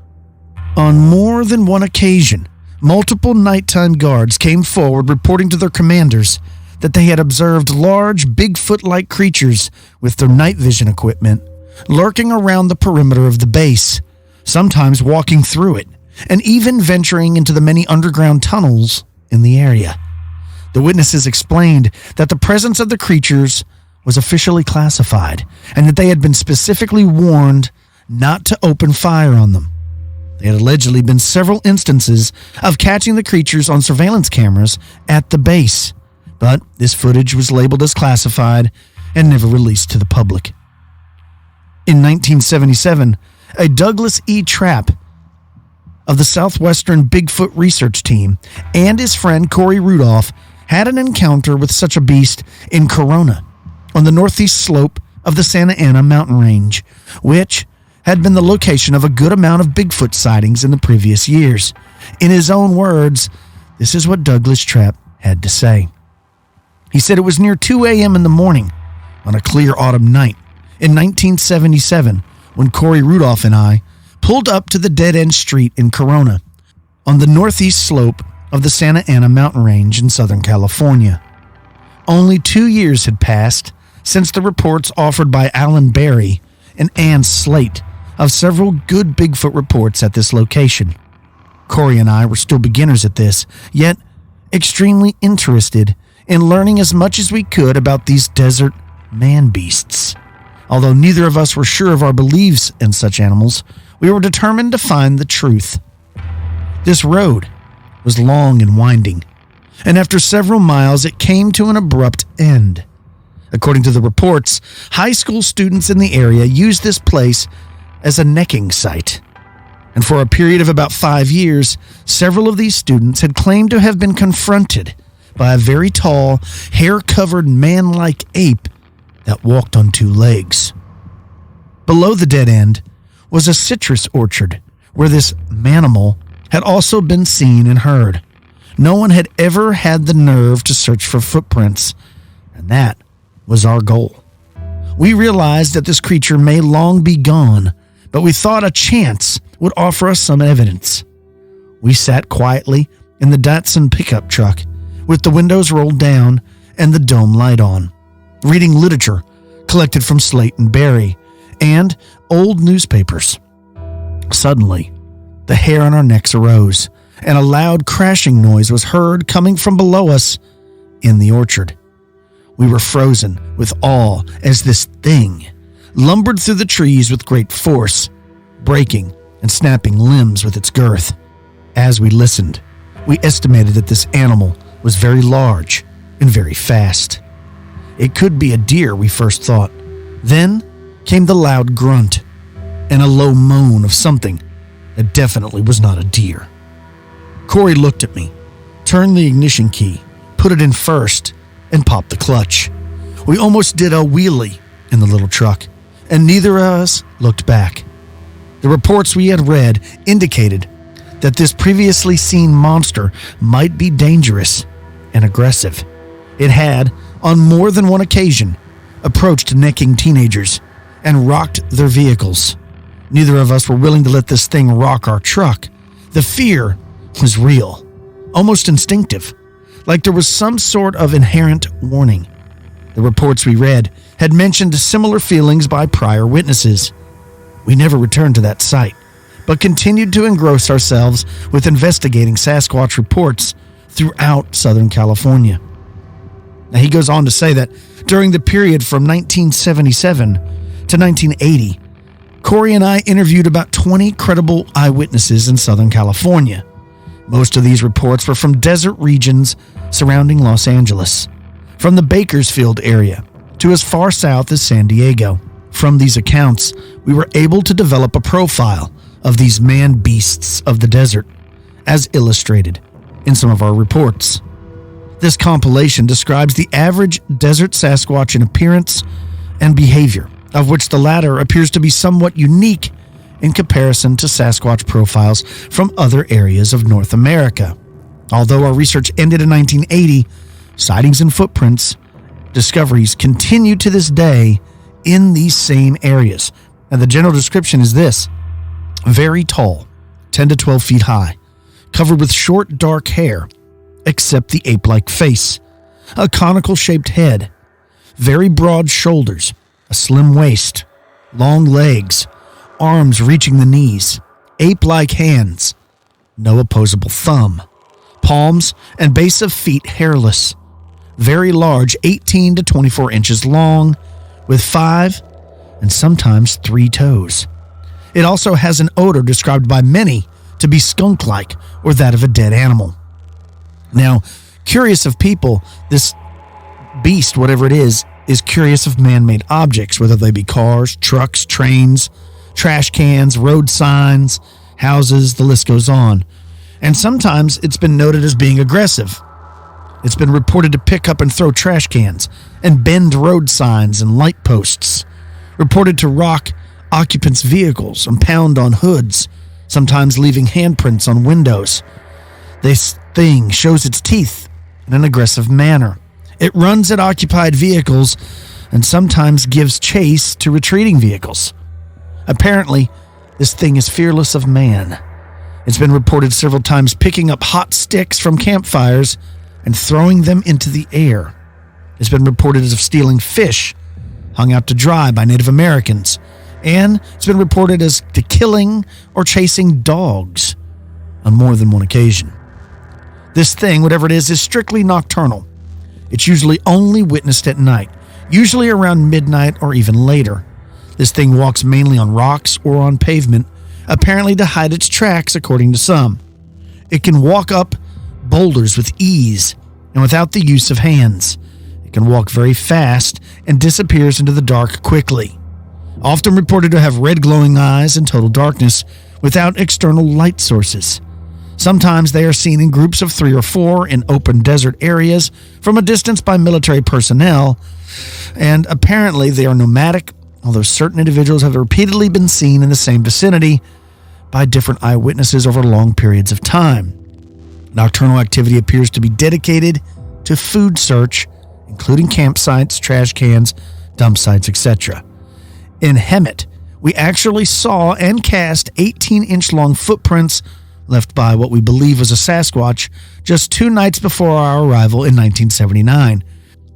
On more than one occasion, multiple nighttime guards came forward reporting to their commanders that they had observed large Bigfoot-like creatures with their night vision equipment lurking around the perimeter of the base, sometimes walking through it, and even venturing into the many underground tunnels in the area. The witnesses explained that the presence of the creatures was officially classified and that they had been specifically warned not to open fire on them. There had allegedly been several instances of catching the creatures on surveillance cameras at the base, but this footage was labeled as classified and never released to the public. In 1977, a Douglas E. Trapp of the Southwestern Bigfoot Research Team and his friend Corey Rudolph had an encounter with such a beast in Corona, on the northeast slope of the Santa Ana mountain range, which had been the location of a good amount of Bigfoot sightings in the previous years. In his own words, this is what Douglas Trapp had to say. He said it was near 2 a.m. in the morning on a clear autumn night in 1977 when Corey Rudolph and I pulled up to the dead-end street in Corona on the northeast slope of the Santa Ana mountain range in Southern California. Only 2 years had passed since the reports offered by Alan Berry and Ann Slate of several good Bigfoot reports at this location. Corey and I were still beginners at this, yet extremely interested in learning as much as we could about these desert man-beasts. Although neither of us were sure of our beliefs in such animals, we were determined to find the truth. This road was long and winding, and after several miles it came to an abrupt end. According to the reports, high school students in the area used this place as a necking site. And for a period of about 5 years, several of these students had claimed to have been confronted by a very tall, hair-covered man-like ape that walked on 2 legs. Below the dead end was a citrus orchard where this manimal had also been seen and heard. No one had ever had the nerve to search for footprints, and that was our goal. We realized that this creature may long be gone, but we thought a chance would offer us some evidence. We sat quietly in the Datsun pickup truck with the windows rolled down and the dome light on, reading literature collected from Slate and Berry and old newspapers. Suddenly, the hair on our necks arose, and a loud crashing noise was heard coming from below us in the orchard. We were frozen with awe as this thing lumbered through the trees with great force, breaking and snapping limbs with its girth. As we listened, we estimated that this animal was very large and very fast. It could be a deer, we first thought. Then came the loud grunt and a low moan of something that definitely was not a deer. Corey looked at me, turned the ignition key, put it in first, and popped the clutch. We almost did a wheelie in the little truck, and neither of us looked back. The reports we had read indicated that this previously seen monster might be dangerous and aggressive. It had, on more than one occasion, approached necking teenagers and rocked their vehicles. Neither of us were willing to let this thing rock our truck. The fear was real, almost instinctive, like there was some sort of inherent warning. The reports we read had mentioned similar feelings by prior witnesses. We never returned to that site, but continued to engross ourselves with investigating Sasquatch reports throughout Southern California. Now, he goes on to say that during the period from 1977 to 1980, Corey and I interviewed about 20 credible eyewitnesses in Southern California. Most of these reports were from desert regions surrounding Los Angeles, from the Bakersfield area to as far south as San Diego. From these accounts, we were able to develop a profile of these man-beasts of the desert, as illustrated in some of our reports. This compilation describes the average desert Sasquatch in appearance and behavior, of which the latter appears to be somewhat unique in comparison to Sasquatch profiles from other areas of North America. Although our research ended in 1980, sightings and footprints discoveries continue to this day in these same areas. And the general description is this: very tall, 10 to 12 feet high, covered with short dark hair, except the ape-like face, a conical-shaped head, very broad shoulders, a slim waist, long legs, arms reaching the knees, ape-like hands, no opposable thumb, palms and base of feet hairless, very large, 18 to 24 inches long, with 5 and sometimes 3 toes. It also has an odor described by many to be skunk-like or that of a dead animal. Now, curious of people, this beast, whatever it is curious of man-made objects, whether they be cars, trucks, trains, trash cans, road signs, houses, the list goes on. And sometimes it's been noted as being aggressive. It's been reported to pick up and throw trash cans and bend road signs and light posts. Reported to rock occupants' vehicles and pound on hoods, sometimes leaving handprints on windows. This thing shows its teeth in an aggressive manner. It runs at occupied vehicles and sometimes gives chase to retreating vehicles. Apparently, this thing is fearless of man. It's been reported several times picking up hot sticks from campfires and throwing them into the air. It's been reported as stealing fish hung out to dry by Native Americans, and it's been reported as to killing or chasing dogs on more than one occasion. This thing, whatever it is strictly nocturnal. It's usually only witnessed at night, usually around midnight or even later. This thing walks mainly on rocks or on pavement, apparently to hide its tracks, according to some. It can walk up boulders with ease and without the use of hands. It can walk very fast and disappears into the dark quickly. Often reported to have red glowing eyes and total darkness without external light sources. Sometimes they are seen in groups of 3 or 4 in open desert areas from a distance by military personnel, and apparently they are nomadic, although certain individuals have repeatedly been seen in the same vicinity by different eyewitnesses over long periods of time. Nocturnal activity appears to be dedicated to food search, including campsites, trash cans, dump sites, etc. In Hemet, we actually saw and cast 18-inch long footprints left by what we believe was a Sasquatch just 2 nights before our arrival in 1979.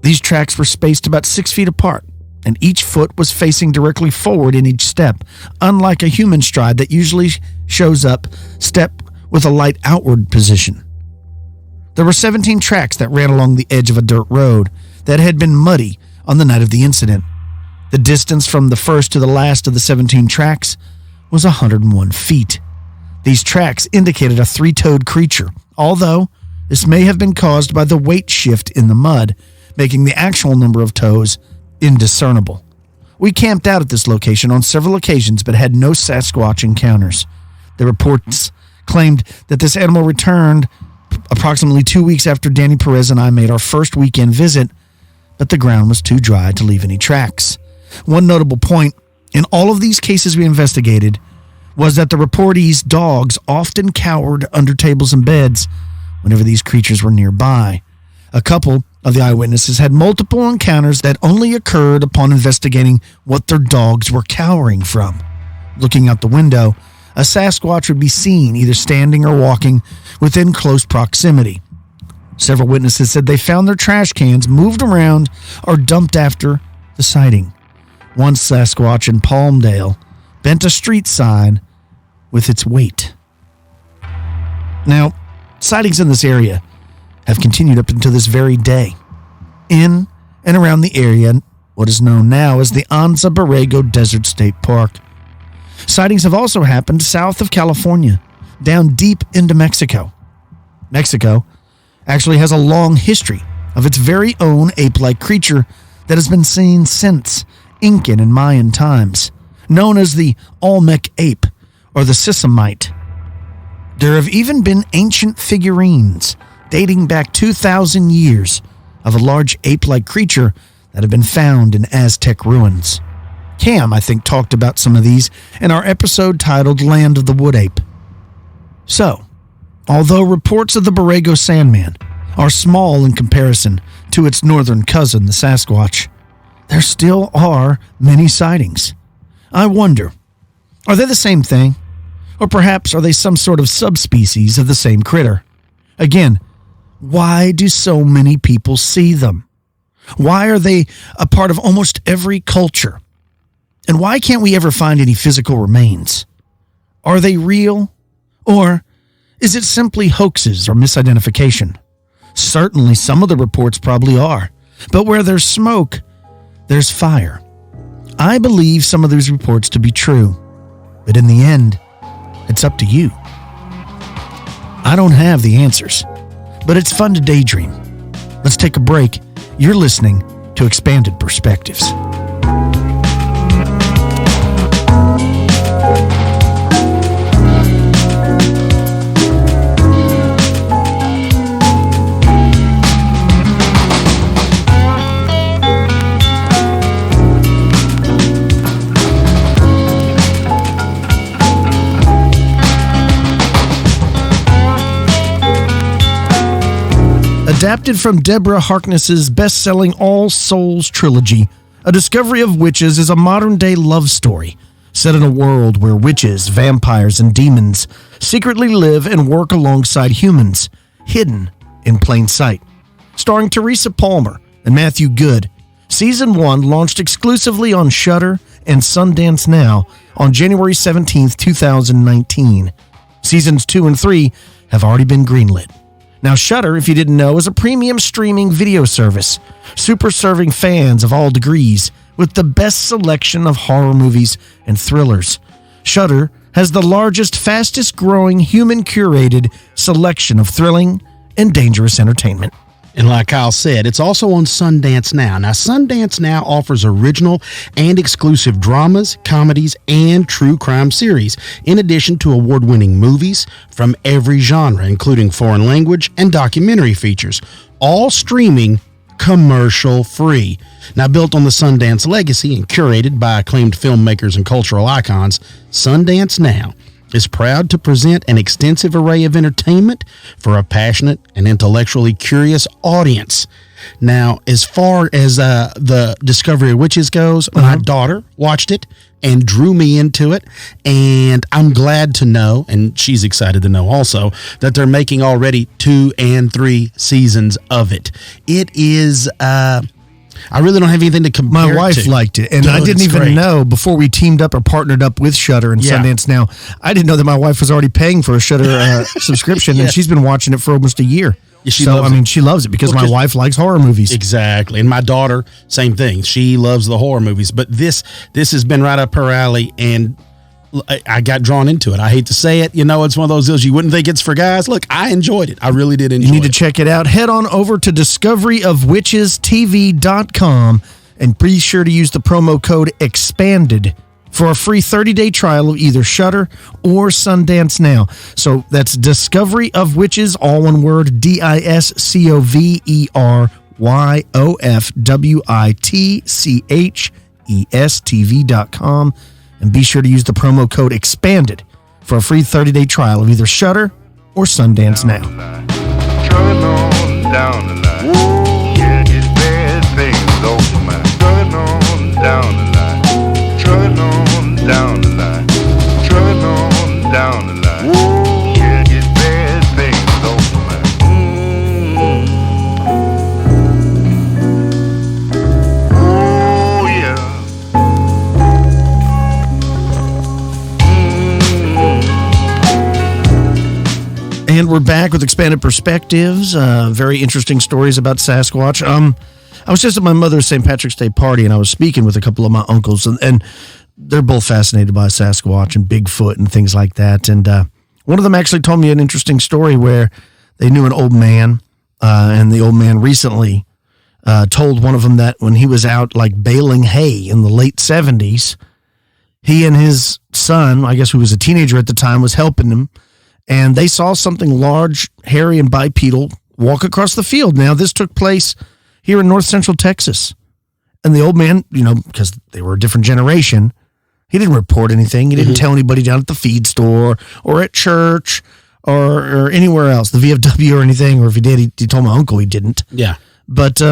These tracks were spaced about 6 feet apart, and each foot was facing directly forward in each step, unlike a human stride that usually shows up step with a light outward position. There were 17 tracks that ran along the edge of a dirt road that had been muddy on the night of the incident. The distance from the first to the last of the 17 tracks was 101 feet. These tracks indicated a 3-toed creature, although this may have been caused by the weight shift in the mud, making the actual number of toes indiscernible. We camped out at this location on several occasions but had no Sasquatch encounters. The reports claimed that this animal returned approximately 2 weeks after Danny Perez and I made our first weekend visit, but the ground was too dry to leave any tracks. One notable point, in all of these cases we investigated, was that the reportees' dogs often cowered under tables and beds whenever these creatures were nearby. A couple of the eyewitnesses had multiple encounters that only occurred upon investigating what their dogs were cowering from. Looking out the window, a Sasquatch would be seen either standing or walking within close proximity. Several witnesses said they found their trash cans moved around or dumped after the sighting. One Sasquatch in Palmdale bent a street sign with its weight. Now, sightings in this area have continued up until this very day. In and around the area, what is known now as the Anza Borrego Desert State Park. Sightings have also happened south of California, down deep into Mexico. Mexico actually has a long history of its very own ape-like creature that has been seen since Incan and Mayan times, known as the Olmec ape or the Sisamite. There have even been ancient figurines dating back 2,000 years of a large ape-like creature that have been found in Aztec ruins. Cam, I think, talked about some of these in our episode titled Land of the Wood Ape. So, although reports of the Borrego Sandman are small in comparison to its northern cousin, the Sasquatch, there still are many sightings. I wonder, are they the same thing? Or perhaps are they some sort of subspecies of the same critter? Again, why do so many people see them? Why are they a part of almost every culture? And why can't we ever find any physical remains? Are they real? Or is it simply hoaxes or misidentification? Certainly some of the reports probably are. But where there's smoke, there's fire. I believe some of these reports to be true. But in the end, it's up to you. I don't have the answers, but it's fun to daydream. Let's take a break. You're listening to Expanded Perspectives. Adapted from Deborah Harkness's best-selling All Souls trilogy, A Discovery of Witches is a modern-day love story set in a world where witches, vampires, and demons secretly live and work alongside humans, hidden in plain sight. Starring Teresa Palmer and Matthew Good, Season 1 launched exclusively on Shudder and Sundance Now on January 17, 2019. Seasons 2 and 3 have already been greenlit. Now, Shudder, if you didn't know, is a premium streaming video service, super serving fans of all degrees with the best selection of horror movies and thrillers. Shudder has the largest, fastest growing, human-curated selection of thrilling and dangerous entertainment. And like Kyle said, it's also on Sundance Now. Now, Sundance Now offers original and exclusive dramas, comedies, and true crime series, in addition to award-winning movies from every genre, including foreign language and documentary features, all streaming commercial-free. Now, built on the Sundance legacy and curated by acclaimed filmmakers and cultural icons, Sundance Now is proud to present an extensive array of entertainment for a passionate and intellectually curious audience. Now, as far as the Discovery of Witches goes, my daughter watched it and drew me into it, and I'm glad to know, and she's excited to know also, that they're making already 2 and 3 seasons of it. It is... I really don't have anything to compare My wife to. liked it, and I didn't even know before we teamed up or partnered up with Shudder and Sundance Now. I didn't know that my wife was already paying for a Shudder subscription, and she's been watching it for almost a year. Yeah, she loves it because my wife likes horror movies. Exactly, and my daughter, same thing. She loves the horror movies, but this has been right up her alley, and I got drawn into it. I hate to say it. You know, it's one of those deals you wouldn't think it's for guys. Look, I enjoyed it. I really did enjoy it. You need to check it out. Head on over to discoveryofwitchestv.com and be sure to use the promo code EXPANDED for a free 30-day trial of either Shudder or Sundance Now. So that's Discovery of Witches, all one word, DISCOVERYOFWITCHESTV.com. And be sure to use the promo code EXPANDED for a free 30-day trial of either Shudder or Sundance Now. Trucking on down the line. Yeah, it's bad things over the mind. Trucking on down the line. Trucking on down the line. Trucking on down the line. Yeah, it's bad things over the mind. Oh, yeah. And we're back with Expanded Perspectives. Very interesting stories about Sasquatch. I was just at my mother's St. Patrick's Day party, and I was speaking with a couple of my uncles, and they're both fascinated by Sasquatch and Bigfoot and things like that. And one of them actually told me an interesting story where they knew an old man, and the old man recently told one of them that when he was out like baling hay in the late 70s, he and his son, I guess who was a teenager at the time, was helping him, and they saw something large, hairy, and bipedal walk across the field. Now, this took place here in north central Texas. And the old man, you know, because they were a different generation, he didn't report anything. He didn't tell anybody down at the feed store or at church or anywhere else, the VFW or anything. Or if he did, he told my uncle he didn't. Yeah. But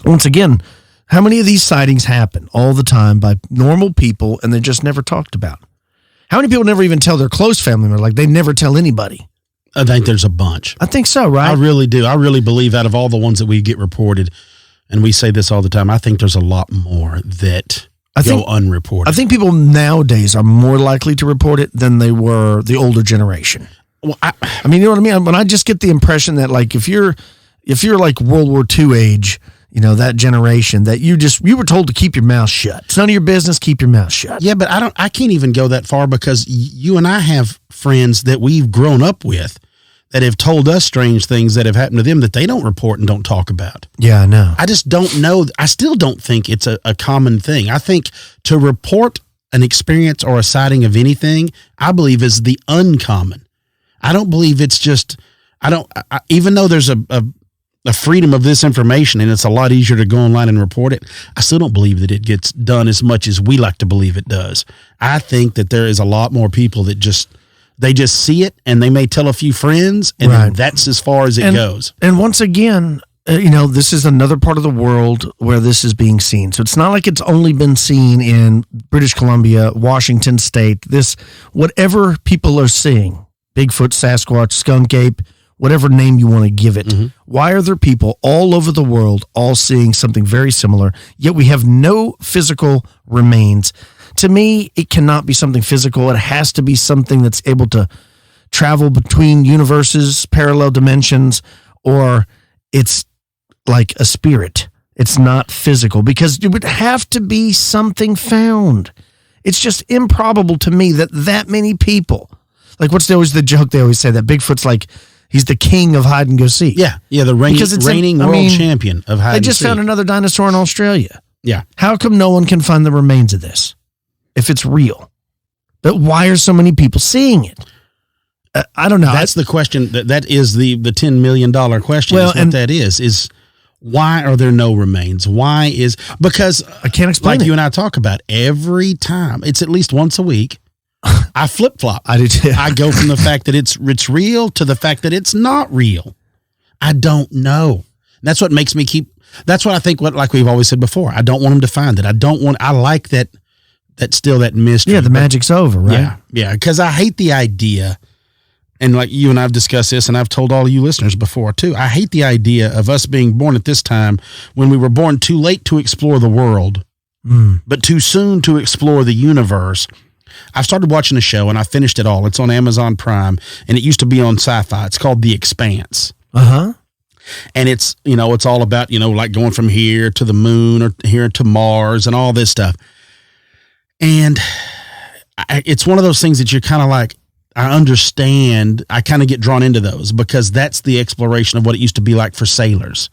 once again, how many of these sightings happen all the time by normal people and they're just never talked about? How many people never even tell their close family members? Like, they never tell anybody. I think there's a bunch. I think so, right? I really do. I really believe out of all the ones that we get reported, and we say this all the time, I think there's a lot more that go unreported. I think people nowadays are more likely to report it than they were the older generation. Well, I mean, you know what I mean? When I just get the impression that, like, if you're like World War II age, that generation that you were told to keep your mouth shut. It's none of your business. Keep your mouth shut. Yeah, but I can't even go that far because you and I have friends that we've grown up with that have told us strange things that have happened to them that they don't report and don't talk about. Yeah, I know. I just don't know. I still don't think it's a common thing. I think to report an experience or a sighting of anything, I believe is the uncommon. I don't believe it's just, even though there's a freedom of this information and it's a lot easier to go online and report it, I still don't believe that it gets done as much as we like to believe it does. I think that there is a lot more people that they just see it and they may tell a few friends and then that's as far as it goes. And once again, this is another part of the world where this is being seen. So it's not like it's only been seen in British Columbia, Washington State, whatever people are seeing, Bigfoot, Sasquatch, skunk ape, whatever name you want to give it. Mm-hmm. Why are there people all over the world all seeing something very similar, yet we have no physical remains? To me, it cannot be something physical. It has to be something that's able to travel between universes, parallel dimensions, or it's like a spirit. It's not physical because it would have to be something found. It's just improbable to me that many people, like what's always the joke they always say that Bigfoot's like, he's the king of hide and go seek. Yeah, the reigning world champion of hide and seek. They just found another dinosaur in Australia. Yeah. How come no one can find the remains of this if it's real? But why are so many people seeing it? I don't know. That's the question. That is the $10 million question. Well, and that is why are there no remains? Because I can't explain like you and I talk about every time. It's at least once a week. I flip-flop. I do too. I go from the fact that it's real to the fact that it's not real. I don't know. That's what makes me that's what I think, like we've always said before, I don't want them to find it. I like that still that mystery. Yeah, the magic's over, right? Yeah, because I hate the idea, and like you and I have discussed this, and I've told all of you listeners before too, I hate the idea of us being born at this time when we were born too late to explore the world, but too soon to explore the universe. I've started watching a show and I finished it all. It's on Amazon Prime and it used to be on Sci-Fi. It's called The Expanse. Uh-huh. And it's, it's all about, like going from here to the moon or here to Mars and all this stuff. And it's one of those things that you're kind of like, I understand. I kind of get drawn into those because that's the exploration of what it used to be like for sailors.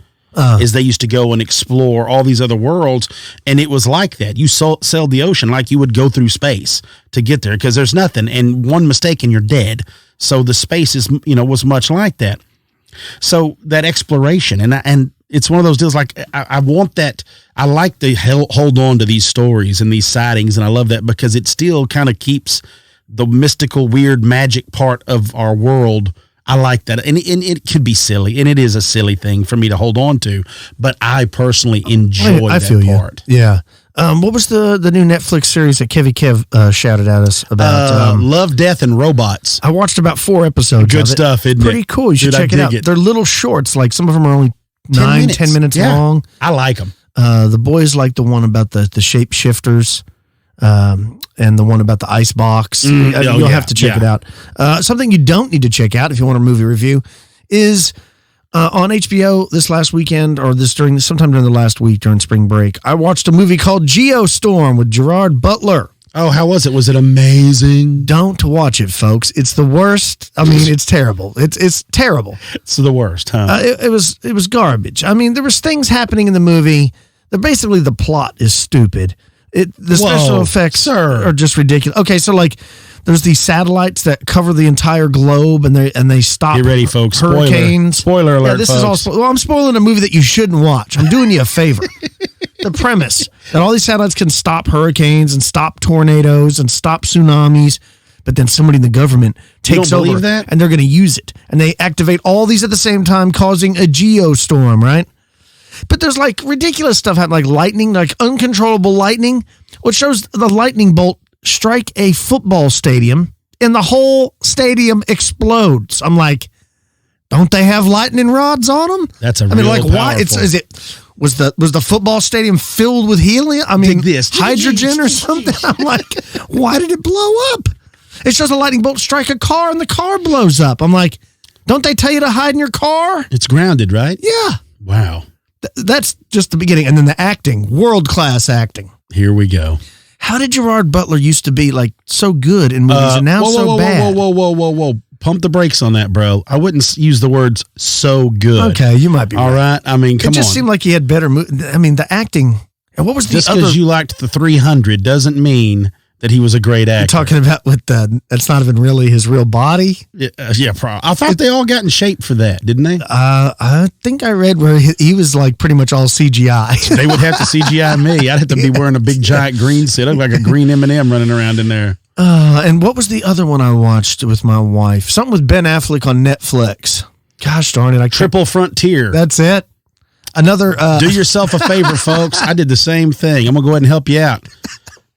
Is they used to go and explore all these other worlds, and it was like that. You sailed the ocean like you would go through space to get there because there's nothing, and one mistake and you're dead. So the space is, was much like that. So that exploration, and it's one of those deals like I want that. I like to hold on to these stories and these sightings, and I love that because it still kind of keeps the mystical, weird, magic part of our world. I like that. And it could be silly, and it is a silly thing for me to hold on to, but I personally enjoy that part. You. Yeah. What was the new Netflix series that Kev shouted at us about? Love, Death, and Robots. I watched about 4 episodes. Good stuff, isn't it? Pretty cool. You should check it out. They're little shorts. Like some of them are only 10 minutes long. I like them. The boys like the one about the shapeshifters. And the one about the ice box. You'll have to check it out. Something you don't need to check out if you want a movie review is on HBO this last weekend or sometime during the last week during spring break. I watched a movie called Geostorm with Gerard Butler. Oh, how was it? Was it amazing? Don't watch it, folks. It's the worst. I mean, it's terrible. It's terrible. It's the worst, huh? It was garbage. I mean, there was things happening in the movie that basically the plot is stupid. The special effects are just ridiculous. Okay, so like there's these satellites that cover the entire globe and they stop. Get ready, folks. Hurricanes. Spoiler alert. Yeah, this folks. is all. I'm spoiling a movie that you shouldn't watch. I'm doing you a favor. The premise that all these satellites can stop hurricanes and stop tornadoes and stop tsunamis, but then somebody in the government takes over and they're going to use it and they activate all these at the same time, causing a geostorm, right? But there's like ridiculous stuff happening, like lightning, like uncontrollable lightning, which shows the lightning bolt strike a football stadium and the whole stadium explodes. I'm like, don't they have lightning rods on them? That's why? Was the football stadium filled with helium? I mean, hydrogen or something? I'm like, why did it blow up? It's just a lightning bolt strike a car and the car blows up. I'm like, don't they tell you to hide in your car? It's grounded, right? Yeah. Wow. That's just the beginning. And then the acting, world-class acting. Here we go. How did Gerard Butler used to be like so good in movies and now so bad? Whoa. Pump the brakes on that, bro. I wouldn't use the words so good. Okay, you might be all right. I mean, come on. It just seemed like he had better I mean, the acting. And what was the just other? because you liked the 300 doesn't mean that he was a great actor. You're talking about with that's not even really his real body. Yeah, I thought they all got in shape for that, didn't they? I think I read where he was like pretty much all CGI. They would have to CGI me. I'd have to be wearing a big giant green suit. I'd look like a green M&M running around in there. And what was the other one I watched with my wife? Something with Ben Affleck on Netflix. Gosh darn it! Triple Frontier. That's it. Another. Do yourself a favor, folks. I did the same thing. I'm gonna go ahead and help you out.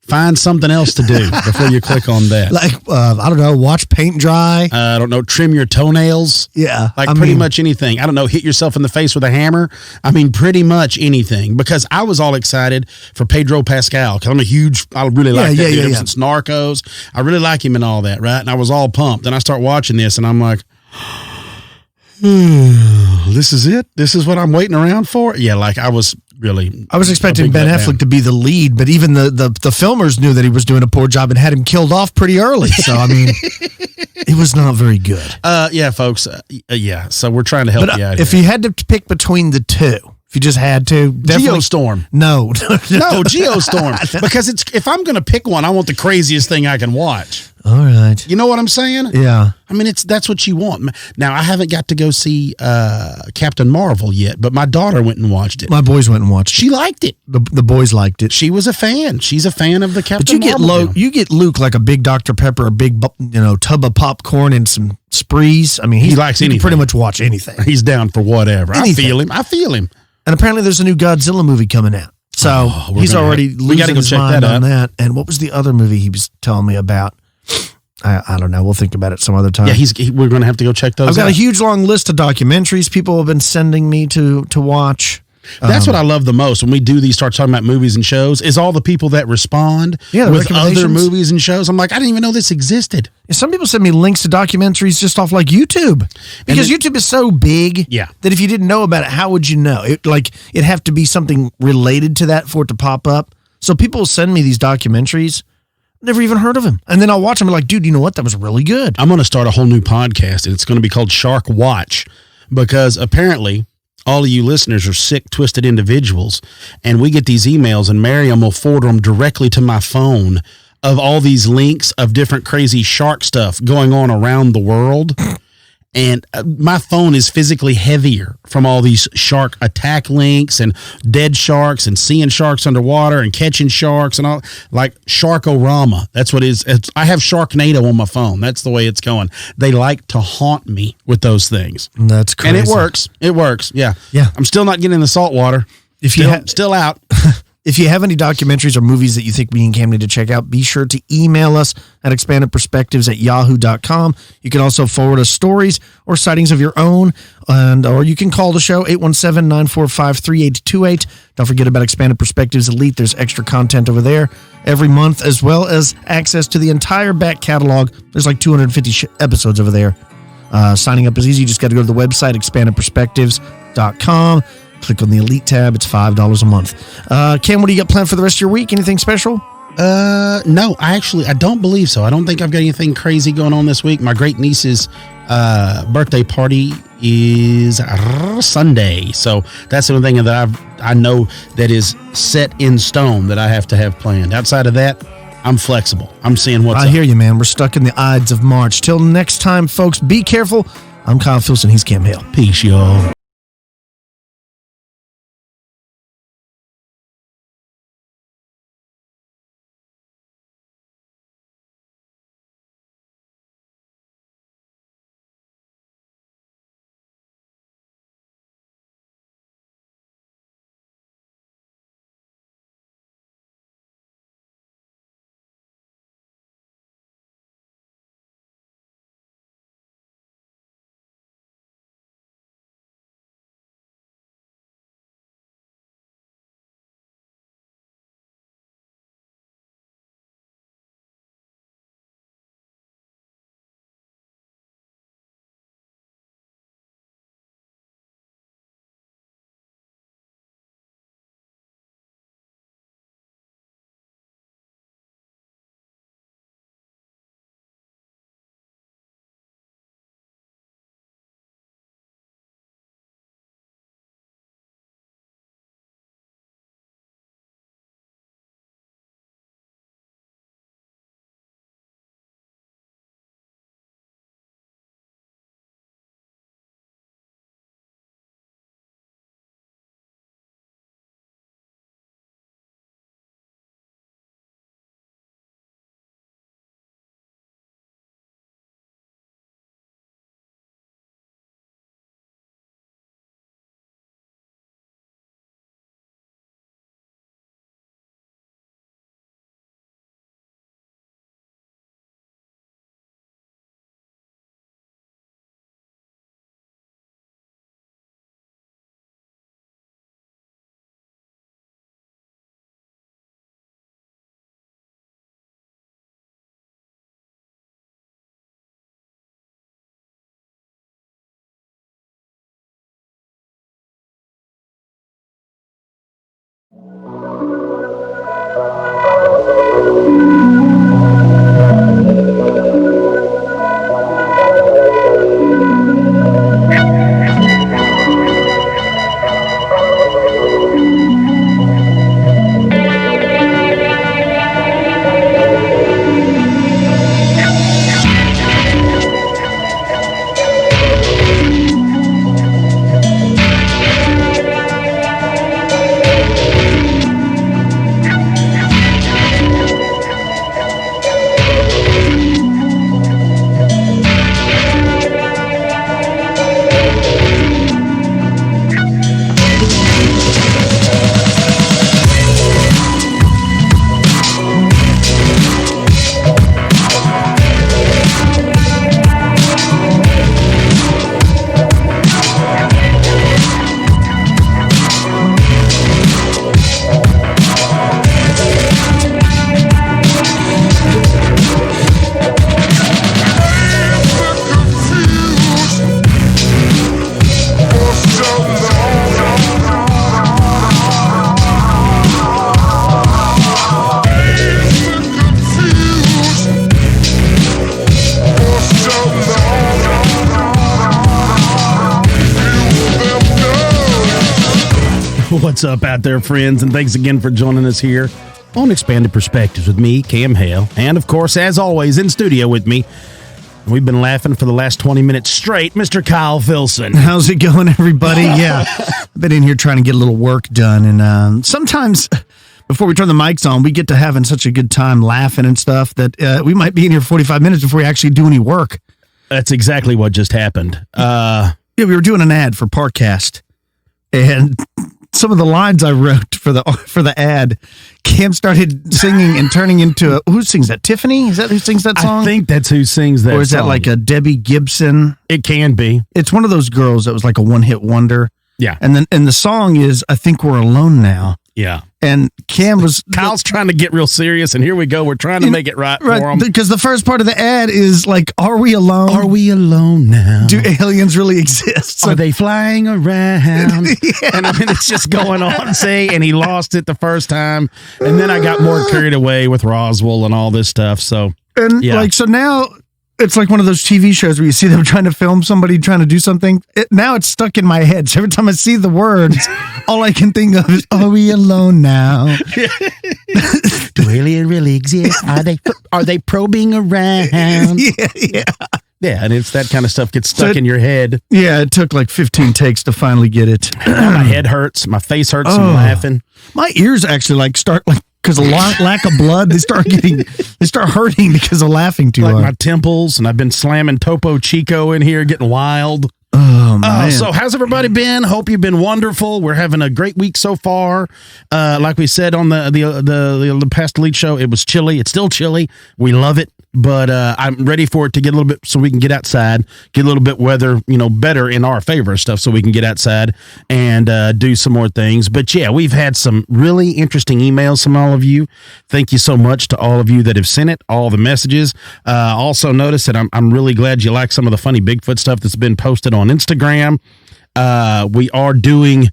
Find something else to do before you click on that. Like, I don't know, watch paint dry. I don't know, trim your toenails. Yeah. Like pretty much anything. I don't know, hit yourself in the face with a hammer. I mean, pretty much anything. Because I was all excited for Pedro Pascal. Because I really like that dude since Narcos. I really like him and all that, right? And I was all pumped. And I start watching this and I'm like, this is it? This is what I'm waiting around for? Yeah, like I was expecting Ben Affleck to be the lead, but even the filmers knew that he was doing a poor job and had him killed off pretty early. So, I mean, it was not very good. Yeah, folks. Yeah, so we're trying to help you out. If you had to pick between the two, if you just had to, Geostorm. No, Geostorm. Because if I'm going to pick one, I want the craziest thing I can watch. All right. You know what I'm saying? Yeah. I mean, that's what you want. Now, I haven't got to go see Captain Marvel yet, but my daughter went and watched it. My boys went and watched it. She liked it. The boys liked it. She was a fan. She's a fan of the Captain Marvel. But you get Luke like a big Dr. Pepper, a big tub of popcorn and some sprees. I mean, he likes anything. He can pretty much watch anything. He's down for whatever. Anything. I feel him. And apparently there's a new Godzilla movie coming out. So he's already losing his mind on that. And what was the other movie he was telling me about? I don't know. We'll think about it some other time. Yeah, we're going to have to go check those out. I've got a huge long list of documentaries people have been sending me to watch. That's what I love the most when we do these, start talking about movies and shows, is all the people that respond with other movies and shows. I'm like, I didn't even know this existed. Some people send me links to documentaries just off like YouTube. Because YouTube is so big that if you didn't know about it, how would you know? It'd have to be something related to that for it to pop up. So people will send me these documentaries. Never even heard of him. And then I'll watch them and be like, dude, you know what? That was really good. I'm going to start a whole new podcast, and it's going to be called Shark Watch, because apparently all of you listeners are sick, twisted individuals, and we get these emails, and Miriam will forward them directly to my phone of all these links of different crazy shark stuff going on around the world. And my phone is physically heavier from all these shark attack links and dead sharks and seeing sharks underwater and catching sharks and all, like Sharkorama. That's what it is. I have Sharknado on my phone. That's the way it's going. They like to haunt me with those things. That's crazy. And it works. It works. Yeah. Yeah. I'm still not getting in the salt water. Still out. If you have any documentaries or movies that you think me and Cam need to check out, be sure to email us at expandedperspectives@yahoo.com. You can also forward us stories or sightings of your own, or you can call the show 817-945-3828. Don't forget about Expanded Perspectives Elite. There's extra content over there every month, as well as access to the entire back catalog. There's like 250 episodes over there. Signing up is easy. You just got to go to the website, expandedperspectives.com. Click on the Elite tab. It's $5 a month. Cam, what do you got planned for the rest of your week? Anything special? No, I don't believe so. I don't think I've got anything crazy going on this week. My great niece's birthday party is Sunday, so that's the only thing that I know that is set in stone that I have to have planned. Outside of that, I'm flexible. I'm seeing what's up. I hear you, man. We're stuck in the Ides of March. Till next time, folks, be careful. I'm Kyle Filson. He's Cam Hale. Peace, y'all. What's up out there, friends? And thanks again for joining us here on Expanded Perspectives with me, Cam Hale. And, of course, as always, in studio with me, we've been laughing for the last 20 minutes straight, Mr. Kyle Filson. How's it going, everybody? Yeah, I've been in here trying to get a little work done. And sometimes before we turn the mics on, we get to having such a good time laughing and stuff that we might be in here 45 minutes before we actually do any work. That's exactly what just happened. Yeah, we were doing an ad for Parcast. And some of the lines I wrote for the ad, Cam started singing and turning into who sings that? Tiffany? Is that who sings that song? I think that's who sings that song. Or is that like a Debbie Gibson? It can be. It's one of those girls that was like a one-hit wonder. Yeah. And the song is I Think We're Alone Now. Yeah. And Cam was... Kyle's trying to get real serious, and here we go. We're trying to make it right for him. Because the first part of the ad is like, are we alone? Are we alone now? Do aliens really exist? Are they flying around? Yeah. And I mean, it's just going on, see? And he lost it the first time. And then I got more carried away with Roswell and all this stuff. So, so now... It's like one of those TV shows where you see them trying to film somebody trying to do something. Now it's stuck in my head. So every time I see the words, all I can think of is, are we alone now? Do aliens really exist? Are they probing around? Yeah. Yeah, and it's that kind of stuff gets stuck in your head. Yeah, it took like 15 takes to finally get it. My head hurts. My face hurts from laughing. My ears actually start because of lack of blood, they start hurting because of laughing too hard. Like my temples, and I've been slamming Topo Chico in here, getting wild. Oh, man. So how's everybody been? Hope you've been wonderful. We're having a great week so far. Like we said on the past Elite show, it was chilly. It's still chilly. We love it. But I'm ready for it to get a little bit so we can get outside, get a little bit weather, better in our favor stuff so we can get outside and do some more things. But yeah, we've had some really interesting emails from all of you. Thank you so much to all of you that have sent it, all the messages. Also notice that I'm really glad you like some of the funny Bigfoot stuff that's been posted on Instagram. We are doing...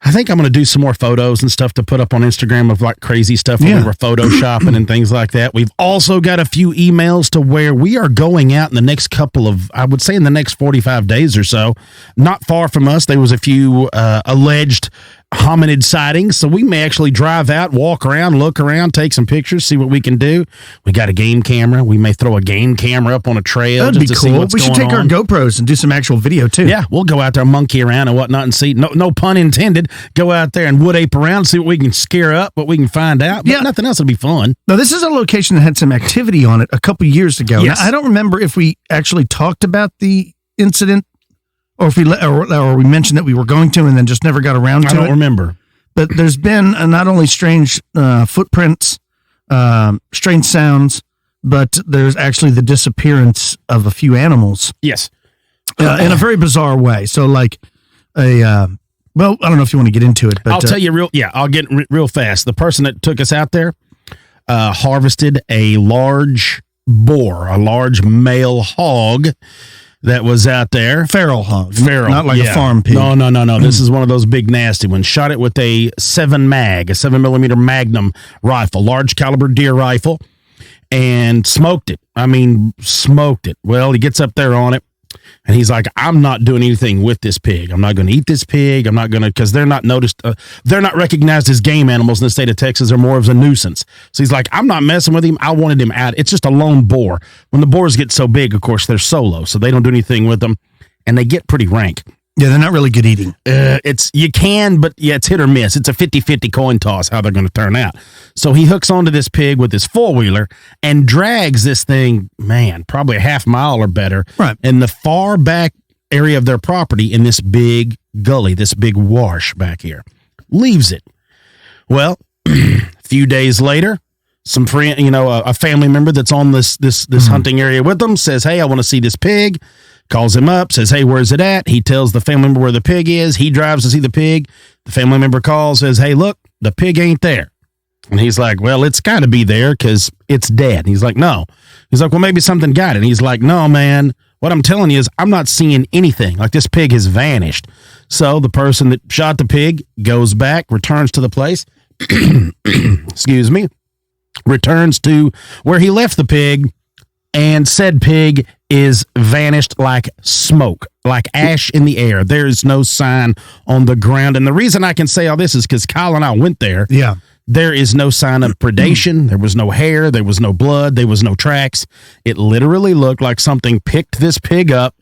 I think I'm going to do some more photos and stuff to put up on Instagram of like crazy stuff when we were photoshopping and things like that. We've also got a few emails to where we are going out in the next couple of, I would say in the next 45 days or so. Not far from us, there was a few alleged hominid sightings, so we may actually drive out, walk around, look around, take some pictures, see what we can do. We got a game camera. We may throw a game camera up on a trail. That'd just be to cool. See we should take our GoPros and do some actual video too. Yeah, we'll go out there, monkey around and whatnot, and see. No pun intended. Go out there and wood ape around, see what we can scare up, what we can find out. But nothing else will be fun. Now, this is a location that had some activity on it a couple years ago. Yes. Now, I don't remember if we actually talked about the incident, or if we mentioned that we were going to, and then just never got around to it. I don't remember. But there's been not only strange footprints, strange sounds, but there's actually the disappearance of a few animals. Yes. In a very bizarre way. So like well, I don't know if you want to get into it, but I'll tell you I'll get real fast. The person that took us out there harvested a large boar, a large male hog that was out there. Feral hog. Not like a farm pig. No. This is one of those big nasty ones. Shot it with a 7mm Magnum rifle, large caliber deer rifle, and smoked it. Smoked it. Well, he gets up there on it, and he's like, I'm not doing anything with this pig. I'm not going to eat this pig. I'm not going to, because they're not they're not recognized as game animals in the state of Texas. They're more of a nuisance. So he's like, I'm not messing with him. I wanted him out. It's just a lone boar. When the boars get so big, of course, they're solo, so they don't do anything with them, and they get pretty rank. Yeah, they're not really good eating. You can, but it's hit or miss. It's a 50-50 coin toss how they're going to turn out. So he hooks onto this pig with his four-wheeler and drags this thing, probably a half mile or better, right, in the far back area of their property in this big gully, this big wash back here. Leaves it. Well, a few days later, some friend, a family member that's on this hunting area with them says, hey, I want to see this pig. Calls him up, says, hey, where's it at? He tells the family member where the pig is. He drives to see the pig. The family member calls, says, hey, look, the pig ain't there. And he's like, well, it's got to be there because it's dead. And he's like, no. He's like, well, maybe something got it. And he's like, no, man, what I'm telling you is I'm not seeing anything. Like, this pig has vanished. So the person that shot the pig goes back, returns to the place, excuse me, returns to where he left the pig. And said pig is vanished like smoke, like ash in the air. There is no sign on the ground. And the reason I can say all this is because Kyle and I went there. Yeah. There is no sign of predation. There was no hair. There was no blood. There was no tracks. It literally looked like something picked this pig up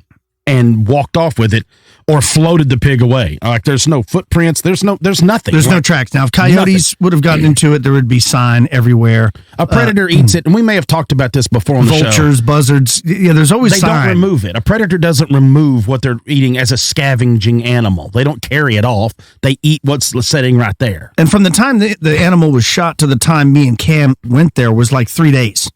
and walked off with it, or floated the pig away. Like there's no footprints. There's nothing. There's no tracks. Now, if coyotes would have gotten into it, there would be sign everywhere. A predator eats it, and we may have talked about this before on the show. Vultures, buzzards. Yeah, there's always They sign. don't remove it. A predator doesn't remove what they're eating as a scavenging animal. They don't carry it off. They eat what's sitting right there. And from the time the animal was shot to the time me and Cam went there was like 3 days.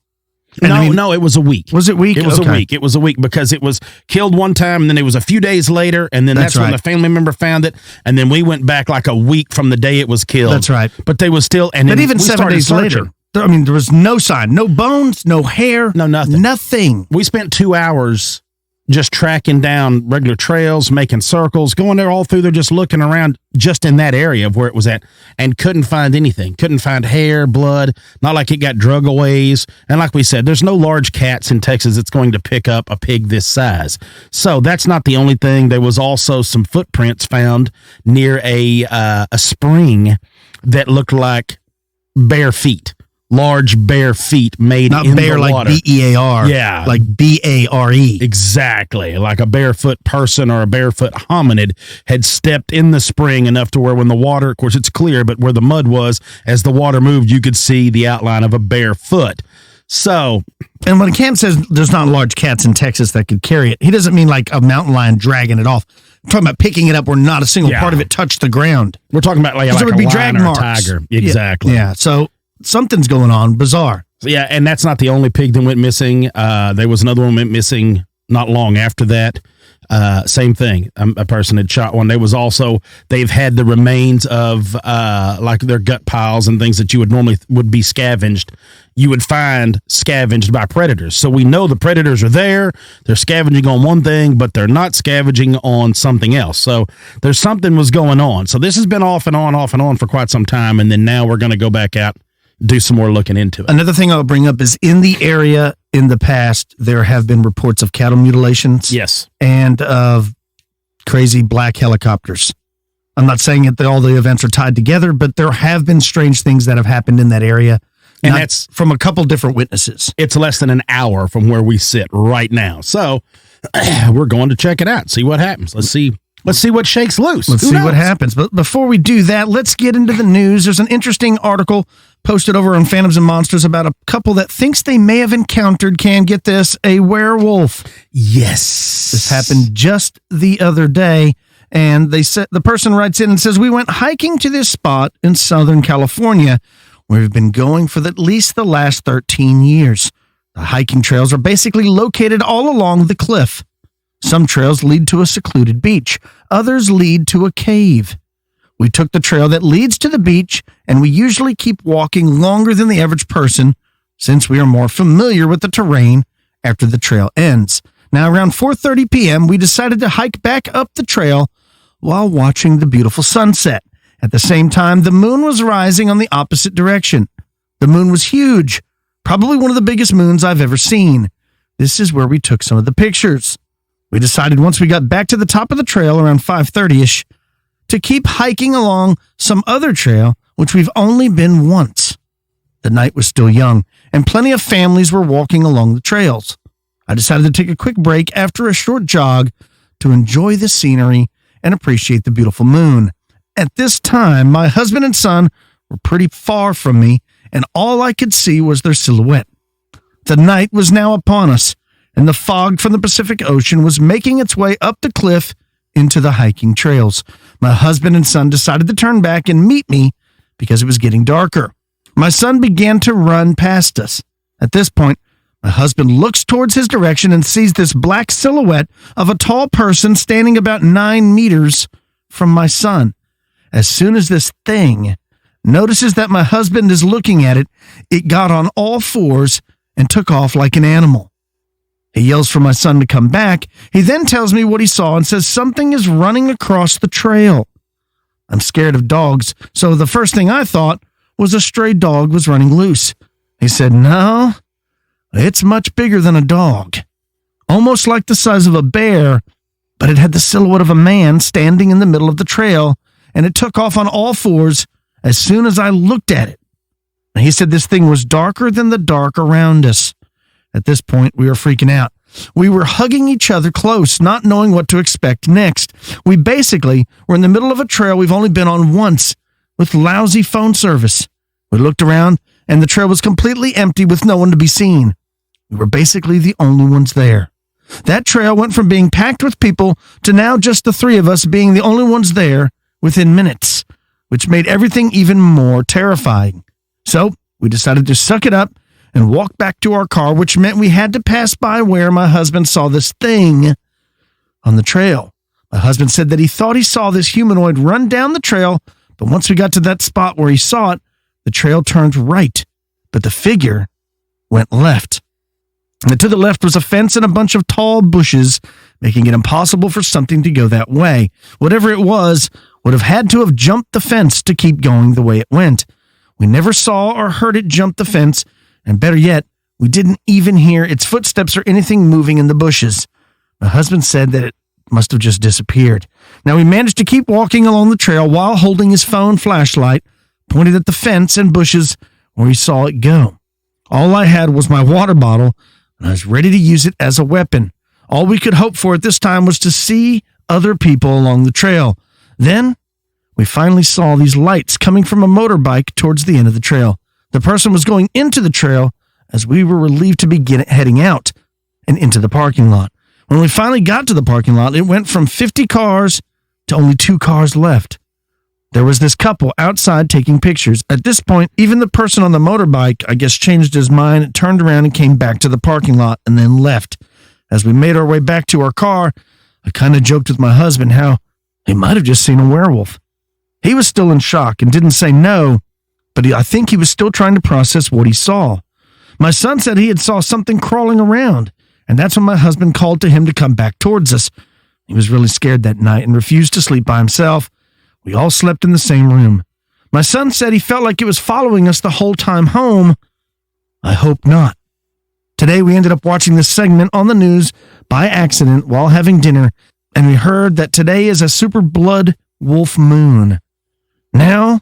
And No, it was a week. Was it week? It was Okay. a week. It was a week because it was killed one time, and then it was a few days later, and then that's when the family member found it, and then we went back like a week from the day it was killed. That's right. But they was still, and But then even we 7 started days searching. later, there was no sign, no bones, no hair, No, nothing. nothing. We spent 2 hours just tracking down regular trails, making circles, going there all through there, just looking around just in that area of where it was at, and couldn't find anything. Couldn't find hair, blood, not like it got drug away. And like we said, there's no large cats in Texas that's going to pick up a pig this size. So that's not the only thing. There was also some footprints found near a spring that looked like bare feet. Large bare feet made Not in bear the like water. BEAR. Yeah. Like BARE. Exactly. Like a barefoot person or a barefoot hominid had stepped in the spring enough to where when the water, of course it's clear, but where the mud was, as the water moved, you could see the outline of a bare foot. So, And when Cam says there's not large cats in Texas that could carry it, he doesn't mean like a mountain lion dragging it off. I'm talking about picking it up where not a single part of it touched the ground. we're talking about like There would a be lion drag or a marks. tiger. Exactly. Yeah. So something's going on. Bizarre. Yeah, and that's not the only pig that went missing. There was another one went missing not long after that. Same thing. A person had shot one. There was also, they've had the remains of like their gut piles and things that you would normally would be scavenged. You would find scavenged by predators. So we know the predators are there. They're scavenging on one thing, but they're not scavenging on something else. So there's something was going on. So this has been off and on for quite some time. And then now we're going to go back out, do some more looking into it. Another thing I'll bring up is in the area in the past, there have been reports of cattle mutilations. Yes. And of crazy black helicopters. I'm not saying that all the events are tied together, but there have been strange things that have happened in that area. And that's from a couple different witnesses. It's less than an hour from where we sit right now. So we're going to check it out, see what happens. Let's see what shakes loose. Let's see what happens. But before we do that, let's get into the news. There's an interesting article posted over on Phantoms and Monsters about a couple that thinks they may have encountered, get this, a werewolf. Yes. This happened just the other day. And they said, the person writes in and says, we went hiking to this spot in Southern California where we've been going for at least the last 13 years. The hiking trails are basically located all along the cliff. Some trails lead to a secluded beach. Others lead to a cave. We took the trail that leads to the beach, and we usually keep walking longer than the average person since we are more familiar with the terrain after the trail ends. Now, around 4:30 p.m., we decided to hike back up the trail while watching the beautiful sunset. At the same time, the moon was rising on the opposite direction. The moon was huge, probably one of the biggest moons I've ever seen. This is where we took some of the pictures. We decided once we got back to the top of the trail around 5:30ish to keep hiking along some other trail, which we've only been once. The night was still young, and plenty of families were walking along the trails. I decided to take a quick break after a short jog to enjoy the scenery and appreciate the beautiful moon. At this time, my husband and son were pretty far from me, and all I could see was their silhouette. The night was now upon us, and the fog from the Pacific Ocean was making its way up the cliff into the hiking trails. My husband and son decided to turn back and meet me because it was getting darker. My son began to run past us. At this point, my husband looks towards his direction and sees this black silhouette of a tall person standing about 9 meters from my son. As soon as this thing notices that my husband is looking at it, it got on all fours and took off like an animal. He yells for my son to come back. He then tells me what he saw and says something is running across the trail. I'm scared of dogs, so the first thing I thought was a stray dog was running loose. He said, no, It's much bigger than a dog, almost like the size of a bear, but it had the silhouette of a man standing in the middle of the trail, and it took off on all fours as soon as I looked at it. He said this thing was darker than the dark around us. At this point, we were freaking out. We were hugging each other close, not knowing what to expect next. We basically were in the middle of a trail we've only been on once, with lousy phone service. We looked around, and the trail was completely empty with no one to be seen. We were basically the only ones there. That trail went from being packed with people to now just the three of us being the only ones there within minutes, which made everything even more terrifying. So we decided to suck it up and walk back to our car, which meant we had to pass by where my husband saw this thing on the trail. My husband said that he thought he saw this humanoid run down the trail, but once we got to that spot where he saw it, the trail turned right, but the figure went left. And to the left was a fence and a bunch of tall bushes, making it impossible for something to go that way. Whatever it was would have had to have jumped the fence to keep going the way it went. We never saw or heard it jump the fence, and better yet, we didn't even hear its footsteps or anything moving in the bushes. My husband said that it must have just disappeared. Now, we managed to keep walking along the trail while holding his phone flashlight, pointed at the fence and bushes where he saw it go. All I had was my water bottle, and I was ready to use it as a weapon. All we could hope for at this time was to see other people along the trail. Then, we finally saw these lights coming from a motorbike towards the end of the trail. The person was going into the trail as we were relieved to begin heading out and into the parking lot. When we finally got to the parking lot, it went from 50 cars to only 2 cars left. There was this couple outside taking pictures. At this point, even the person on the motorbike, I guess, changed his mind, turned around and came back to the parking lot and then left. As we made our way back to our car, I kind of joked with my husband how he might have just seen a werewolf. He was still in shock and didn't say no, but I think he was still trying to process what he saw. My son said he had saw something crawling around, and that's when my husband called to him to come back towards us. He was really scared that night and refused to sleep by himself. We all slept in the same room. My son said he felt like it was following us the whole time home. I hope not. Today we ended up watching this segment on the news by accident while having dinner, and we heard that today is a super blood wolf moon. Now,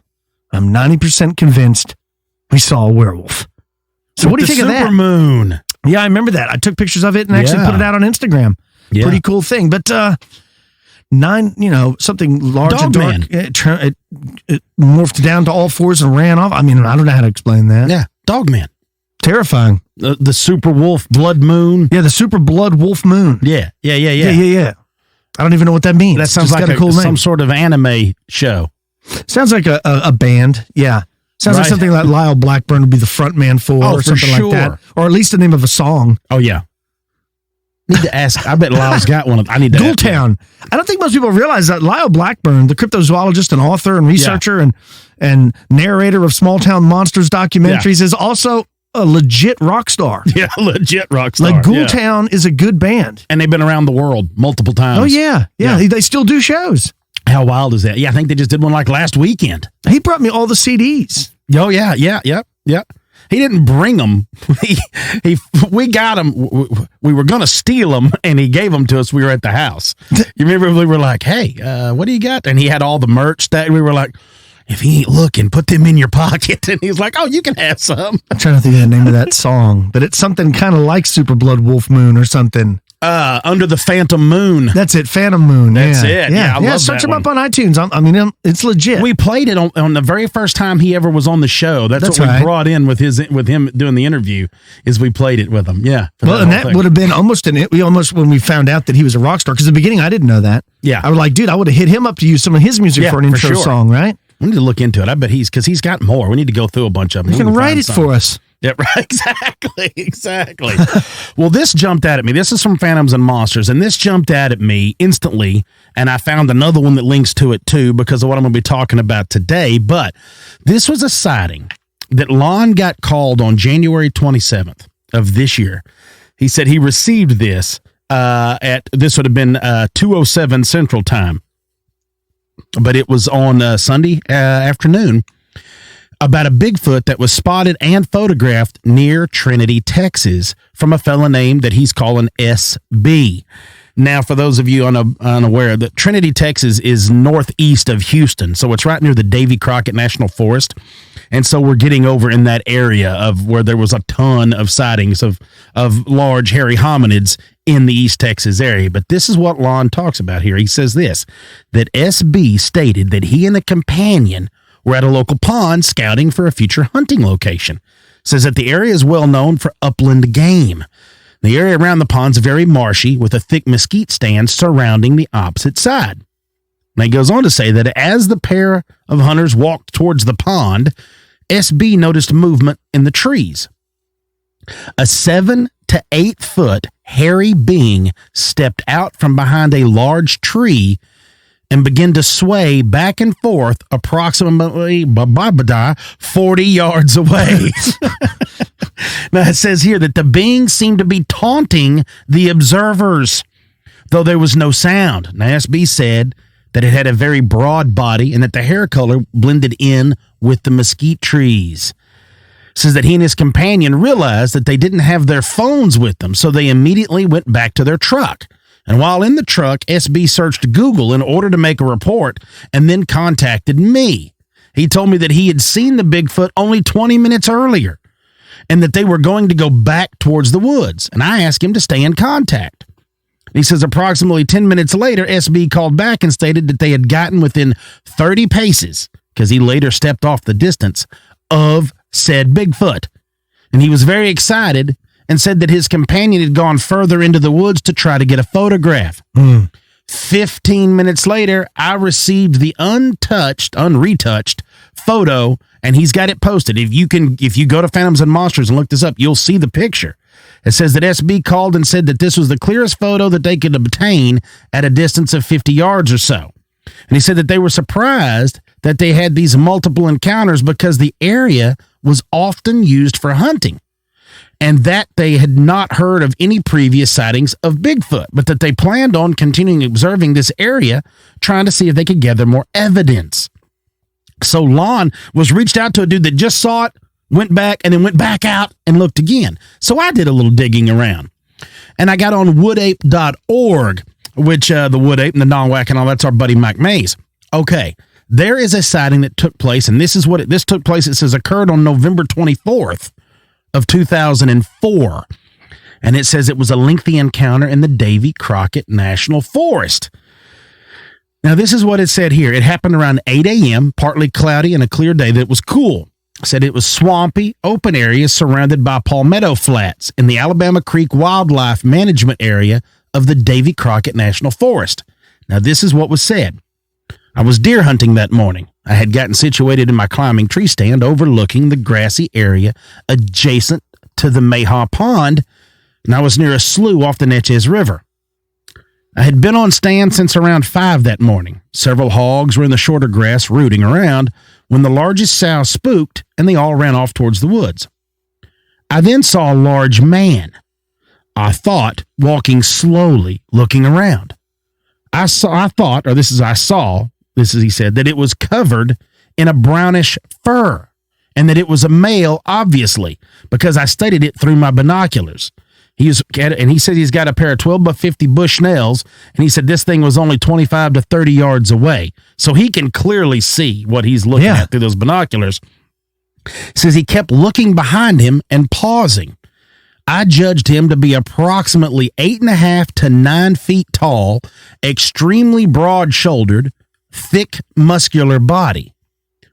I'm 90% convinced we saw a werewolf. So what do you think of that? Super moon. Yeah, I remember that. I took pictures of it and actually put it out on Instagram. Yeah. Pretty cool thing. But something large Dog and dark. It morphed down to all fours and ran off. I mean, I don't know how to explain that. Yeah, Dogman. Terrifying. The super wolf blood moon. Yeah, the super blood wolf moon. Yeah. I don't even know what that means. That sounds like a cool name. Some sort of anime show. Sounds like a band. Yeah. Sounds like something like Lyle Blackburn would be the front man for, or something like that. Or at least the name of a song. Oh, yeah. Need to ask. I bet Lyle's got one. I need to Ghoul Town. I don't think most people realize that Lyle Blackburn, the cryptozoologist and author and researcher and narrator of Small Town Monsters documentaries, is also a legit rock star. Yeah, legit rock star. Like Ghoul Town is a good band. And they've been around the world multiple times. Oh, yeah. They still do shows. How wild is that? Yeah, I think they just did one like last weekend. He brought me all the CDs. Oh, yeah. He didn't bring them. We got them. We were going to steal them, and he gave them to us. We were at the house. You remember we were like, hey, what do you got? And he had all the merch that we were like, if he ain't looking, put them in your pocket. And he was like, oh, you can have some. I'm trying to think of the name of that song, but it's something kind of like Super Blood Wolf Moon or something. Under the Phantom Moon. That's it, Phantom Moon. That's it. Yeah, I love search that him up on iTunes. I mean, it's legit. We played it on the very first time he ever was on the show. That's what we brought in with him doing the interview. Is we played it with him. Yeah. Well, and that would have been almost when we found out that he was a rock star, because in the beginning I didn't know that. Yeah, I was like, dude, I would have hit him up to use some of his music for an intro song, right? We need to look into it. I bet because he's got more. We need to go through a bunch of them. You can write it for us. Yeah, right. Exactly. Well, this jumped out at me. This is from Phantoms and Monsters, and this jumped out at me instantly, and I found another one that links to it too because of what I'm going to be talking about today. But this was a sighting that Lon got called on January 27th of this year. He said he received this this would have been 2:07 Central Time, but it was on Sunday afternoon. about a Bigfoot that was spotted and photographed near Trinity, Texas, from a fella named that he's calling SB. Now, for those of you unaware, that Trinity, Texas is northeast of Houston, so it's right near the Davy Crockett National Forest. And so we're getting over in that area of where there was a ton of sightings of large hairy hominids in the East Texas area. But this is what Lon talks about here. He says this, that SB stated that he and a companion were at a local pond scouting for a future hunting location. Says that the area is well known for upland game. The area around the pond is very marshy with a thick mesquite stand surrounding the opposite side. And he goes on to say that as the pair of hunters walked towards the pond, SB noticed movement in the trees. A 7 to 8 foot hairy being stepped out from behind a large tree and began to sway back and forth approximately 40 yards away. Now it says here that the being seemed to be taunting the observers, though there was no sound. Now SB said that it had a very broad body and that the hair color blended in with the mesquite trees. Says that he and his companion realized that they didn't have their phones with them, so they immediately went back to their truck. And while in the truck, SB searched Google in order to make a report and then contacted me. He told me that he had seen the Bigfoot only 20 minutes earlier and that they were going to go back towards the woods. And I asked him to stay in contact. He says approximately 10 minutes later, SB called back and stated that they had gotten within 30 paces, because he later stepped off the distance, of said Bigfoot. And he was very excited and said that his companion had gone further into the woods to try to get a photograph. 15 minutes later, I received the unretouched photo, and he's got it posted. If you go to Phantoms and Monsters and look this up, you'll see the picture. It says that SB called and said that this was the clearest photo that they could obtain at a distance of 50 yards or so. And he said that they were surprised that they had these multiple encounters because the area was often used for hunting, and that they had not heard of any previous sightings of Bigfoot, but that they planned on continuing observing this area, trying to see if they could gather more evidence. So Lon was reached out to a dude that just saw it, went back, and then went back out and looked again. So I did a little digging around, and I got on woodape.org, which the wood ape and the non-whack and all, that's our buddy Mike Mays. Okay, there is a sighting that took place, and this is what this took place. It says occurred on November 24th of 2004, and it says it was a lengthy encounter in the Davy Crockett National Forest. Now, this is what it said here. It happened around 8 a.m., partly cloudy and a clear day that was cool. It said it was swampy, open areas surrounded by palmetto flats in the Alabama Creek Wildlife Management Area of the Davy Crockett National Forest. Now, this is what was said. I was deer hunting that morning. I had gotten situated in my climbing tree stand overlooking the grassy area adjacent to the Mayhaw Pond, and I was near a slough off the Natchez River. I had been on stand since around 5 that morning. Several hogs were in the shorter grass rooting around when the largest sow spooked, and they all ran off towards the woods. I then saw a large man, I thought, walking slowly, looking around. He said, that it was covered in a brownish fur, and that it was a male, obviously, because I studied it through my binoculars. He said he's got a pair of 12 by 50 Bushnells, and he said this thing was only 25 to 30 yards away. So he can clearly see what he's looking at through those binoculars. He says he kept looking behind him and pausing. I judged him to be approximately 8.5 to 9 feet tall, extremely broad-shouldered, thick, muscular body,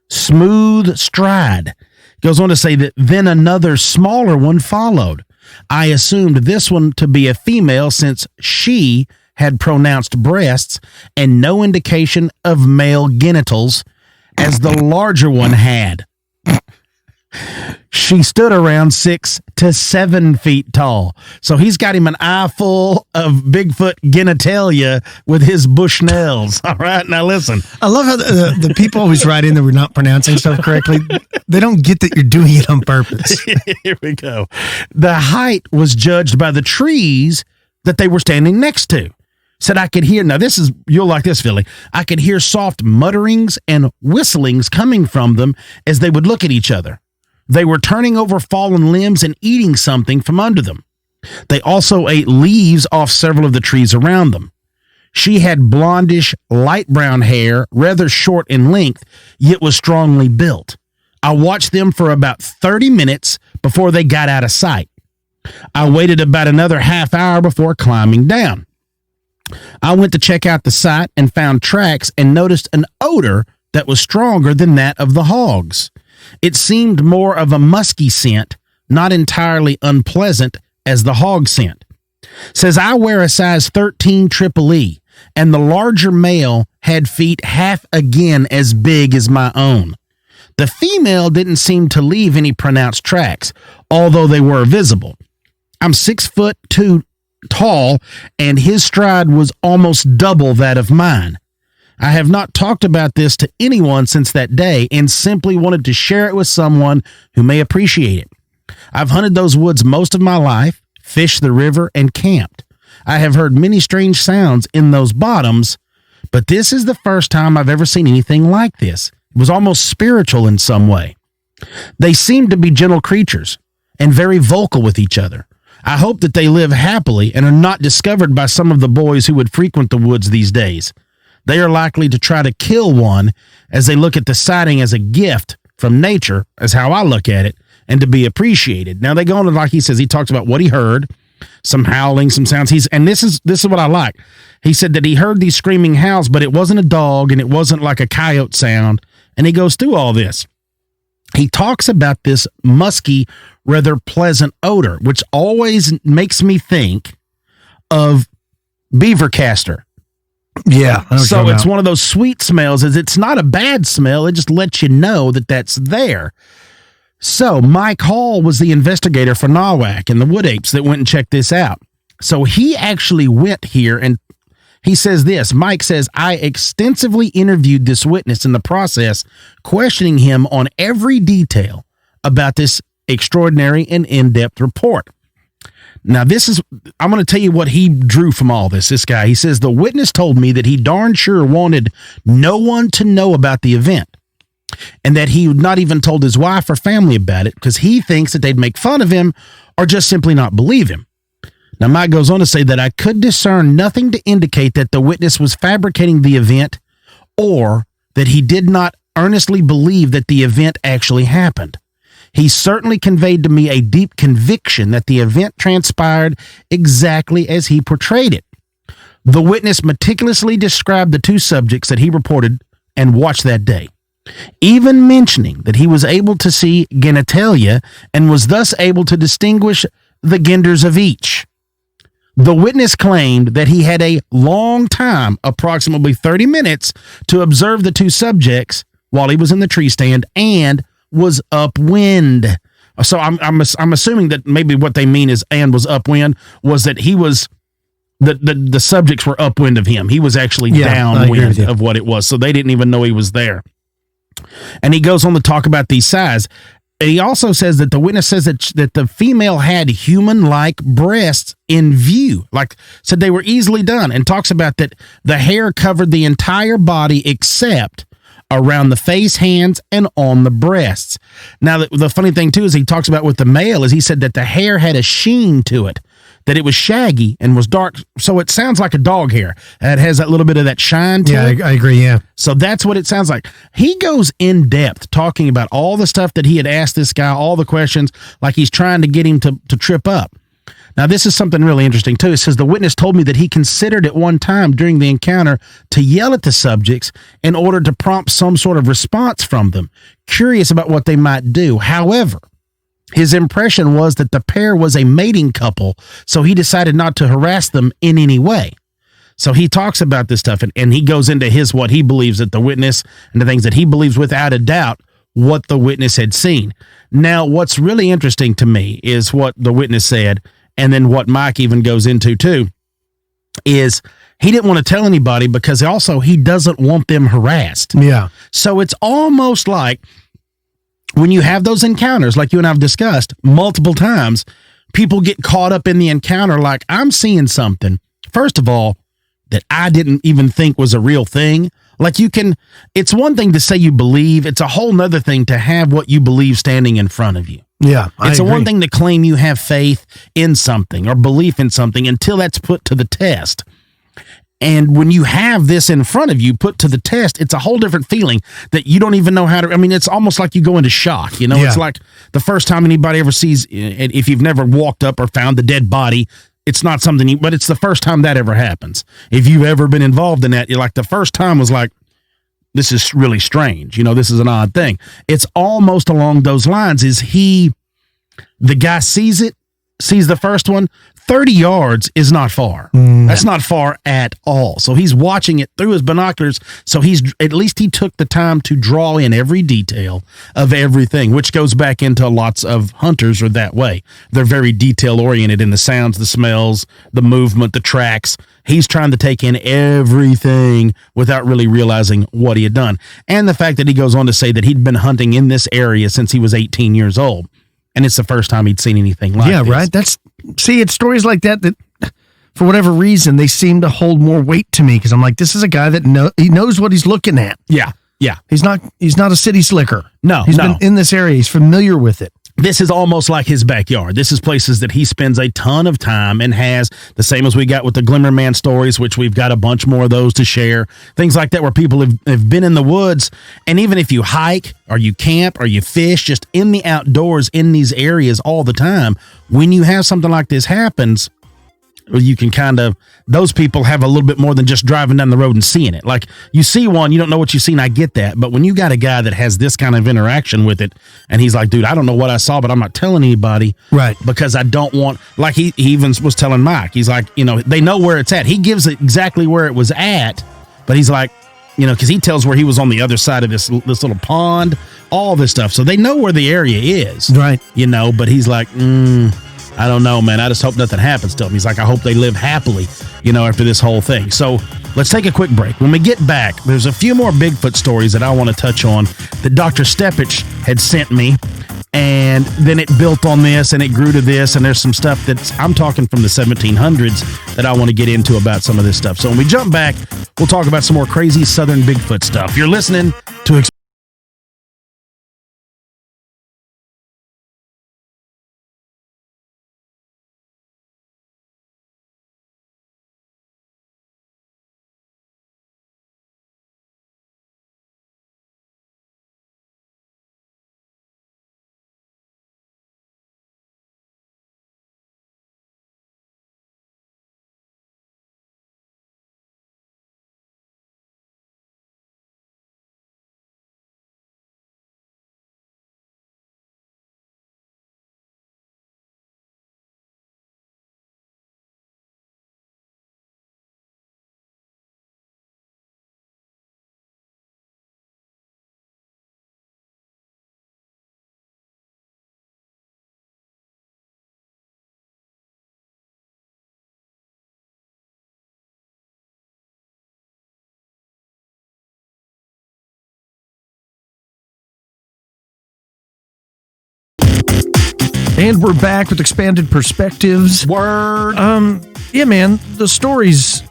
smooth stride. Goes on to say that then another smaller one followed. I assumed this one to be a female since she had pronounced breasts and no indication of male genitals as the larger one had. She stood around 6 to 7 feet tall. So he's got him an eye full of Bigfoot genitalia with his Bushnells. All right, now listen. I love how the people always write in that we're not pronouncing stuff correctly. They don't get that you're doing it on purpose. Here we go. The height was judged by the trees that they were standing next to. Said I could hear, now you'll like this, Philly. I could hear soft mutterings and whistlings coming from them as they would look at each other. They were turning over fallen limbs and eating something from under them. They also ate leaves off several of the trees around them. She had blondish, light brown hair, rather short in length, yet was strongly built. I watched them for about 30 minutes before they got out of sight. I waited about another half hour before climbing down. I went to check out the site and found tracks and noticed an odor that was stronger than that of the hogs. It seemed more of a musky scent, not entirely unpleasant as the hog scent. Says I wear a size 13 triple E, and the larger male had feet half again as big as my own. The female didn't seem to leave any pronounced tracks, although they were visible. I'm 6'2" tall, and his stride was almost double that of mine. I have not talked about this to anyone since that day and simply wanted to share it with someone who may appreciate it. I've hunted those woods most of my life, fished the river, and camped. I have heard many strange sounds in those bottoms, but this is the first time I've ever seen anything like this. It was almost spiritual in some way. They seemed to be gentle creatures and very vocal with each other. I hope that they live happily and are not discovered by some of the boys who would frequent the woods these days. They are likely to try to kill one as they look at the sighting as a gift from nature, as how I look at it, and to be appreciated. Now they go on, like he says, he talks about what he heard, some howling, some sounds. And this is what I like. He said that he heard these screaming howls, but it wasn't a dog and it wasn't like a coyote sound. And he goes through all this. He talks about this musky, rather pleasant odor, which always makes me think of beaver castor. Yeah. So it's one of those sweet smells. It's not a bad smell. It just lets you know that that's there. So Mike Hall was the investigator for Nawak and the Wood Apes that went and checked this out. So he actually went here, and he says this. Mike says, I extensively interviewed this witness in the process, questioning him on every detail about this extraordinary and in-depth report. Now, I'm going to tell you what he drew from all this guy. He says, the witness told me that he darn sure wanted no one to know about the event, and that he not even told his wife or family about it because he thinks that they'd make fun of him or just simply not believe him. Now, Mike goes on to say that I could discern nothing to indicate that the witness was fabricating the event or that he did not earnestly believe that the event actually happened. He certainly conveyed to me a deep conviction that the event transpired exactly as he portrayed it. The witness meticulously described the two subjects that he reported and watched that day, even mentioning that he was able to see genitalia and was thus able to distinguish the genders of each. The witness claimed that he had a long time, approximately 30 minutes, to observe the two subjects while he was in the tree stand and was upwind. So I'm assuming that maybe what they mean is and was upwind was that he was the subjects were upwind of him. He was actually downwind of what it was. So they didn't even know he was there. And he goes on to talk about these size. He also says that the witness says that the female had human-like breasts in view, like said they were easily done, and talks about that the hair covered the entire body except around the face, hands, and on the breasts. Now, the funny thing, too, is he talks about with the male is he said that the hair had a sheen to it, that it was shaggy and was dark. So it sounds like a dog hair. It has that little bit of that shine to it. Yeah, I agree, yeah. So that's what it sounds like. He goes in depth talking about all the stuff that he had asked this guy, all the questions, like he's trying to get him to trip up. Now, this is something really interesting, too. It says the witness told me that he considered at one time during the encounter to yell at the subjects in order to prompt some sort of response from them, curious about what they might do. However, his impression was that the pair was a mating couple, so he decided not to harass them in any way. So he talks about this stuff, and he goes into what he believes that the witness and the things that he believes without a doubt what the witness had seen. Now, what's really interesting to me is what the witness said, and then what Mike even goes into too, is he didn't want to tell anybody because also he doesn't want them harassed. Yeah. So it's almost like when you have those encounters, like you and I've discussed multiple times, people get caught up in the encounter like, I'm seeing something. First of all, that I didn't even think was a real thing. Like it's one thing to say you believe. It's a whole nother thing to have what you believe standing in front of you. Yeah. It's a one thing to claim you have faith in something or belief in something until that's put to the test. And when you have this in front of you put to the test, it's a whole different feeling that you don't even know how to. I mean, it's almost like you go into shock. It's like the first time anybody ever sees, if you've never walked up or found the dead body, it's not something but it's the first time that ever happens. If you've ever been involved in that, you're like, the first time was like, this is really strange. This is an odd thing. It's almost along those lines. The guy sees the first one, 30 yards is not far. That's not far at all. So he's watching it through his binoculars. So at least he took the time to draw in every detail of everything, which goes back into lots of hunters are that way. They're very detail oriented in the sounds, the smells, the movement, the tracks. He's trying to take in everything without really realizing what he had done. And the fact that he goes on to say that he'd been hunting in this area since he was 18 years old. And it's the first time he'd seen anything like this. Yeah, right. It's stories like that for whatever reason, they seem to hold more weight to me because I'm like, this is a guy that he knows what he's looking at. Yeah, yeah. He's not a city slicker. No, He's been in this area. He's familiar with it. This is almost like his backyard. This is places that he spends a ton of time and has the same as we got with the Glimmerman stories, which we've got a bunch more of those to share. Things like that where people have been in the woods. And even if you hike or you camp or you fish, just in the outdoors in these areas all the time, when you have something like this happens, you can those people have a little bit more than just driving down the road and seeing it. Like you see one, you don't know what you've seen. I get that. But when you got a guy that has this kind of interaction with it and he's like, dude, I don't know what I saw, but I'm not telling anybody. Right. Because I don't want, like he even was telling Mike, he's like, they know where it's at. He gives it exactly where it was at, but he's like, because he tells where he was on the other side of this little pond, all this stuff. So they know where the area is. Right. But he's like, I don't know, man. I just hope nothing happens to him. He's like, I hope they live happily, after this whole thing. So let's take a quick break. When we get back, there's a few more Bigfoot stories that I want to touch on that Dr. Stepich had sent me. And then it built on this and it grew to this. And there's some stuff I'm talking from the 1700s that I want to get into about some of this stuff. So when we jump back, we'll talk about some more crazy Southern Bigfoot stuff. You're listening to And we're back with Expanded Perspectives. Word. Yeah, man, the stories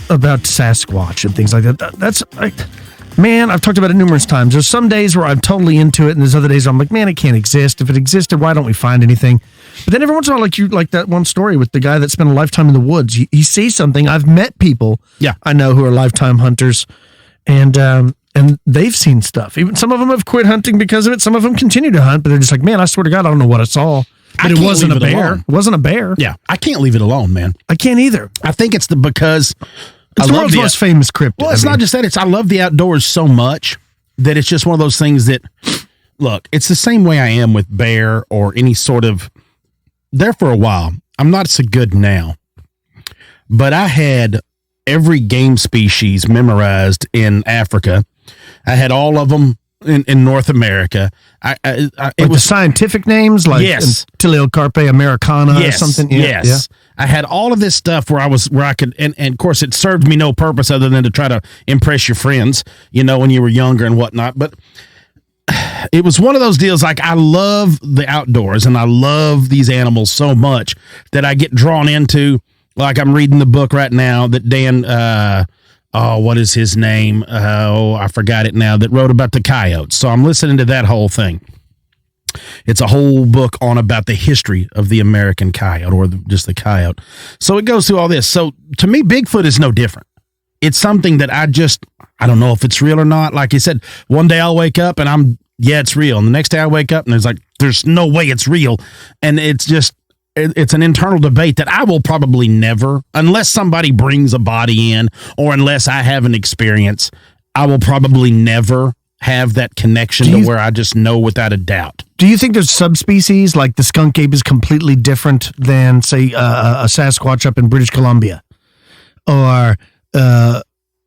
about Sasquatch and things like that, I've talked about it numerous times. There's some days where I'm totally into it, and there's other days where I'm like, man, it can't exist. If it existed, why don't we find anything? But then every once in a while, like that one story with the guy that spent a lifetime in the woods, he sees something. I've met people I know who are lifetime hunters, and they've seen stuff. Even some of them have quit hunting because of it. Some of them continue to hunt, but they're just like, man, I swear to God, I don't know what I saw. But it wasn't a bear. It wasn't a bear. Yeah, I can't leave it alone, man. I can't either. I think it's because it's the world's most famous cryptid. Well, it's not just that. I love the outdoors so much that it's just one of those things that, look, it's the same way I am with bear or any sort of, there for a while. I'm not so good now, but I had every game species memorized in Africa. I had all of them in North America. It was the scientific names, like Tiliocarpe americana or something. Yes. I had all of this stuff where I could, and of course it served me no purpose other than to try to impress your friends, when you were younger and whatnot. But it was one of those deals. Like, I love the outdoors and I love these animals so much that I get drawn into like I'm reading the book right now that Dan, what is his name? I forgot it now, that wrote about the coyotes. So I'm listening to that whole thing. It's a whole book on about the history of the American coyote, or just the coyote. So it goes through all this. So to me, Bigfoot is no different. It's something that I don't know if it's real or not. Like you said, one day I'll wake up and it's real. And the next day I wake up and there's no way it's real. And it's an internal debate that I will probably never, unless somebody brings a body in, or unless I have an experience, I will probably never have that connection to where I just know without a doubt. Do you think there's subspecies, like the skunk ape is completely different than, say, a Sasquatch up in British Columbia, or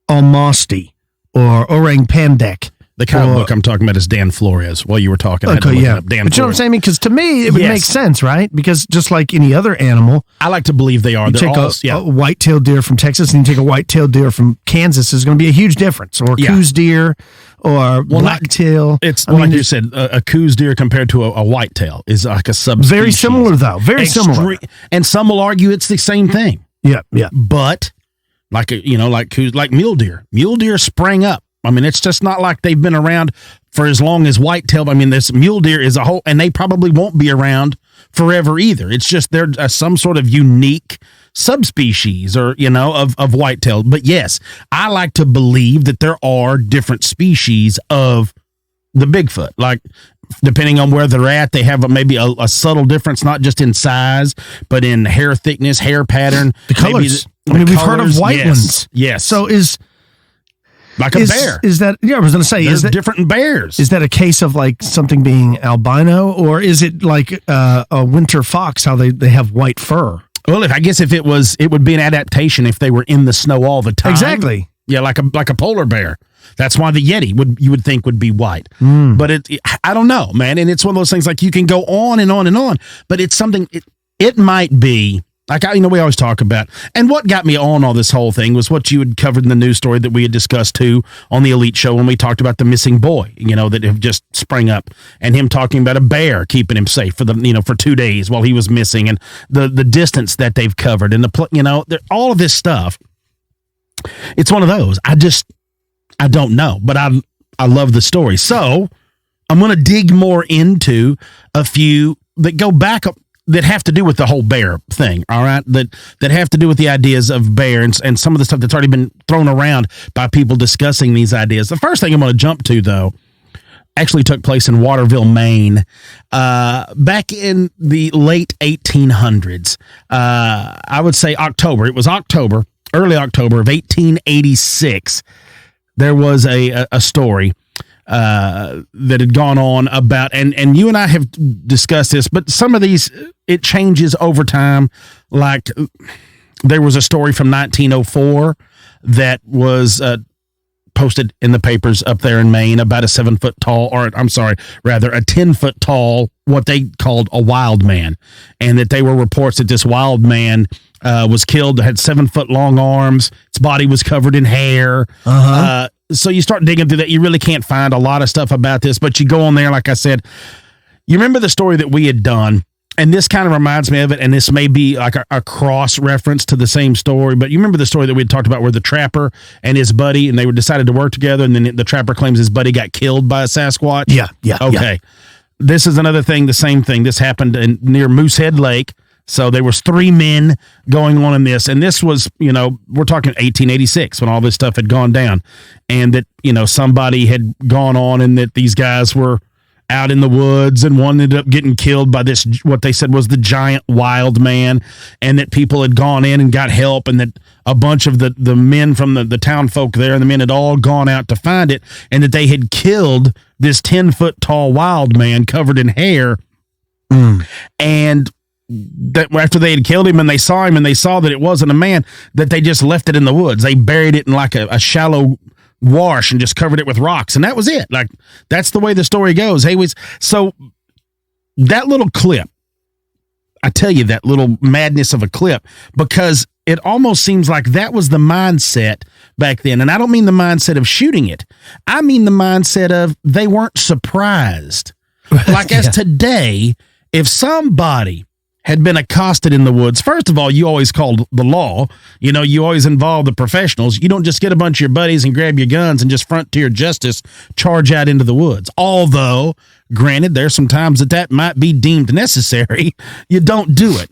Almosti, or Orang Pendek? The coyote book I'm talking about is Dan Flores. While you were talking, I had to look it up. Dan but you know what I'm saying? Because to me, it would make sense, right? Because just like any other animal, I like to believe they are. You take a white-tailed deer from Texas and you take a white-tailed deer from Kansas, there's going to be a huge difference. Or Coues deer, or blacktail. It's like you said, a Coues deer compared to a whitetail is like a subspecies. Very similar, though. Very similar. And some will argue it's the same thing. Yeah. But like Coues, like mule deer. Mule deer sprang up. I mean, it's just not like they've been around for as long as whitetail. I mean, this mule deer is a whole, and they probably won't be around forever either. It's just they're some sort of unique subspecies, or of whitetail. But yes, I like to believe that there are different species of the Bigfoot. Like, depending on where they're at, they have maybe a subtle difference, not just in size, but in hair thickness, hair pattern, the colors. We've heard of white ones. Yes. So like a bear. Is that, I was going to say, is that different in bears? Is that a case of like something being albino, or is it like a winter fox, how they have white fur? Well, I guess if it would be an adaptation if they were in the snow all the time. Exactly. Yeah, like a polar bear. That's why the Yeti you would think would be white. But I don't know, man. And it's one of those things, like, you can go on and on and on, but it's something, it might be, like, we always talk about, and what got me on all this whole thing was what you had covered in the news story that we had discussed too on the Elite Show, when we talked about the missing boy, that have just sprang up, and him talking about a bear keeping him safe for 2 days while he was missing, and the distance that they've covered, and all of this stuff. It's one of those. I don't know, but I love the story. So I'm going to dig more into a few that go back up, that have to do with the whole bear thing, all right? That have to do with the ideas of bear and some of the stuff that's already been thrown around by people discussing these ideas. The first thing I'm going to jump to, though, actually took place in Waterville, Maine, back in the late 1800s. I would say October. It was early October of 1886. There was a story that had gone on about, and you and I have discussed this, but some of these, it changes over time. Like, there was a story from 1904 that was posted in the papers up there in Maine about a 7 foot tall, or I'm sorry, rather a 10 foot tall, what they called a wild man, and that they were reports that this wild man was killed, had 7 foot long arms, its body was covered in hair. So you start digging through that, you really can't find a lot of stuff about this, but you go on there, like I said, you remember the story that we had done, and this kind of reminds me of it, and this may be like a cross reference to the same story, but you remember the story that we had talked about where the trapper and his buddy, and they decided to work together, and then the trapper claims his buddy got killed by a Sasquatch? Yeah. Okay. This is another thing, the same thing. This happened near Moosehead Lake. So there was 3 men going on in this, and this was, we're talking 1886 when all this stuff had gone down, and that, somebody had gone on, and that these guys were out in the woods, and one ended up getting killed by this, what they said was the giant wild man, and that people had gone in and got help, and that a bunch of the men from the town folk there, and the men had all gone out to find it, and that they had killed this 10 foot tall wild man covered in hair. And that after they had killed him and they saw him and they saw that it wasn't a man, that they just left it in the woods. They buried it in like a shallow wash and just covered it with rocks, and that was it. Like, that's the way the story goes. So that little clip, I tell you, that little madness of a clip, because it almost seems like that was the mindset back then. And I don't mean the mindset of shooting it. I mean the mindset of they weren't surprised. Like, as today, if somebody had been accosted in the woods, first of all, you always called the law. You always involve the professionals. You don't just get a bunch of your buddies and grab your guns and just frontier justice, charge out into the woods. Although, granted, there's some times that might be deemed necessary. You don't do it.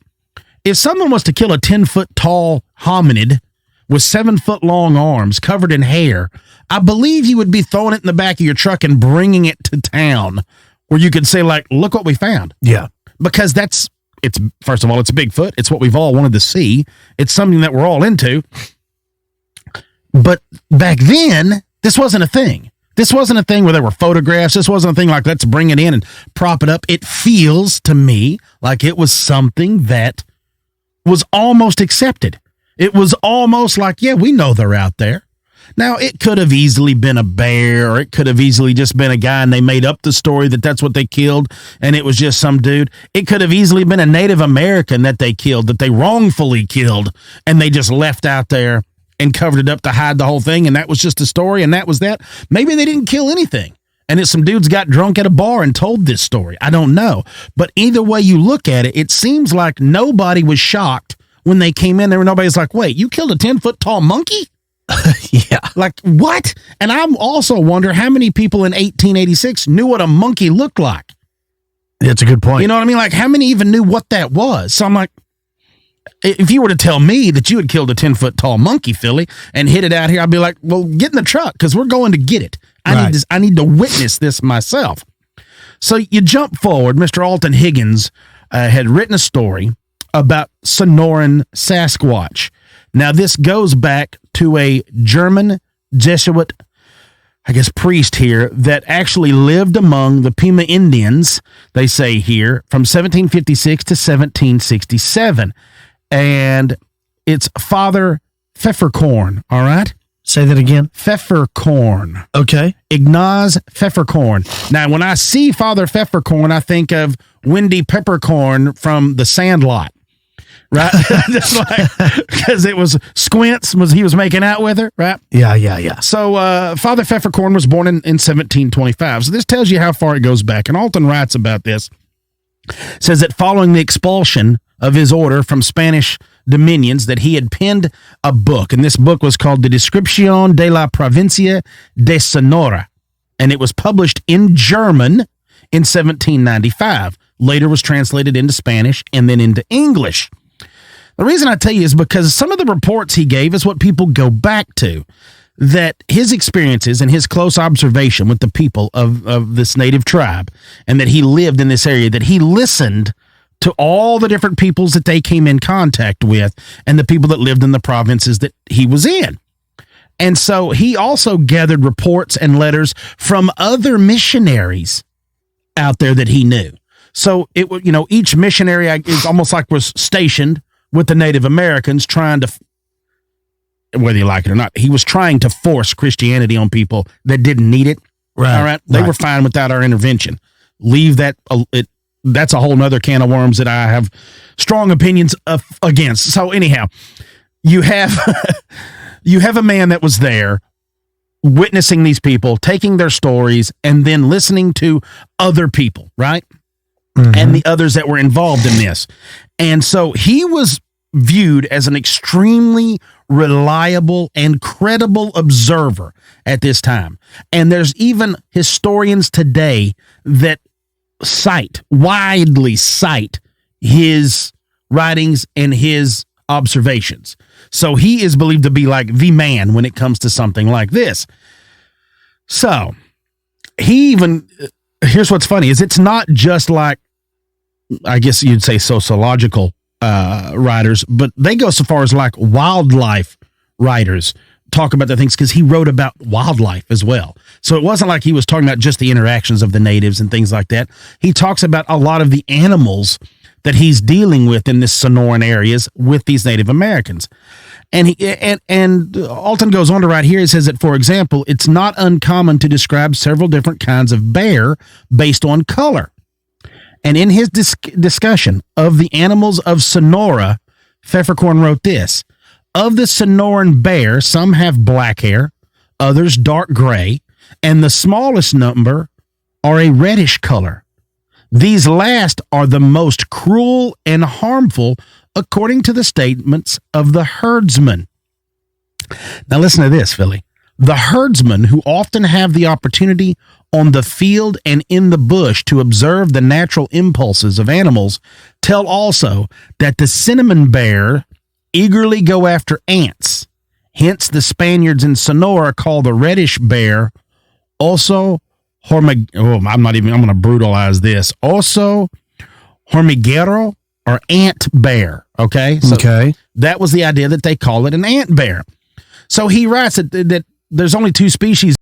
If someone was to kill a 10-foot tall hominid with 7-foot long arms covered in hair, I believe you would be throwing it in the back of your truck and bringing it to town where you could say, like, look what we found. Yeah. Because it's first of all, it's Bigfoot. It's what we've all wanted to see. It's something that we're all into. But back then, this wasn't a thing. This wasn't a thing where there were photographs. This wasn't a thing like, let's bring it in and prop it up. It feels to me like it was something that was almost accepted. It was almost like, yeah, we know they're out there. Now, it could have easily been a bear, or it could have easily just been a guy and they made up the story that that's what they killed and it was just some dude. It could have easily been a Native American that they killed, that they wrongfully killed, and they just left out there and covered it up to hide the whole thing, and that was just a story, and that was that. Maybe they didn't kill anything, and it's some dudes got drunk at a bar and told this story. I don't know. But either way you look at it, it seems like nobody was shocked when they came in there, and nobody's like, wait, you killed a 10-foot tall monkey? Yeah. Like, what? And I also wonder how many people in 1886 knew what a monkey looked like. That's a good point. You know what I mean? Like, how many even knew what that was? So I'm like, if you were to tell me that you had killed a 10-foot tall monkey, Philly, and hid it out here, I'd be like, well, get in the truck because we're going to get it. I need to witness this myself. So you jump forward. Mr. Alton Higgins had written a story about Sonoran Sasquatch. Now, this goes back to a German Jesuit, I guess, priest here that actually lived among the Pima Indians, they say here, from 1756 to 1767. And it's Father Pfefferkorn, all right? Say that again. Pfefferkorn. Okay. Ignaz Pfefferkorn. Now, when I see Father Pfefferkorn, I think of Wendy Peppercorn from The Sandlot. Right? Just like, because it was Squints, he was making out with her, right? Yeah. So Father Pfefferkorn was born in 1725. So this tells you how far it goes back. And Alton writes about this. Says that following the expulsion of his order from Spanish dominions, that he had penned a book. And this book was called The Descripción de la Provincia de Sonora. And it was published in German in 1795. Later was translated into Spanish and then into English. The reason I tell you is because some of the reports he gave is what people go back to, that his experiences and his close observation with the people of this native tribe, and that he lived in this area, that he listened to all the different peoples that they came in contact with and the people that lived in the provinces that he was in. And so he also gathered reports and letters from other missionaries out there that he knew. So it was, each missionary is almost like was stationed with the Native Americans trying to, whether you like it or not, he was trying to force Christianity on people that didn't need it. Right. All right. They were fine without our intervention. Leave that. That's a whole nother can of worms that I have strong opinions against. So anyhow, you have a man that was there witnessing these people, taking their stories, and then listening to other people, right? Mm-hmm. And the others that were involved in this. And so he was viewed as an extremely reliable and credible observer at this time. And there's even historians today that widely cite his writings and his observations. So he is believed to be like the man when it comes to something like this. So here's what's funny is it's not just like, I guess you'd say sociological writers, but they go so far as like wildlife writers talk about the things because he wrote about wildlife as well. So it wasn't like he was talking about just the interactions of the natives and things like that. He talks about a lot of the animals that he's dealing with in this Sonoran areas with these Native Americans. And Alton goes on to write here, he says that, for example, it's not uncommon to describe several different kinds of bear based on color. And in his discussion of the animals of Sonora, Pfefferkorn wrote this: of the Sonoran bear, some have black hair, others dark gray, and the smallest number are a reddish color. These last are the most cruel and harmful, according to the statements of the herdsmen. Now listen to this, Philly. The herdsmen, who often have the opportunity on the field and in the bush to observe the natural impulses of animals, tell also that the cinnamon bear eagerly go after ants. Hence, the Spaniards in Sonora call the reddish bear also I'm going to brutalize this. Also hormiguero, or ant bear. Okay. So that was the idea, that they call it an ant bear. So he writes that there's only two species